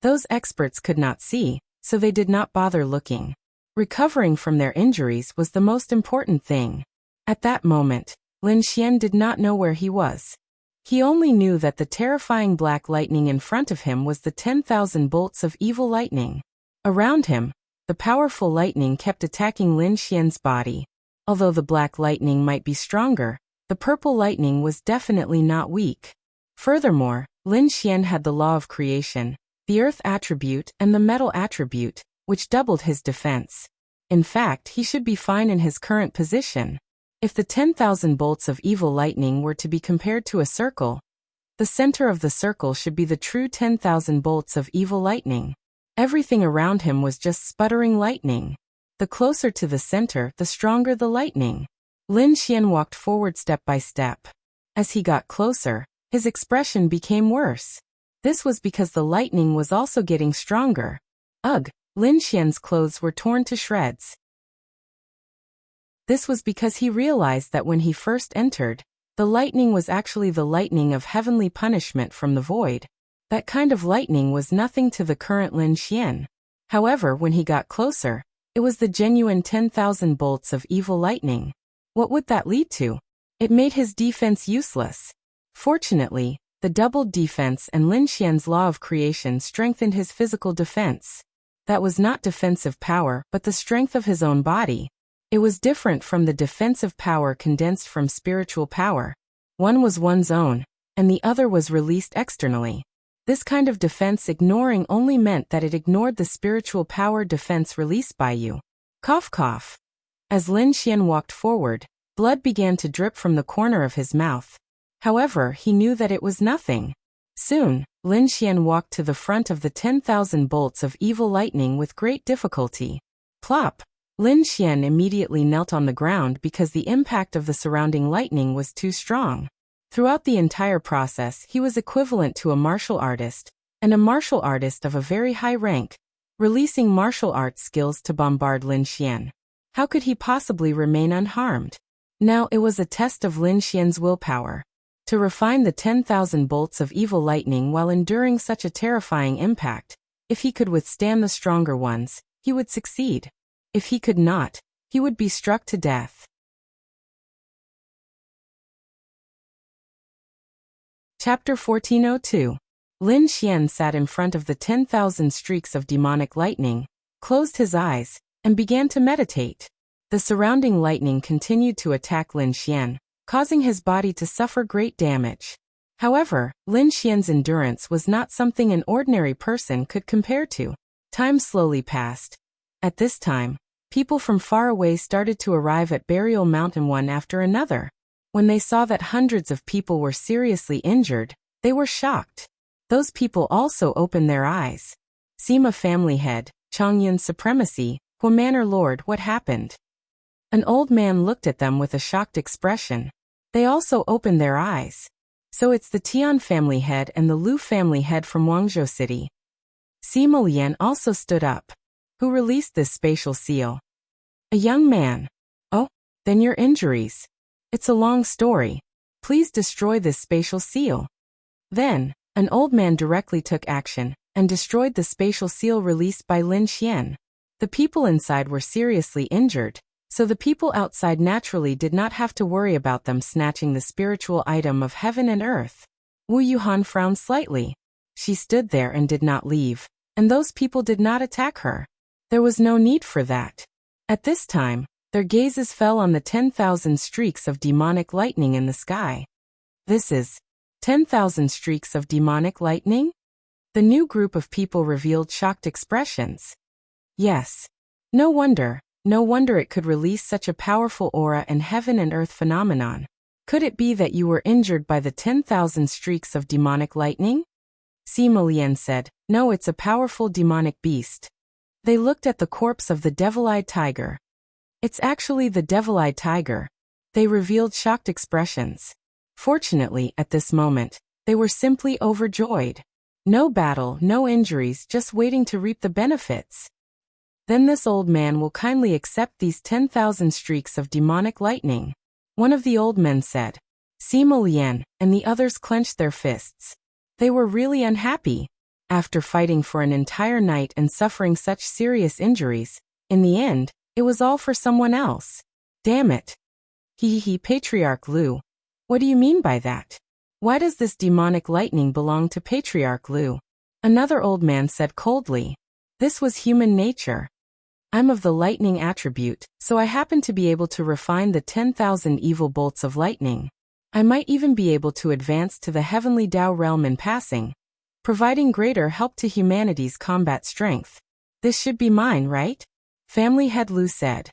Those experts could not see, so they did not bother looking. Recovering from their injuries was the most important thing. At that moment, Lin Xian did not know where he was. He only knew that the terrifying black lightning in front of him was the 10,000 bolts of evil lightning. Around him, the powerful lightning kept attacking Lin Xian's body. Although the black lightning might be stronger, the purple lightning was definitely not weak. Furthermore, Lin Xian had the law of creation, the earth attribute and the metal attribute, which doubled his defense. In fact, he should be fine in his current position. If the 10,000 bolts of evil lightning were to be compared to a circle, the center of the circle should be the true 10,000 bolts of evil lightning. Everything around him was just sputtering lightning. The closer to the center, the stronger the lightning. Lin Xian walked forward step by step. As he got closer, his expression became worse. This was because the lightning was also getting stronger. Ugh, Lin Xian's clothes were torn to shreds. This was because he realized that when he first entered, the lightning was actually the lightning of heavenly punishment from the void. That kind of lightning was nothing to the current Lin Xian. However, when he got closer, it was the genuine 10,000 bolts of evil lightning. What would that lead to? It made his defense useless. Fortunately, the doubled defense and Lin Xian's law of creation strengthened his physical defense. That was not defensive power, but the strength of his own body. It was different from the defensive power condensed from spiritual power. One was one's own, and the other was released externally. This kind of defense ignoring only meant that it ignored the spiritual power defense released by you. Cough cough. As Lin Xian walked forward, blood began to drip from the corner of his mouth. However, he knew that it was nothing. Soon, Lin Xian walked to the front of the 10,000 bolts of evil lightning with great difficulty. Plop! Lin Xian immediately knelt on the ground because the impact of the surrounding lightning was too strong. Throughout the entire process, he was equivalent to a martial artist, and a martial artist of a very high rank, releasing martial arts skills to bombard Lin Xian. How could he possibly remain unharmed? Now it was a test of Lin Xian's willpower. To refine the 10,000 bolts of evil lightning while enduring such a terrifying impact, if he could withstand the stronger ones, he would succeed. If he could not, he would be struck to death. Chapter 1402. Lin Xian sat in front of the 10,000 streaks of demonic lightning, closed his eyes, and began to meditate. The surrounding lightning continued to attack Lin Xian, causing his body to suffer great damage. However, Lin Xian's endurance was not something an ordinary person could compare to. Time slowly passed. At this time, people from far away started to arrive at Burial Mountain one after another. When they saw that hundreds of people were seriously injured, they were shocked. Those people also opened their eyes. Sima family head, Chongyun's supremacy, Hua Manor Lord, what happened? An old man looked at them with a shocked expression. They also opened their eyes. So it's the Tian family head and the Lu family head from Guangzhou City. Sima Lian also stood up. Who released this spatial seal? A young man. Oh, then your injuries. It's a long story. Please destroy this spatial seal. Then, an old man directly took action and destroyed the spatial seal released by Lin Xian. The people inside were seriously injured, so the people outside naturally did not have to worry about them snatching the spiritual item of heaven and earth. Wu Yuhan frowned slightly. She stood there and did not leave, and those people did not attack her. There was no need for that. At this time, their gazes fell on the 10,000 streaks of demonic lightning in the sky. This is 10,000 streaks of demonic lightning? The new group of people revealed shocked expressions. Yes. No wonder it could release such a powerful aura and heaven and earth phenomenon. Could it be that you were injured by the 10,000 streaks of demonic lightning? Sima Lian said, no, it's a powerful demonic beast. They looked at the corpse of the devil-eyed tiger. It's actually the devil-eyed tiger. They revealed shocked expressions. Fortunately, at this moment, they were simply overjoyed. No battle, no injuries, just waiting to reap the benefits. Then this old man will kindly accept these 10,000 streaks of demonic lightning. One of the old men said. Sima Lian and the others clenched their fists. They were really unhappy. After fighting for an entire night and suffering such serious injuries, in the end, it was all for someone else. Damn it. Patriarch Lu. What do you mean by that? Why does this demonic lightning belong to Patriarch Lu? Another old man said coldly. This was human nature. I'm of the lightning attribute, so I happen to be able to refine the 10,000 evil bolts of lightning. I might even be able to advance to the heavenly Tao realm in passing, providing greater help to humanity's combat strength. This should be mine, right? Family head Lu said.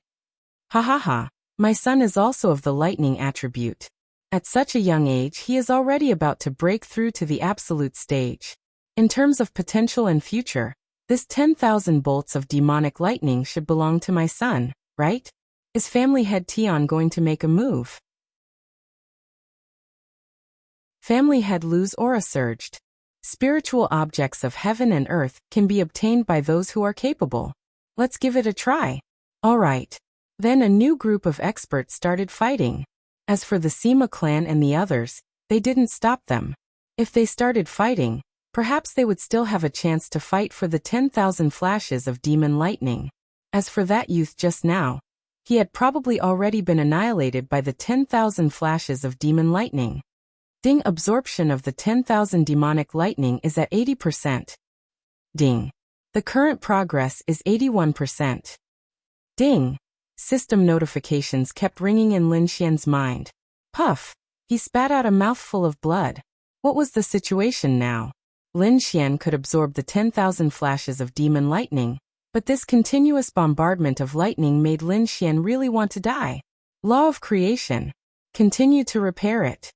Ha ha ha, my son is also of the lightning attribute. At such a young age he is already about to break through to the absolute stage. In terms of potential and future, this 10,000 bolts of demonic lightning should belong to my son, right? Is family head Tian going to make a move? Family head Lu's aura surged. Spiritual objects of heaven and earth can be obtained by those who are capable. Let's give it a try. All right. Then a new group of experts started fighting. As for the Sima clan and the others, they didn't stop them. If they started fighting, perhaps they would still have a chance to fight for the 10,000 flashes of demon lightning. As for that youth just now, he had probably already been annihilated by the 10,000 flashes of demon lightning. Ding, absorption of the 10,000 demonic lightning is at 80%. Ding. The current progress is 81%. Ding. System notifications kept ringing in Lin Xian's mind. Puff. He spat out a mouthful of blood. What was the situation now? Lin Xian could absorb the 10,000 flashes of demon lightning, but this continuous bombardment of lightning made Lin Xian really want to die. Law of creation. Continue to repair it.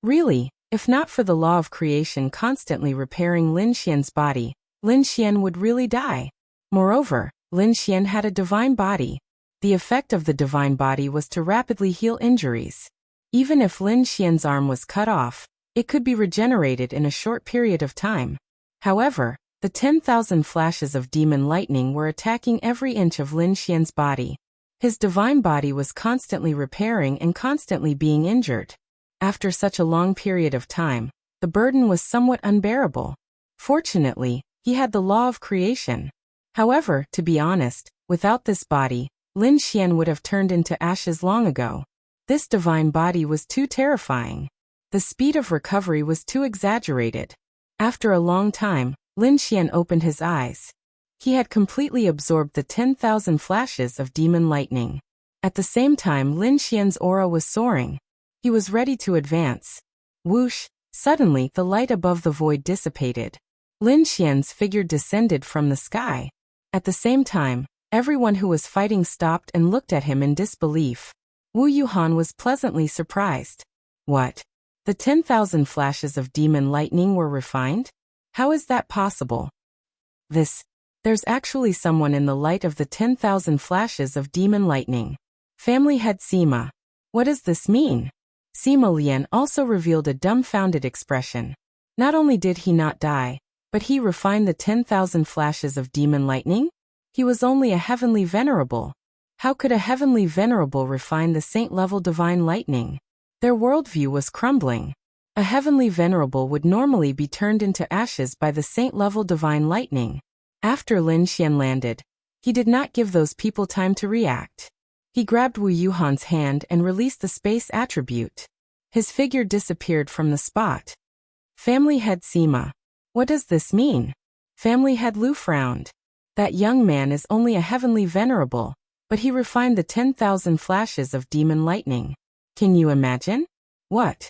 Really, if not for the law of creation constantly repairing Lin Xian's body, Lin Xian would really die. Moreover, Lin Xian had a divine body. The effect of the divine body was to rapidly heal injuries. Even if Lin Xian's arm was cut off, it could be regenerated in a short period of time. However, the 10,000 flashes of demon lightning were attacking every inch of Lin Xian's body. His divine body was constantly repairing and constantly being injured. After such a long period of time, the burden was somewhat unbearable. Fortunately, he had the law of creation. However, to be honest, without this body, Lin Xian would have turned into ashes long ago. This divine body was too terrifying. The speed of recovery was too exaggerated. After a long time, Lin Xian opened his eyes. He had completely absorbed the 10,000 flashes of demon lightning. At the same time, Lin Xian's aura was soaring. He was ready to advance. Whoosh! Suddenly, the light above the void dissipated. Lin Xian's figure descended from the sky. At the same time, everyone who was fighting stopped and looked at him in disbelief. Wu Yuhan was pleasantly surprised. What? The 10,000 flashes of demon lightning were refined? How is that possible? There's actually someone in the light of the 10,000 flashes of demon lightning. Family head Sima. What does this mean? Sima Lian also revealed a dumbfounded expression. Not only did he not die, but he refined the 10,000 flashes of demon lightning? He was only a heavenly venerable. How could a heavenly venerable refine the saint-level divine lightning? Their worldview was crumbling. A heavenly venerable would normally be turned into ashes by the saint-level divine lightning. After Lin Xian landed, he did not give those people time to react. He grabbed Wu Yuhan's hand and released the space attribute. His figure disappeared from the spot. Family head Sima. What does this mean? Family head Lu frowned. That young man is only a heavenly venerable, but he refined the 10,000 flashes of demon lightning. Can you imagine? What?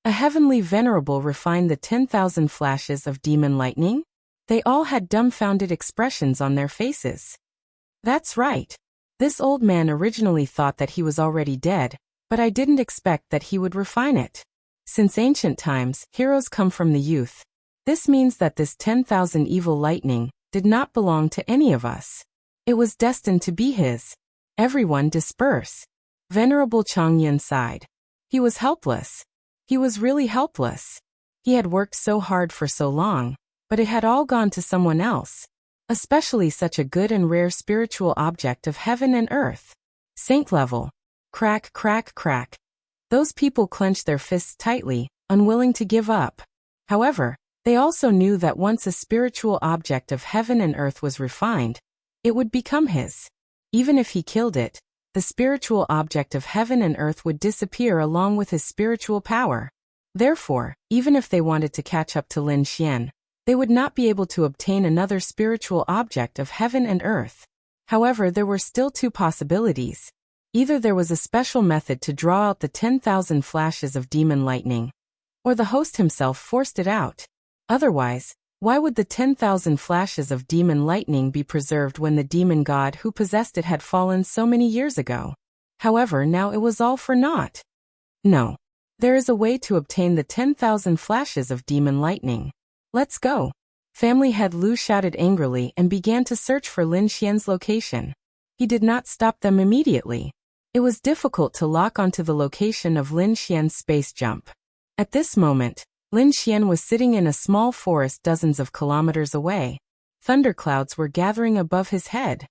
A heavenly venerable refined the 10,000 flashes of demon lightning? They all had dumbfounded expressions on their faces. That's right. This old man originally thought that he was already dead, but I didn't expect that he would refine it. Since ancient times, heroes come from the youth. This means that this 10,000 evil lightning did not belong to any of us. It was destined to be his. Everyone disperse. Venerable Changyan sighed. He was helpless. He was really helpless. He had worked so hard for so long, but it had all gone to someone else. Especially such a good and rare spiritual object of heaven and earth. Saint level. Crack, crack, crack. Those people clenched their fists tightly, unwilling to give up. However, they also knew that once a spiritual object of heaven and earth was refined, it would become his. Even if he killed it, the The spiritual object of heaven and earth would disappear along with his spiritual power. Therefore, even if they wanted to catch up to Lin Xian, they would not be able to obtain another spiritual object of heaven and earth. However, there were still two possibilities. Either there was a special method to draw out the 10,000 flashes of demon lightning, or the host himself forced it out. Otherwise, why would the 10,000 flashes of demon lightning be preserved when the demon god who possessed it had fallen so many years ago? However, now it was all for naught. No. There is a way to obtain the 10,000 flashes of demon lightning. Let's go. Family head Lu shouted angrily and began to search for Lin Xian's location. He did not stop them immediately. It was difficult to lock onto the location of Lin Xian's space jump. At this moment, Lin Xian was sitting in a small forest dozens of kilometers away. Thunderclouds were gathering above his head.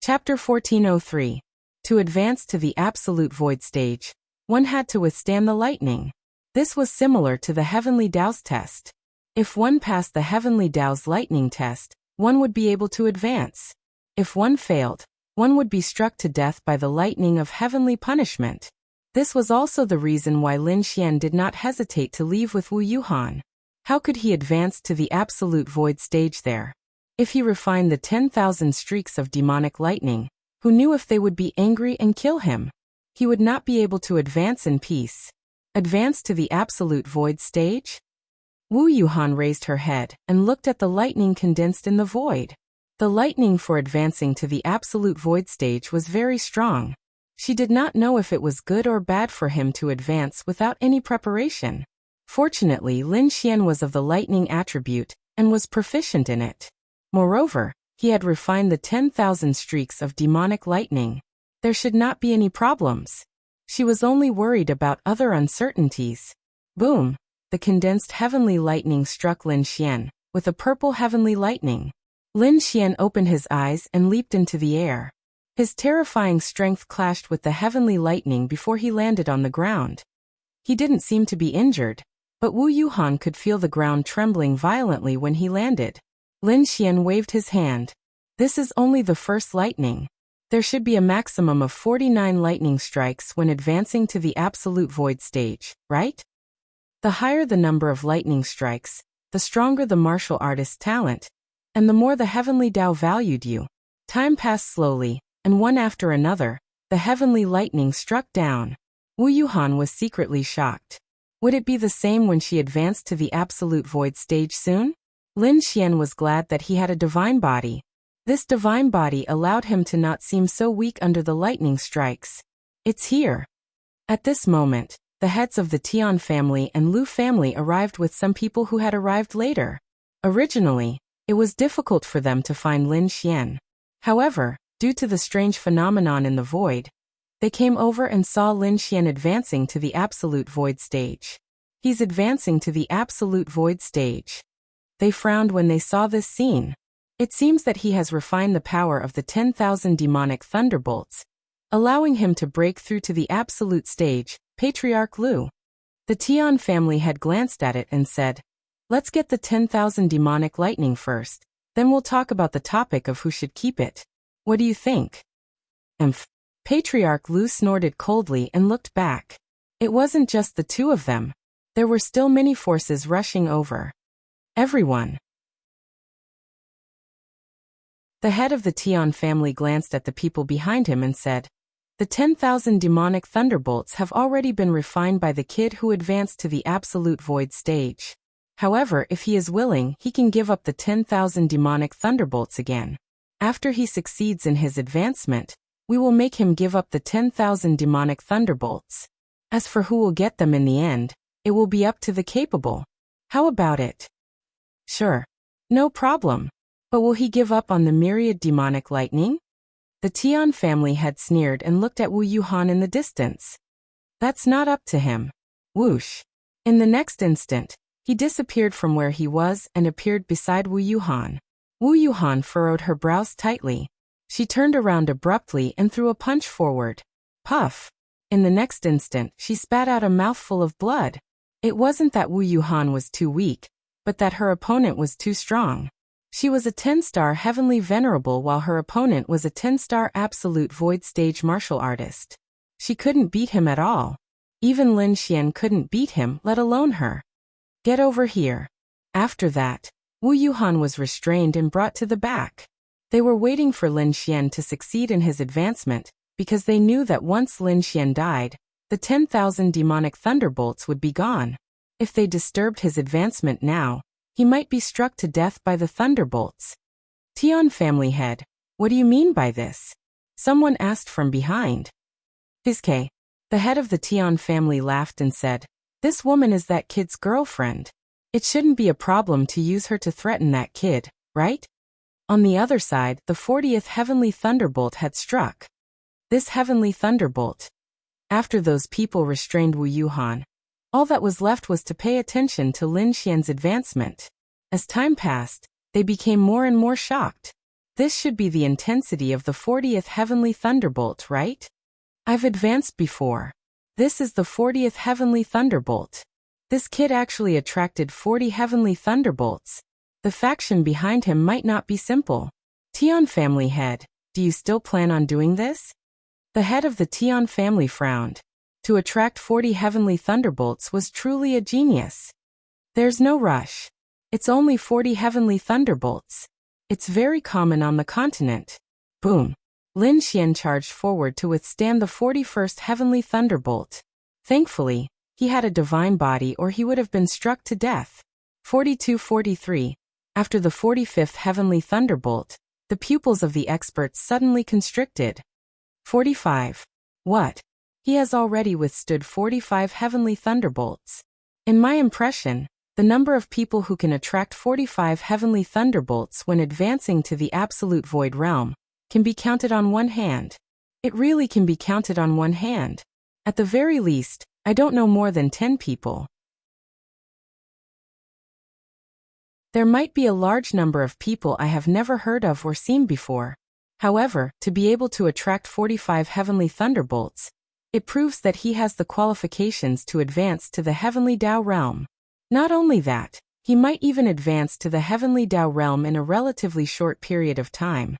Chapter 1403. To advance to the Absolute Void stage, one had to withstand the lightning. This was similar to the Heavenly Tao's test. If one passed the Heavenly Tao's lightning test, one would be able to advance. If one failed, one would be struck to death by the lightning of heavenly punishment. This was also the reason why Lin Xian did not hesitate to leave with Wu Yuhan. How could he advance to the Absolute Void stage there? If he refined the 10,000 streaks of demonic lightning, who knew if they would be angry and kill him? He would not be able to advance in peace. Advance to the Absolute Void stage? Wu Yuhan raised her head and looked at the lightning condensed in the void. The lightning for advancing to the Absolute Void stage was very strong. She did not know if it was good or bad for him to advance without any preparation. Fortunately, Lin Xian was of the lightning attribute and was proficient in it. Moreover, he had refined the 10,000 streaks of demonic lightning. There should not be any problems. She was only worried about other uncertainties. Boom! The condensed heavenly lightning struck Lin Xian, with a purple heavenly lightning. Lin Xian opened his eyes and leaped into the air. His terrifying strength clashed with the heavenly lightning before he landed on the ground. He didn't seem to be injured, but Wu Yuhan could feel the ground trembling violently when he landed. Lin Xian waved his hand. This is only the first lightning. There should be a maximum of 49 lightning strikes when advancing to the Absolute Void stage, right? The higher the number of lightning strikes, the stronger the martial artist's talent, and the more the Heavenly Tao valued you. Time passed slowly, and one after another, the heavenly lightning struck down. Wu Yuhan was secretly shocked. Would it be the same when she advanced to the Absolute Void stage soon? Lin Xian was glad that he had a divine body. This divine body allowed him to not seem so weak under the lightning strikes. It's here. At this moment, the heads of the Tian family and Lu family arrived with some people who had arrived later. Originally, it was difficult for them to find Lin Xian. However, due to the strange phenomenon in the void, they came over and saw Lin Xian advancing to the Absolute Void stage. He's advancing to the Absolute Void stage. They frowned when they saw this scene. It seems that he has refined the power of the 10,000 demonic thunderbolts, allowing him to break through to the absolute stage, Patriarch Lu. The Tian family had glanced at it and said, "Let's get the 10,000 demonic lightning first, then we'll talk about the topic of who should keep it. What do you think?" Patriarch Lu snorted coldly and looked back. It wasn't just the two of them. There were still many forces rushing over. Everyone. The head of the Tian family glanced at the people behind him and said, "The 10,000 demonic thunderbolts have already been refined by the kid who advanced to the Absolute Void stage. However, if he is willing, he can give up the 10,000 demonic thunderbolts again. After he succeeds in his advancement, we will make him give up the 10,000 demonic thunderbolts. As for who will get them in the end, it will be up to the capable. How about it?" "Sure. No problem. But will he give up on the myriad demonic lightning?" The Tian family had sneered and looked at Wu Yuhan in the distance. "That's not up to him." Whoosh. In the next instant, he disappeared from where he was and appeared beside Wu Yuhan. Wu Yuhan furrowed her brows tightly. She turned around abruptly and threw a punch forward. Puff. In the next instant, she spat out a mouthful of blood. It wasn't that Wu Yuhan was too weak, but that her opponent was too strong. She was a 10-star Heavenly Venerable while her opponent was a 10-star Absolute Void stage martial artist. She couldn't beat him at all. Even Lin Xian couldn't beat him, let alone her. Get over here. After that, Wu Yuhan was restrained and brought to the back. They were waiting for Lin Xian to succeed in his advancement, because they knew that once Lin Xian died, the 10,000 demonic thunderbolts would be gone. If they disturbed his advancement now, he might be struck to death by the thunderbolts. Tian family head, what do you mean by this? Someone asked from behind. Fizke, the head of the Tian family laughed and said, this woman is that kid's girlfriend. It shouldn't be a problem to use her to threaten that kid, right? On the other side, the 40th Heavenly Thunderbolt had struck. This Heavenly Thunderbolt. After those people restrained Wu Yuhan, all that was left was to pay attention to Lin Xian's advancement. As time passed, they became more and more shocked. This should be the intensity of the 40th Heavenly Thunderbolt, right? I've advanced before. This is the 40th Heavenly Thunderbolt. This kid actually attracted 40 Heavenly Thunderbolts. The faction behind him might not be simple. Tian family head, do you still plan on doing this? The head of the Tian family frowned. To attract 40 Heavenly Thunderbolts was truly a genius. There's no rush. It's only 40 Heavenly Thunderbolts. It's very common on the continent. Boom. Lin Xian charged forward to withstand the 41st Heavenly Thunderbolt. Thankfully, he had a divine body or he would have been struck to death. 42-43. After the 45th Heavenly Thunderbolt, the pupils of the experts suddenly constricted. 45. What? He has already withstood 45 Heavenly Thunderbolts. In my impression, the number of people who can attract 45 Heavenly Thunderbolts when advancing to the Absolute Void Realm can be counted on one hand. It really can be counted on one hand. At the very least, I don't know more than 10 people. There might be a large number of people I have never heard of or seen before. However, to be able to attract 45 Heavenly Thunderbolts, it proves that he has the qualifications to advance to the Heavenly Dao Realm. Not only that, he might even advance to the Heavenly Dao Realm in a relatively short period of time.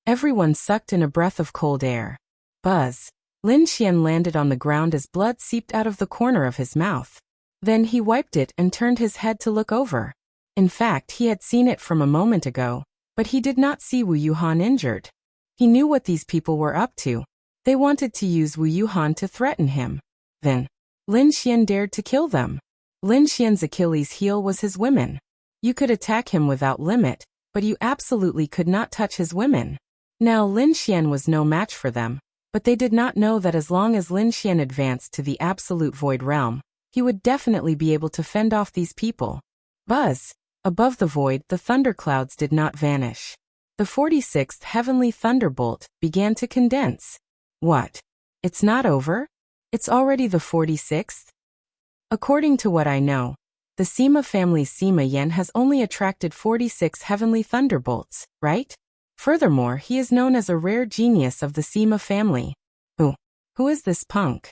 Everyone sucked in a breath of cold air. Buzz. Lin Xian landed on the ground as blood seeped out of the corner of his mouth. Then he wiped it and turned his head to look over. In fact, he had seen it from a moment ago, but he did not see Wu Yuhan injured. He knew what these people were up to. They wanted to use Wu Yuhan to threaten him. Then, Lin Xian dared to kill them. Lin Xian's Achilles heel was his women. You could attack him without limit, but you absolutely could not touch his women. Now Lin Xian was no match for them, but they did not know that as long as Lin Xian advanced to the Absolute Void Realm, he would definitely be able to fend off these people. Buzz. Above the void, the thunderclouds did not vanish. The 46th Heavenly Thunderbolt began to condense. What? It's not over? It's already the 46th? According to what I know, the Sima family's Sima Yen has only attracted 46 Heavenly Thunderbolts, right? Furthermore, he is known as a rare genius of the Sima family. Who is this punk?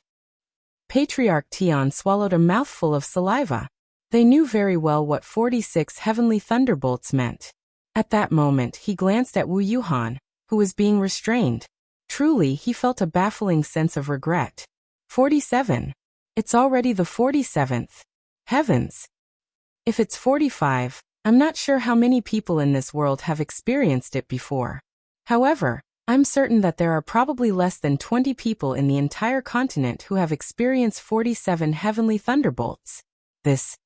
Patriarch Tian swallowed a mouthful of saliva. They knew very well what 46 Heavenly Thunderbolts meant. At that moment, he glanced at Wu Yuhan, who was being restrained. Truly, he felt a baffling sense of regret. 47. It's already the 47th. Heavens! If it's 45, I'm not sure how many people in this world have experienced it before. However, I'm certain that there are probably less than 20 people in the entire continent who have experienced 47 Heavenly Thunderbolts. This.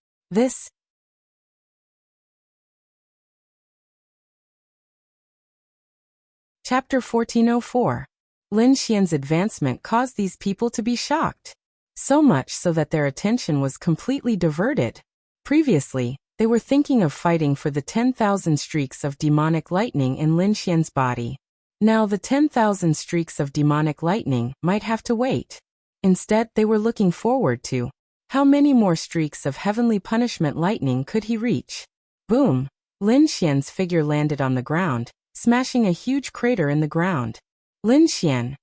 Chapter 1404. Lin Xian's advancement caused these people to be shocked. So much so that their attention was completely diverted. Previously, they were thinking of fighting for the 10,000 streaks of demonic lightning in Lin Xian's body. Now the 10,000 streaks of demonic lightning might have to wait. Instead, they were looking forward to how many more streaks of heavenly punishment lightning could he reach. Boom! Lin Xian's figure landed on the ground, smashing a huge crater in the ground. Lin Xian.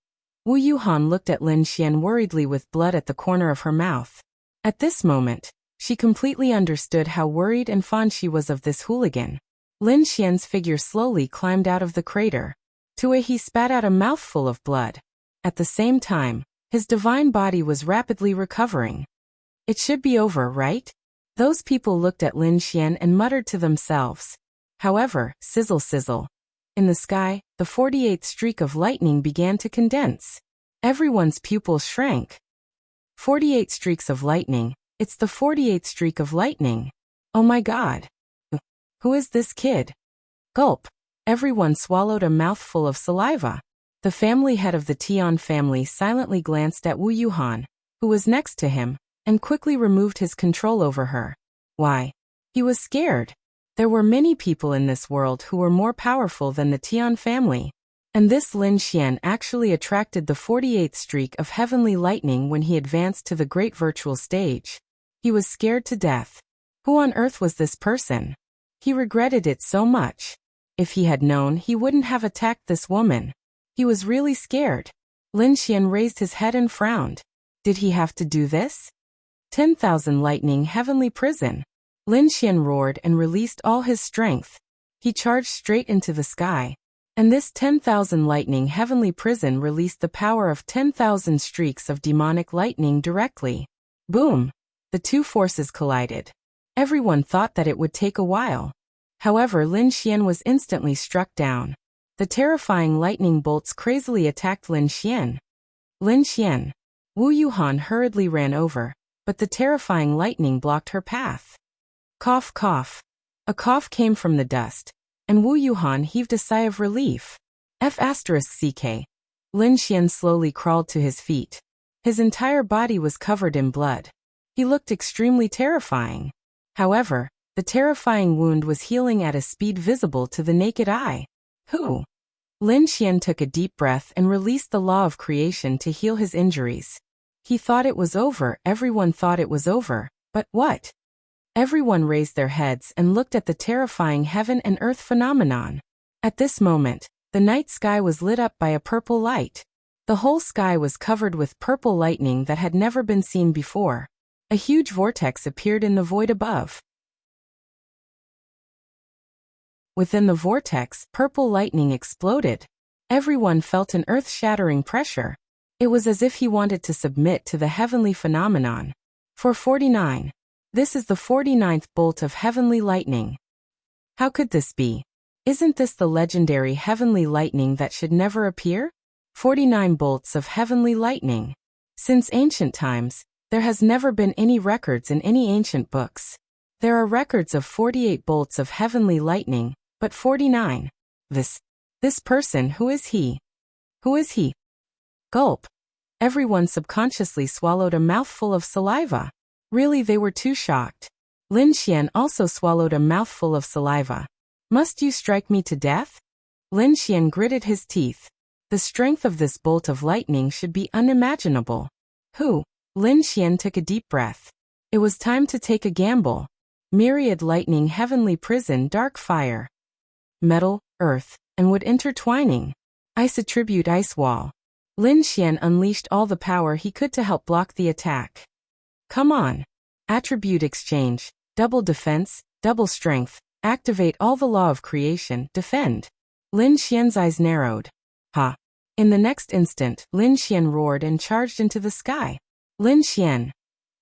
Wu Yuhan looked at Lin Xian worriedly with blood at the corner of her mouth. At this moment, she completely understood how worried and fond she was of this hooligan. Lin Xian's figure slowly climbed out of the crater. He spat out a mouthful of blood. At the same time, his divine body was rapidly recovering. It should be over, right? Those people looked at Lin Xian and muttered to themselves. However, sizzle sizzle. In the sky, the 48th streak of lightning began to condense. Everyone's pupils shrank. 48 streaks of lightning. It's the 48th streak of lightning. Oh my god. Who is this kid? Gulp. Everyone swallowed a mouthful of saliva. The family head of the Tian family silently glanced at Wu Yuhan, who was next to him, and quickly removed his control over her. Why? He was scared. There were many people in this world who were more powerful than the Tian family. And this Lin Xian actually attracted the 48th streak of heavenly lightning when he advanced to the great virtual stage. He was scared to death. Who on earth was this person? He regretted it so much. If he had known, he wouldn't have attacked this woman. He was really scared. Lin Xian raised his head and frowned. Did he have to do this? 10,000 lightning heavenly prison. Lin Xian roared and released all his strength. He charged straight into the sky. And this 10,000 lightning heavenly prison released the power of 10,000 streaks of demonic lightning directly. Boom! The two forces collided. Everyone thought that it would take a while. However, Lin Xian was instantly struck down. The terrifying lightning bolts crazily attacked Lin Xian. Lin Xian. Wu Yuhan hurriedly ran over, but the terrifying lightning blocked her path. Cough cough. A cough came from the dust, and Wu Yuhan heaved a sigh of relief. F***ck. Lin Xian slowly crawled to his feet. His entire body was covered in blood. He looked extremely terrifying. However, the terrifying wound was healing at a speed visible to the naked eye. Who? Lin Xian took a deep breath and released the law of creation to heal his injuries. He thought it was over, everyone thought it was over, but what? Everyone raised their heads and looked at the terrifying heaven and earth phenomenon. At this moment, the night sky was lit up by a purple light. The whole sky was covered with purple lightning that had never been seen before. A huge vortex appeared in the void above. Within the vortex, purple lightning exploded. Everyone felt an earth-shattering pressure. It was as if he wanted to submit to the heavenly phenomenon. For 49. This is the 49th bolt of heavenly lightning. How could this be? Isn't this the legendary heavenly lightning that should never appear? 49 bolts of heavenly lightning. Since ancient times, there has never been any records in any ancient books. There are records of 48 bolts of heavenly lightning, but 49. This person, who is he? Who is he? Gulp. Everyone subconsciously swallowed a mouthful of saliva. Really, they were too shocked. Lin Xian also swallowed a mouthful of saliva. Must you strike me to death? Lin Xian gritted his teeth. The strength of this bolt of lightning should be unimaginable. Who? Lin Xian took a deep breath. It was time to take a gamble. Myriad lightning heavenly prison dark fire. Metal, earth, and wood intertwining. Ice attribute ice wall. Lin Xian unleashed all the power he could to help block the attack. Come on. Attribute exchange, double defense, double strength, activate all the law of creation, defend. Lin Xian's eyes narrowed. Ha. In the next instant, Lin Xian roared and charged into the sky. Lin Xian.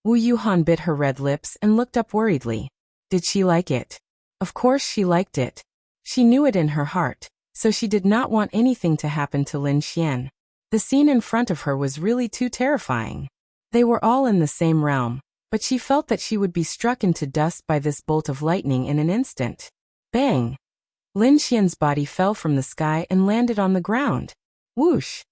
Wu Yuhan bit her red lips and looked up worriedly. Did she like it? Of course she liked it. She knew it in her heart, so she did not want anything to happen to Lin Xian. The scene in front of her was really too terrifying. They were all in the same realm, but she felt that she would be struck into dust by this bolt of lightning in an instant. Bang! Lin Xian's body fell from the sky and landed on the ground. Whoosh!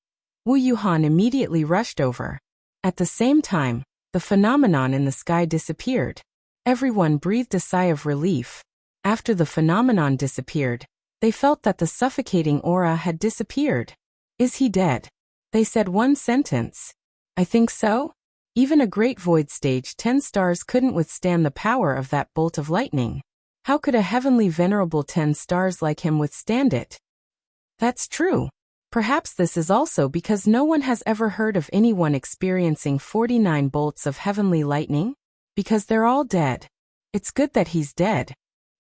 Wu Yuhan immediately rushed over. At the same time, the phenomenon in the sky disappeared. Everyone breathed a sigh of relief. After the phenomenon disappeared, they felt that the suffocating aura had disappeared. Is he dead? They said one sentence. I think so. Even a great void stage 10 stars couldn't withstand the power of that bolt of lightning. How could a heavenly venerable 10 stars like him withstand it? That's true. Perhaps this is also because no one has ever heard of anyone experiencing 49 bolts of heavenly lightning? Because they're all dead. It's good that he's dead.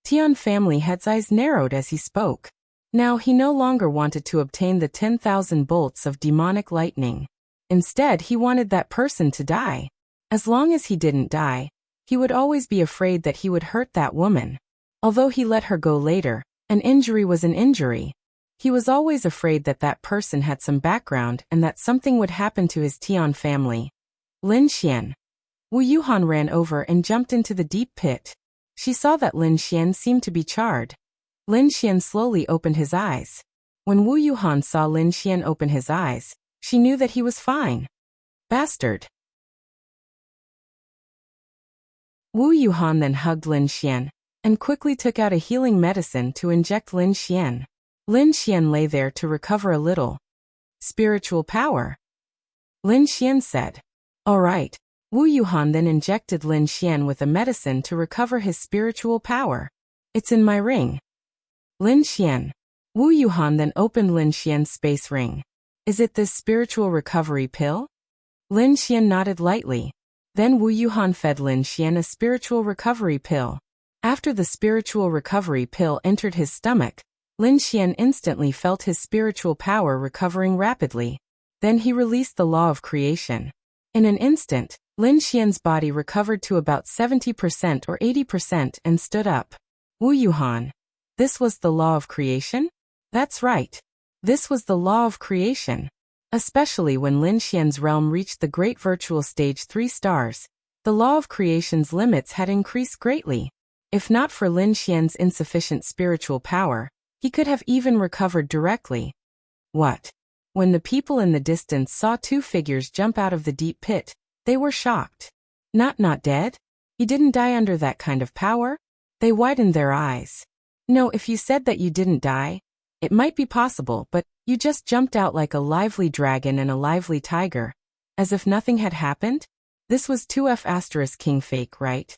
Tian family head's eyes narrowed as he spoke. Now he no longer wanted to obtain the 10,000 bolts of demonic lightning. Instead, he wanted that person to die. As long as he didn't die, he would always be afraid that he would hurt that woman. Although he let her go later, an injury was an injury. He was always afraid that that person had some background and that something would happen to his Tian family. Lin Xian. Wu Yuhan ran over and jumped into the deep pit. She saw that Lin Xian seemed to be charred. Lin Xian slowly opened his eyes. When Wu Yuhan saw Lin Xian open his eyes, she knew that he was fine. Bastard. Wu Yuhan then hugged Lin Xian and quickly took out a healing medicine to inject Lin Xian. Lin Xian lay there to recover a little. Spiritual power. Lin Xian said. All right. Wu Yuhan then injected Lin Xian with a medicine to recover his spiritual power. It's in my ring. Lin Xian. Wu Yuhan then opened Lin Xian's space ring. Is it this spiritual recovery pill? Lin Xian nodded lightly. Then Wu Yuhan fed Lin Xian a spiritual recovery pill. After the spiritual recovery pill entered his stomach, Lin Xian instantly felt his spiritual power recovering rapidly. Then he released the law of creation. In an instant, Lin Xian's body recovered to about 70% or 80% and stood up. Wu Yuhan. This was the law of creation? That's right. This was the law of creation. Especially when Lin Xian's realm reached the great virtual stage 3 stars, the law of creation's limits had increased greatly. If not for Lin Xian's insufficient spiritual power, he could have even recovered directly. What? When the people in the distance saw two figures jump out of the deep pit, they were shocked. Not dead? He didn't die under that kind of power? They widened their eyes. No, if you said that you didn't die, it might be possible, but you just jumped out like a lively dragon and a lively tiger. As if nothing had happened? This was 2F** King fake, right?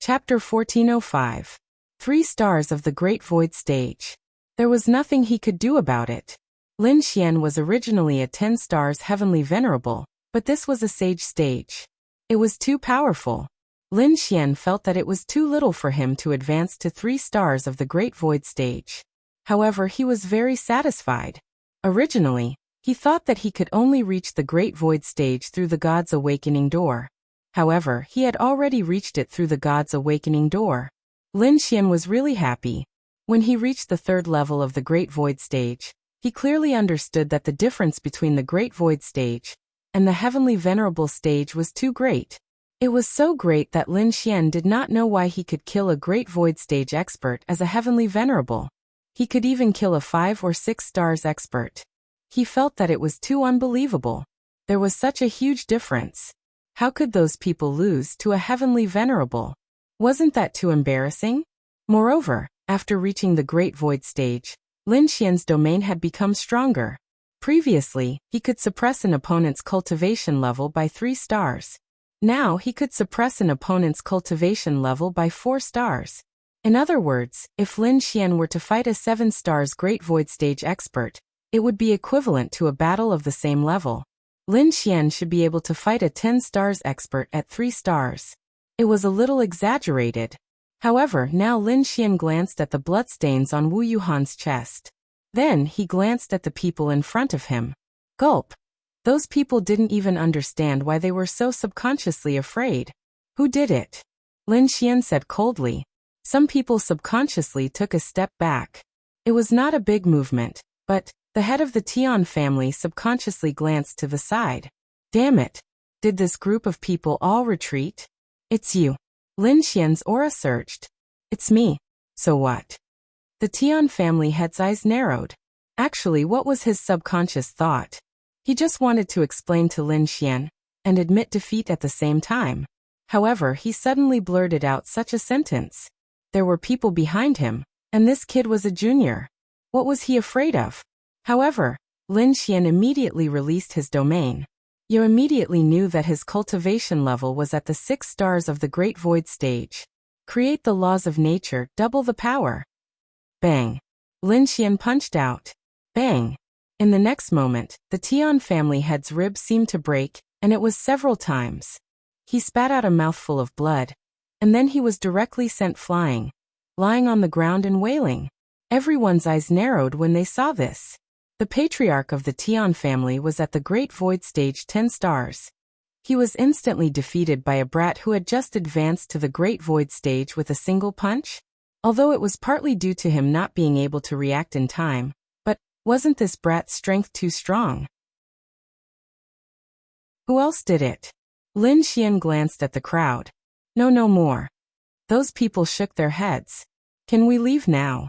Chapter 1405. 3 stars of the Great Void Stage. There was nothing he could do about it. Lin Xian was originally a 10 stars heavenly venerable, but this was a sage stage. It was too powerful. Lin Xian felt that it was too little for him to advance to 3 stars of the Great Void Stage. However, he was very satisfied. Originally, he thought that he could only reach the Great Void Stage through the God's Awakening Door. However, he had already reached it through the God's Awakening Door. Lin Xian was really happy. When he reached the 3rd level of the Great Void Stage, he clearly understood that the difference between the Great Void Stage and the Heavenly Venerable Stage was too great. It was so great that Lin Xian did not know why he could kill a Great Void Stage expert as a Heavenly Venerable. He could even kill a 5 or 6 stars expert. He felt that it was too unbelievable. There was such a huge difference. How could those people lose to a Heavenly Venerable? Wasn't that too embarrassing? Moreover, after reaching the Great Void Stage, Lin Xian's domain had become stronger. Previously, he could suppress an opponent's cultivation level by 3 stars. Now he could suppress an opponent's cultivation level by 4 stars. In other words, if Lin Xian were to fight a 7 stars Great Void Stage expert, it would be equivalent to a battle of the same level. Lin Xian should be able to fight a 10 stars expert at 3 stars. It was a little exaggerated. However, now Lin Xian glanced at the bloodstains on Wu Yuhan's chest. Then he glanced at the people in front of him. Gulp. Those people didn't even understand why they were so subconsciously afraid. Who did it? Lin Xian said coldly. Some people subconsciously took a step back. It was not a big movement, but the head of the Tian family subconsciously glanced to the side. Damn it. Did this group of people all retreat? It's you. Lin Xian's aura surged. It's me. So what? The Tian family head's eyes narrowed. Actually, what was his subconscious thought? He just wanted to explain to Lin Xian and admit defeat at the same time. However, he suddenly blurted out such a sentence. There were people behind him, and this kid was a junior. What was he afraid of? However, Lin Xian immediately released his domain. You immediately knew that his cultivation level was at the 6 stars of the Great Void Stage. Create the laws of nature, double the power. Bang. Lin Xian punched out. Bang. In the next moment, the Tian family head's ribs seemed to break, and it was several times. He spat out a mouthful of blood, and then he was directly sent flying, lying on the ground and wailing. Everyone's eyes narrowed when they saw this. The patriarch of the Tian family was at the Great Void stage 10 stars. He was instantly defeated by a brat who had just advanced to the Great Void stage with a single punch. Although it was partly due to him not being able to react in time, but wasn't this brat's strength too strong? Who else did it? Lin Xian glanced at the crowd. No more. Those people shook their heads. Can we leave now?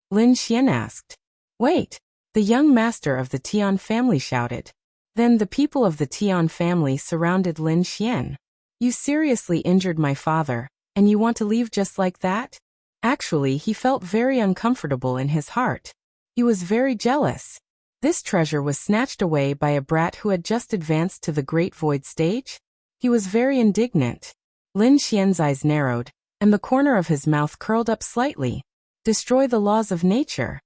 Lin Xian asked. Wait. The young master of the Tian family shouted. Then the people of the Tian family surrounded Lin Xian. You seriously injured my father, and you want to leave just like that? Actually, he felt very uncomfortable in his heart. He was very jealous. This treasure was snatched away by a brat who had just advanced to the Great Void stage. He was very indignant. Lin Xian's eyes narrowed, and the corner of his mouth curled up slightly. Destroy the laws of nature.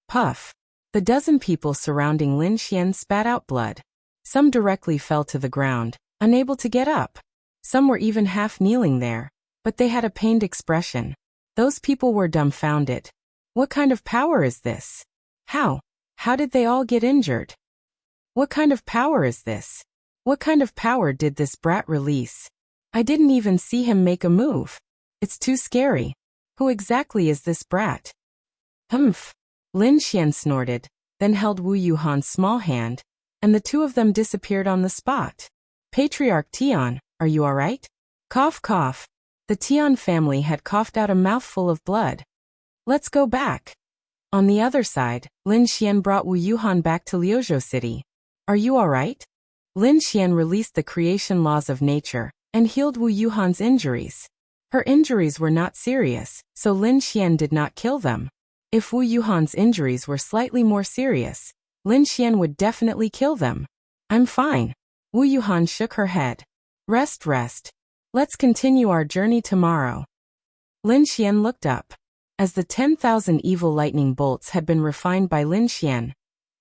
Puff. The dozen people surrounding Lin Xian spat out blood. Some directly fell to the ground, unable to get up. Some were even half kneeling there, but they had a pained expression. Those people were dumbfounded. What kind of power is this? How did they all get injured? What kind of power is this? What kind of power did this brat release? I didn't even see him make a move. It's too scary. Who exactly is this brat? Humph. Lin Xian snorted, then held Wu Yuhan's small hand, and the two of them disappeared on the spot. Patriarch Tian, are you all right? Cough, cough. The Tian family had coughed out a mouthful of blood. Let's go back. On the other side, Lin Xian brought Wu Yuhan back to Liuzhou City. Are you all right? Lin Xian released the creation laws of nature and healed Wu Yuhan's injuries. Her injuries were not serious, so Lin Xian did not kill them. If Wu Yuhan's injuries were slightly more serious, Lin Xian would definitely kill them. I'm fine. Wu Yuhan shook her head. Rest. Let's continue our journey tomorrow. Lin Xian looked up. As the 10,000 evil lightning bolts had been refined by Lin Xian,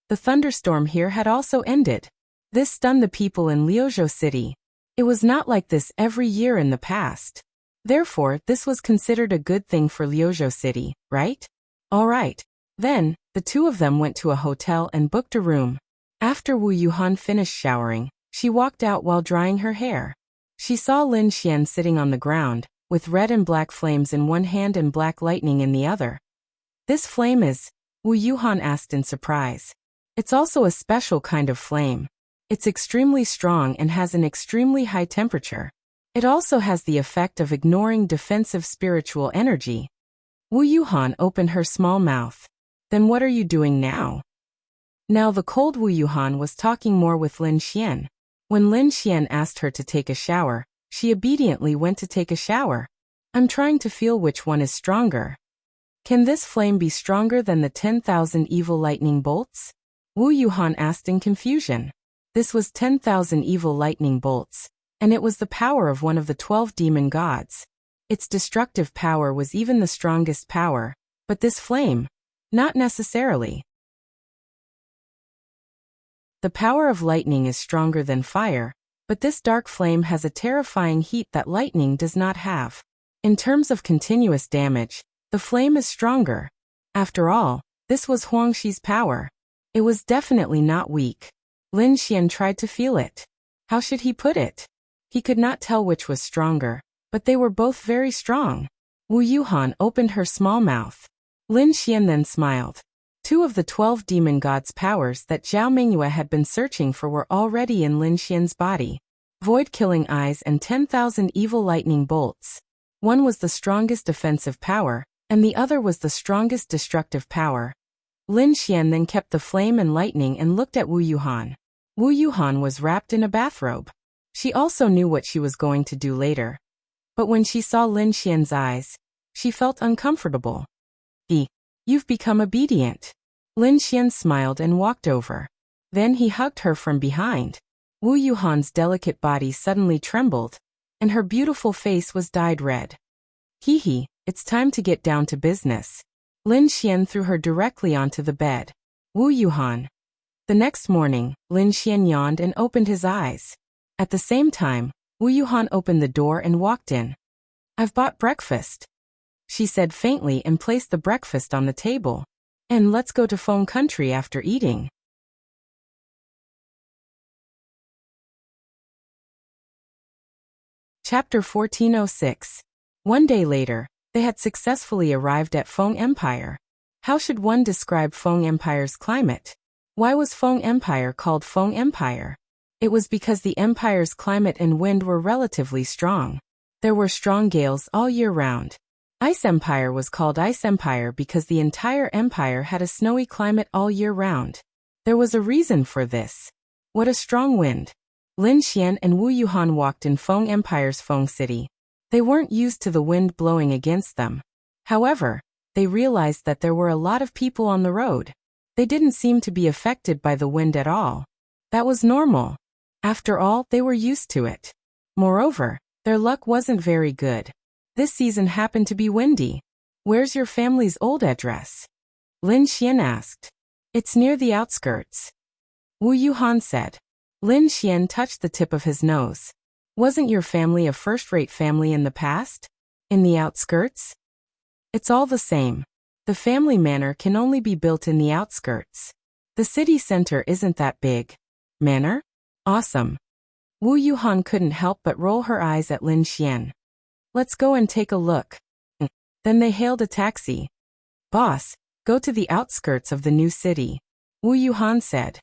the thunderstorm here had also ended. This stunned the people in Liuzhou City. It was not like this every year in the past. Therefore, this was considered a good thing for Liuzhou City, right? All right. Then, the two of them went to a hotel and booked a room. After Wu Yuhan finished showering, she walked out while drying her hair. She saw Lin Xian sitting on the ground, with red and black flames in one hand and black lightning in the other. This flame is? Wu Yuhan asked in surprise. It's also a special kind of flame. It's extremely strong and has an extremely high temperature. It also has the effect of ignoring defensive spiritual energy. Wu Yuhan opened her small mouth. Then what are you doing now? Now the cold Wu Yuhan was talking more with Lin Xian. When Lin Xian asked her to take a shower, she obediently went to take a shower. I'm trying to feel which one is stronger. Can this flame be stronger than the 10,000 evil lightning bolts? Wu Yuhan asked in confusion. This was 10,000 evil lightning bolts, and it was the power of one of the 12 demon gods. Its destructive power was even the strongest power, but this flame, not necessarily. The power of lightning is stronger than fire, but this dark flame has a terrifying heat that lightning does not have. In terms of continuous damage, the flame is stronger. After all, this was Huangxi's power. It was definitely not weak. Lin Xian tried to feel it. How should he put it? He could not tell which was stronger, but they were both very strong. Wu Yuhan opened her small mouth. Lin Xian then smiled. Two of the 12 demon gods' powers that Zhao Mingyue had been searching for were already in Lin Xian's body. Void-killing eyes and 10,000 evil lightning bolts. One was the strongest defensive power, and the other was the strongest destructive power. Lin Xian then kept the flame and lightning and looked at Wu Yuhan. Wu Yuhan was wrapped in a bathrobe. She also knew what she was going to do later. But when she saw Lin Xian's eyes, she felt uncomfortable. You've become obedient. Lin Xian smiled and walked over. Then he hugged her from behind. Wu Yuhan's delicate body suddenly trembled, and her beautiful face was dyed red. It's time to get down to business. Lin Xian threw her directly onto the bed. Wu Yuhan. The next morning, Lin Xian yawned and opened his eyes. At the same time, Wu Yuhan opened the door and walked in. "I've bought breakfast," she said faintly and placed the breakfast on the table. "And let's go to Feng Country after eating." Chapter 1406. One day later, they had successfully arrived at Feng Empire. How should one describe Feng Empire's climate? Why was Feng Empire called Feng Empire? It was because the empire's climate and wind were relatively strong. There were strong gales all year round. Ice Empire was called Ice Empire because the entire empire had a snowy climate all year round. There was a reason for this. What a strong wind! Lin Xian and Wu Yuhan walked in Feng Empire's Feng City. They weren't used to the wind blowing against them. However, they realized that there were a lot of people on the road. They didn't seem to be affected by the wind at all. That was normal. After all, they were used to it. Moreover, their luck wasn't very good. This season happened to be windy. "Where's your family's old address?" Lin Xian asked. "It's near the outskirts," Wu Yuhan said. Lin Xian touched the tip of his nose. "Wasn't your family a first-rate family in the past? In the outskirts?" "It's all the same. The family manor can only be built in the outskirts. The city center isn't that big." "Manor? Awesome." Wu Yuhan couldn't help but roll her eyes at Lin Xian. "Let's go and take a look." Then they hailed a taxi. "Boss, go to the outskirts of the new city," Wu Yuhan said.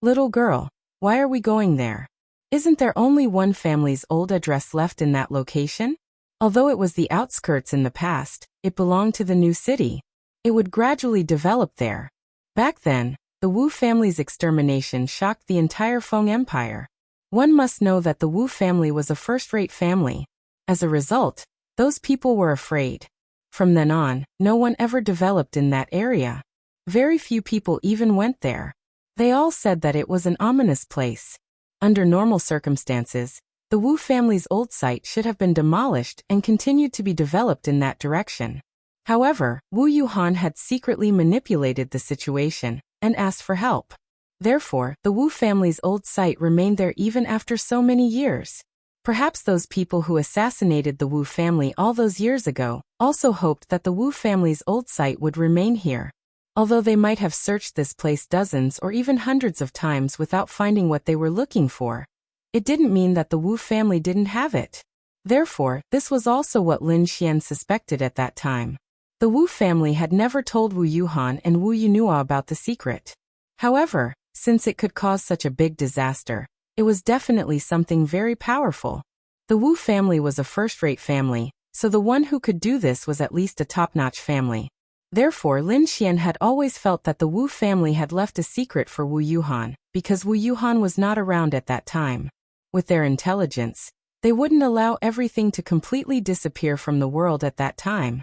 "Little girl, why are we going there? Isn't there only one family's old address left in that location?" Although it was the outskirts in the past, it belonged to the new city. It would gradually develop there. Back then, the Wu family's extermination shocked the entire Feng Empire. One must know that the Wu family was a first-rate family. As a result, those people were afraid. From then on, no one ever developed in that area. Very few people even went there. They all said that it was an ominous place. Under normal circumstances, the Wu family's old site should have been demolished and continued to be developed in that direction. However, Wu Yuhan had secretly manipulated the situation and asked for help. Therefore, the Wu family's old site remained there even after so many years. Perhaps those people who assassinated the Wu family all those years ago also hoped that the Wu family's old site would remain here. Although they might have searched this place dozens or even hundreds of times without finding what they were looking for, it didn't mean that the Wu family didn't have it. Therefore, this was also what Lin Xian suspected at that time. The Wu family had never told Wu Yuhan and Wu Yunhua about the secret. However, since it could cause such a big disaster, it was definitely something very powerful. The Wu family was a first-rate family, so the one who could do this was at least a top-notch family. Therefore, Lin Xian had always felt that the Wu family had left a secret for Wu Yuhan, because Wu Yuhan was not around at that time. With their intelligence, they wouldn't allow everything to completely disappear from the world at that time.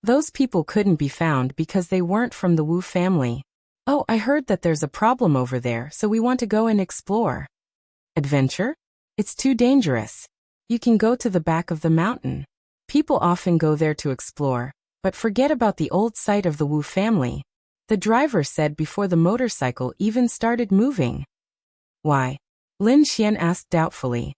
Those people couldn't be found because they weren't from the Wu family. "Oh, I heard that there's a problem over there, so we want to go and explore." "Adventure? It's too dangerous. You can go to the back of the mountain." People often go there to explore, but forget about the old site of the Wu family, the driver said before the motorcycle even started moving. "Why?" Lin Xian asked doubtfully.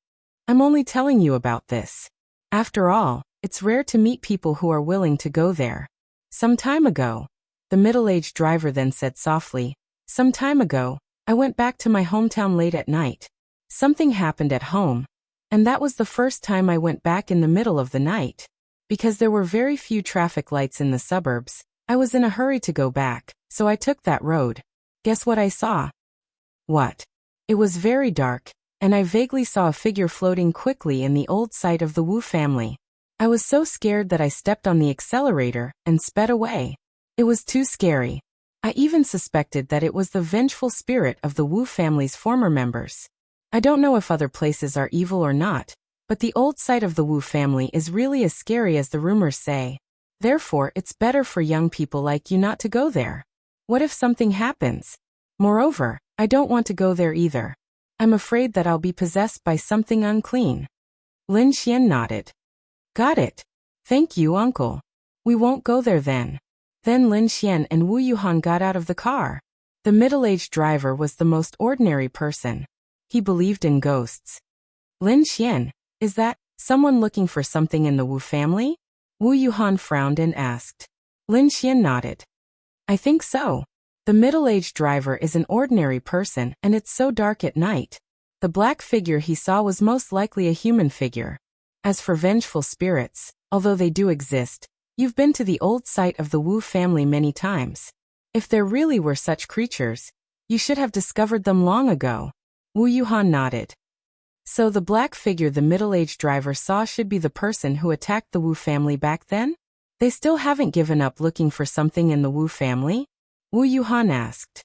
"I'm only telling you about this. After all, it's rare to meet people who are willing to go there." "Some time ago," the middle-aged driver then said softly, "some time ago, I went back to my hometown late at night. Something happened at home, and that was the first time I went back in the middle of the night. Because there were very few traffic lights in the suburbs, I was in a hurry to go back, so I took that road. Guess what I saw?" "What?" "It was very dark, and I vaguely saw a figure floating quickly in the old site of the Wu family. I was so scared that I stepped on the accelerator and sped away. It was too scary. I even suspected that it was the vengeful spirit of the Wu family's former members. I don't know if other places are evil or not, but the old site of the Wu family is really as scary as the rumors say. Therefore, it's better for young people like you not to go there. What if something happens? Moreover, I don't want to go there either. I'm afraid that I'll be possessed by something unclean." Lin Xian nodded. "Got it. Thank you, uncle. We won't go there then." Then Lin Xian and Wu Yuhan got out of the car. The middle-aged driver was the most ordinary person. He believed in ghosts. Lin Xian, is that someone looking for something in the Wu family? Wu Yuhan frowned and asked. Lin Xian nodded. I think so. The middle-aged driver is an ordinary person and it's so dark at night. The black figure he saw was most likely a human figure. As for vengeful spirits, although they do exist, you've been to the old site of the Wu family many times. If there really were such creatures, you should have discovered them long ago. Wu Yuhan nodded. So the black figure the middle-aged driver saw should be the person who attacked the Wu family back then? They still haven't given up looking for something in the Wu family? Wu Yuhan asked.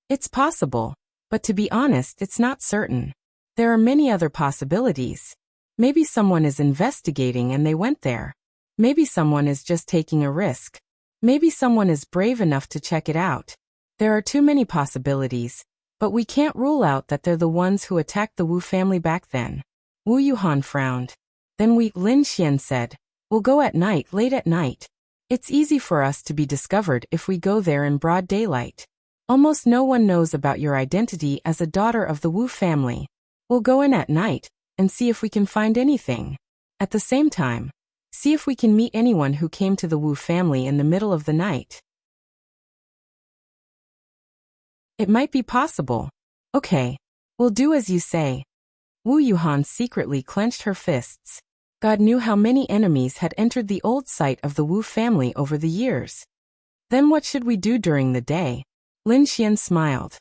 It's possible, but to be honest, it's not certain. There are many other possibilities. Maybe someone is investigating and they went there. Maybe someone is just taking a risk. Maybe someone is brave enough to check it out. There are too many possibilities, but we can't rule out that they're the ones who attacked the Wu family back then. Wu Yuhan frowned. Then Lin Xian said, we'll go at night, late at night. It's easy for us to be discovered if we go there in broad daylight. Almost no one knows about your identity as a daughter of the Wu family. We'll go in at night and see if we can find anything. At the same time, see if we can meet anyone who came to the Wu family in the middle of the night. It might be possible. Okay, we'll do as you say. Wu Yuhan secretly clenched her fists. God knew how many enemies had entered the old site of the Wu family over the years. Then what should we do during the day? Lin Xian smiled.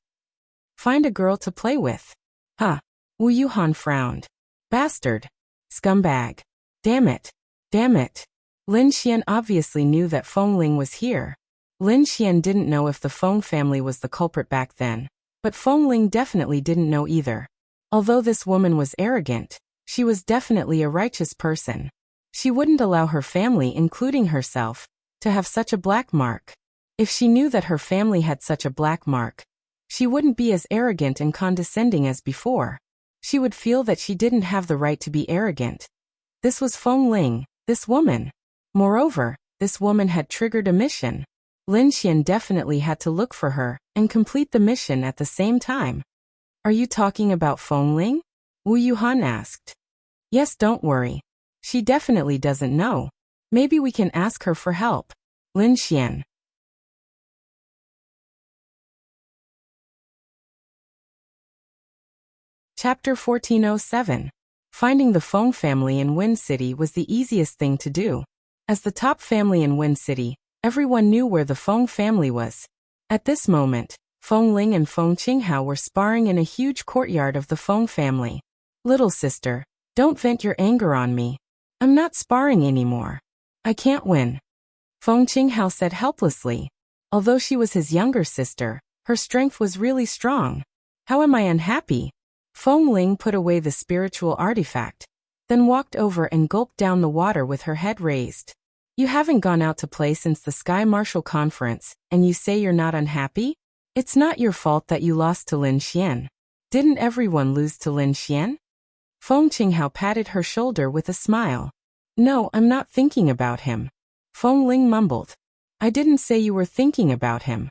Find a girl to play with. Huh. Wu Yuhan frowned. Bastard. Scumbag. Damn it. Damn it. Lin Xian obviously knew that Feng Ling was here. Lin Xian didn't know if the Feng family was the culprit back then, but Feng Ling definitely didn't know either. Although this woman was arrogant, she was definitely a righteous person. She wouldn't allow her family, including herself, to have such a black mark. If she knew that her family had such a black mark, she wouldn't be as arrogant and condescending as before. She would feel that she didn't have the right to be arrogant. This was Feng Ling, this woman. Moreover, this woman had triggered a mission. Lin Xian definitely had to look for her and complete the mission at the same time. Are you talking about Feng Ling? Wu Yuhan asked. Yes, don't worry. She definitely doesn't know. Maybe we can ask her for help. Lin Xian. Chapter 1407. Finding the Feng family in Wind City was the easiest thing to do. As the top family in Wind City, everyone knew where the Feng family was. At this moment, Feng Ling and Feng Qinghao were sparring in a huge courtyard of the Feng family. Little sister, don't vent your anger on me. I'm not sparring anymore. I can't win. Feng Qinghao said helplessly. Although she was his younger sister, her strength was really strong. How am I unhappy? Feng Ling put away the spiritual artifact, then walked over and gulped down the water with her head raised. You haven't gone out to play since the Sky Martial Conference, and you say you're not unhappy? It's not your fault that you lost to Lin Xian. Didn't everyone lose to Lin Xian? Feng Qinghao patted her shoulder with a smile. No, I'm not thinking about him. Feng Ling mumbled. I didn't say you were thinking about him.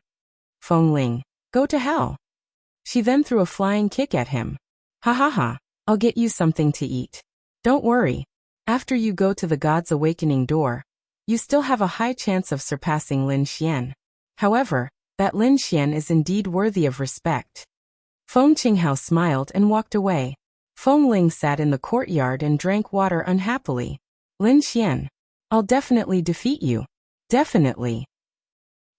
Feng Ling, go to hell. She then threw a flying kick at him. Ha ha ha, I'll get you something to eat. Don't worry. After you go to the God's Awakening door, you still have a high chance of surpassing Lin Xian. However, that Lin Xian is indeed worthy of respect. Feng Qinghao smiled and walked away. Feng Ling sat in the courtyard and drank water unhappily. Lin Xian, I'll definitely defeat you. Definitely.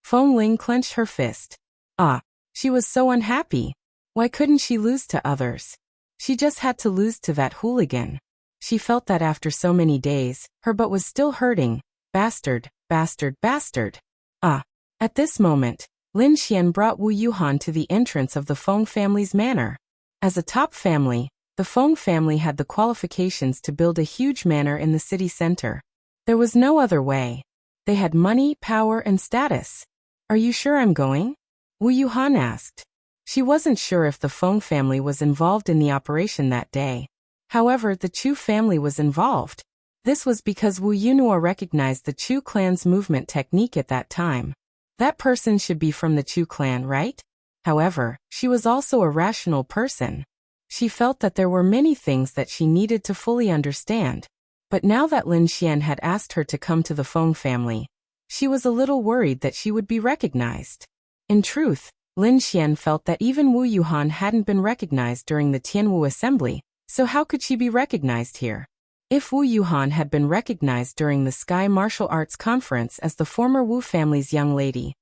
Feng Ling clenched her fist. Ah, she was so unhappy. Why couldn't she lose to others? She just had to lose to that hooligan. She felt that after so many days, her butt was still hurting. Bastard, bastard, bastard. Ah. At this moment, Lin Xian brought Wu Yuhan to the entrance of the Feng family's manor. As a top family, the Feng family had the qualifications to build a huge manor in the city center. There was no other way. They had money, power, and status. Are you sure I'm going? Wu Yuhan asked. She wasn't sure if the Feng family was involved in the operation that day. However, the Chu family was involved. This was because Wu Yunhua recognized the Chu clan's movement technique at that time. That person should be from the Chu clan, right? However, she was also a rational person. She felt that there were many things that she needed to fully understand. But now that Lin Xian had asked her to come to the Feng family, she was a little worried that she would be recognized. In truth, Lin Xian felt that even Wu Yuhan hadn't been recognized during the Tianwu assembly, so how could she be recognized here? If Wu Yuhan had been recognized during the Sky Martial Arts Conference as the former Wu family's young lady,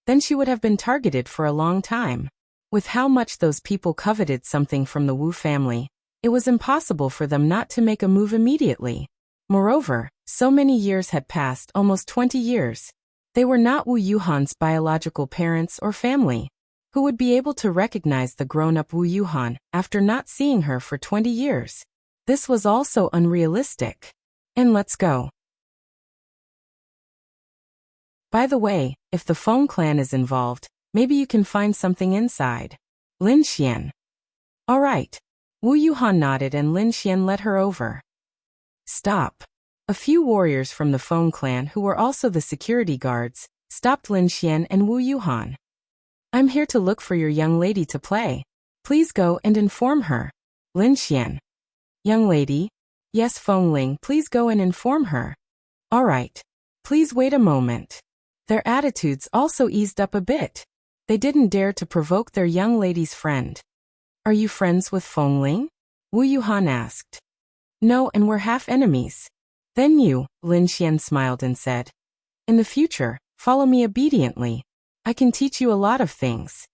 then she would have been targeted for a long time. With how much those people coveted something from the Wu family, it was impossible for them not to make a move immediately. Moreover, so many years had passed, almost 20 years. They were not Wu Yuhan's biological parents or family. Who would be able to recognize the grown-up Wu Yuhan after not seeing her for 20 years? This was also unrealistic. And let's go. By the way, if the Feng clan is involved, maybe you can find something inside. Lin Xian. All right. Wu Yuhan nodded and Lin Xian led her over. Stop. A few warriors from the Feng clan who were also the security guards stopped Lin Xian and Wu Yuhan. I'm here to look for your young lady to play. Please go and inform her. Lin Xian. Young lady? Yes, Feng Ling, please go and inform her. All right. Please wait a moment. Their attitudes also eased up a bit. They didn't dare to provoke their young lady's friend. Are you friends with Feng Ling? Wu Yuhan asked. No, and we're half enemies. Then you, Lin Xian smiled and said. In the future, follow me obediently. I can teach you a lot of things.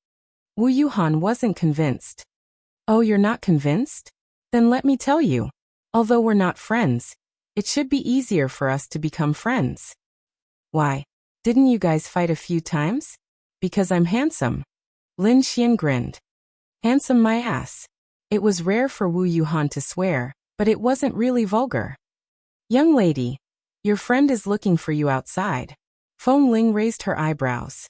Wu Yuhan wasn't convinced. Oh, you're not convinced? Then let me tell you. Although we're not friends, it should be easier for us to become friends. Why? Didn't you guys fight a few times? Because I'm handsome. Lin Xian grinned. Handsome my ass. It was rare for Wu Yuhan to swear, but it wasn't really vulgar. Young lady, your friend is looking for you outside. Feng Ling raised her eyebrows.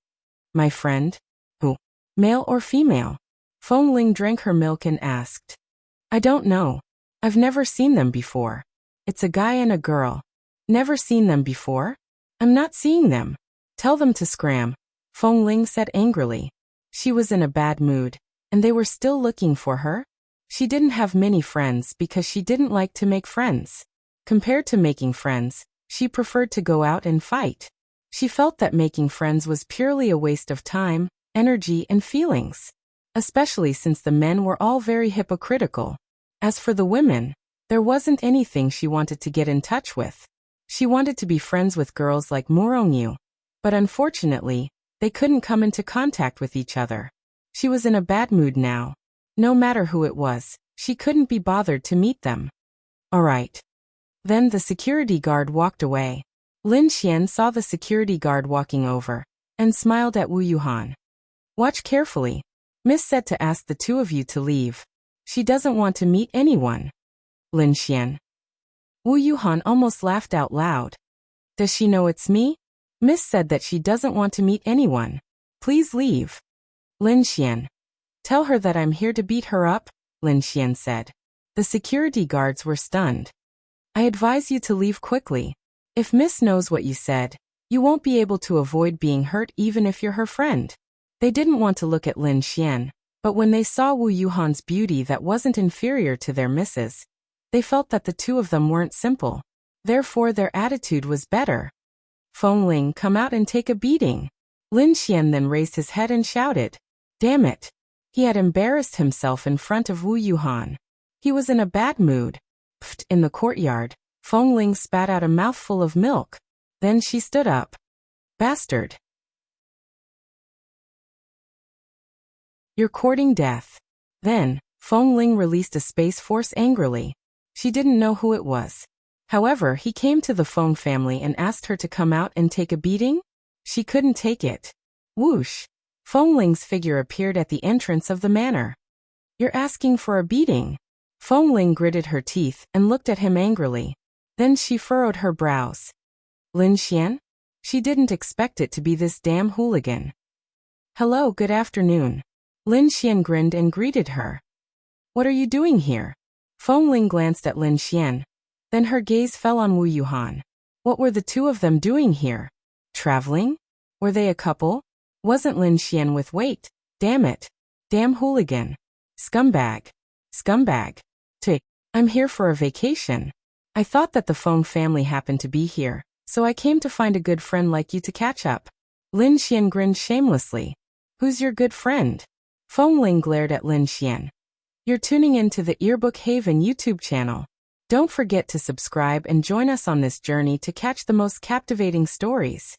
My friend? Who? Male or female? Feng Ling drank her milk and asked. I don't know. I've never seen them before. It's a guy and a girl. Never seen them before? I'm not seeing them. Tell them to scram, Feng Ling said angrily. She was in a bad mood, and they were still looking for her. She didn't have many friends because she didn't like to make friends. Compared to making friends, she preferred to go out and fight. She felt that making friends was purely a waste of time, energy, and feelings, especially since the men were all very hypocritical. As for the women, there wasn't anything she wanted to get in touch with. She wanted to be friends with girls like Morongyu, but unfortunately, they couldn't come into contact with each other. She was in a bad mood now. No matter who it was, she couldn't be bothered to meet them. All right. Then the security guard walked away. Lin Xian saw the security guard walking over and smiled at Wu Yuhan. Watch carefully. Miss said to ask the two of you to leave. She doesn't want to meet anyone. Lin Xian. Wu Yuhan almost laughed out loud. Does she know it's me? Miss said that she doesn't want to meet anyone. Please leave. Lin Xian. Tell her that I'm here to beat her up, Lin Xian said. The security guards were stunned. I advise you to leave quickly. If Miss knows what you said, you won't be able to avoid being hurt even if you're her friend. They didn't want to look at Lin Xian, but when they saw Wu Yuhan's beauty that wasn't inferior to their misses, they felt that the two of them weren't simple. Therefore their attitude was better. Feng Ling, come out and take a beating. Lin Xian then raised his head and shouted. Damn it. He had embarrassed himself in front of Wu Yuhan. He was in a bad mood. Pfft, in the courtyard, Feng Ling spat out a mouthful of milk. Then she stood up. Bastard. You're courting death. Then, Feng Ling released a space force angrily. She didn't know who it was. However, he came to the Feng family and asked her to come out and take a beating? She couldn't take it. Whoosh! Feng Ling's figure appeared at the entrance of the manor. You're asking for a beating? Feng Ling gritted her teeth and looked at him angrily. Then she furrowed her brows. Lin Xian? She didn't expect it to be this damn hooligan. Hello, good afternoon. Lin Xian grinned and greeted her. What are you doing here? Feng Ling glanced at Lin Xian. Then her gaze fell on Wu Yuhan. What were the two of them doing here? Traveling? Were they a couple? Wasn't Lin Xian with wait? Damn it. Damn hooligan. Scumbag. Scumbag. I'm here for a vacation. I thought that the Feng family happened to be here, so I came to find a good friend like you to catch up. Lin Xian grinned shamelessly. Who's your good friend? Feng Ling glared at Lin Xian. You're tuning in to the Earbook Haven YouTube channel. Don't forget to subscribe and join us on this journey to catch the most captivating stories.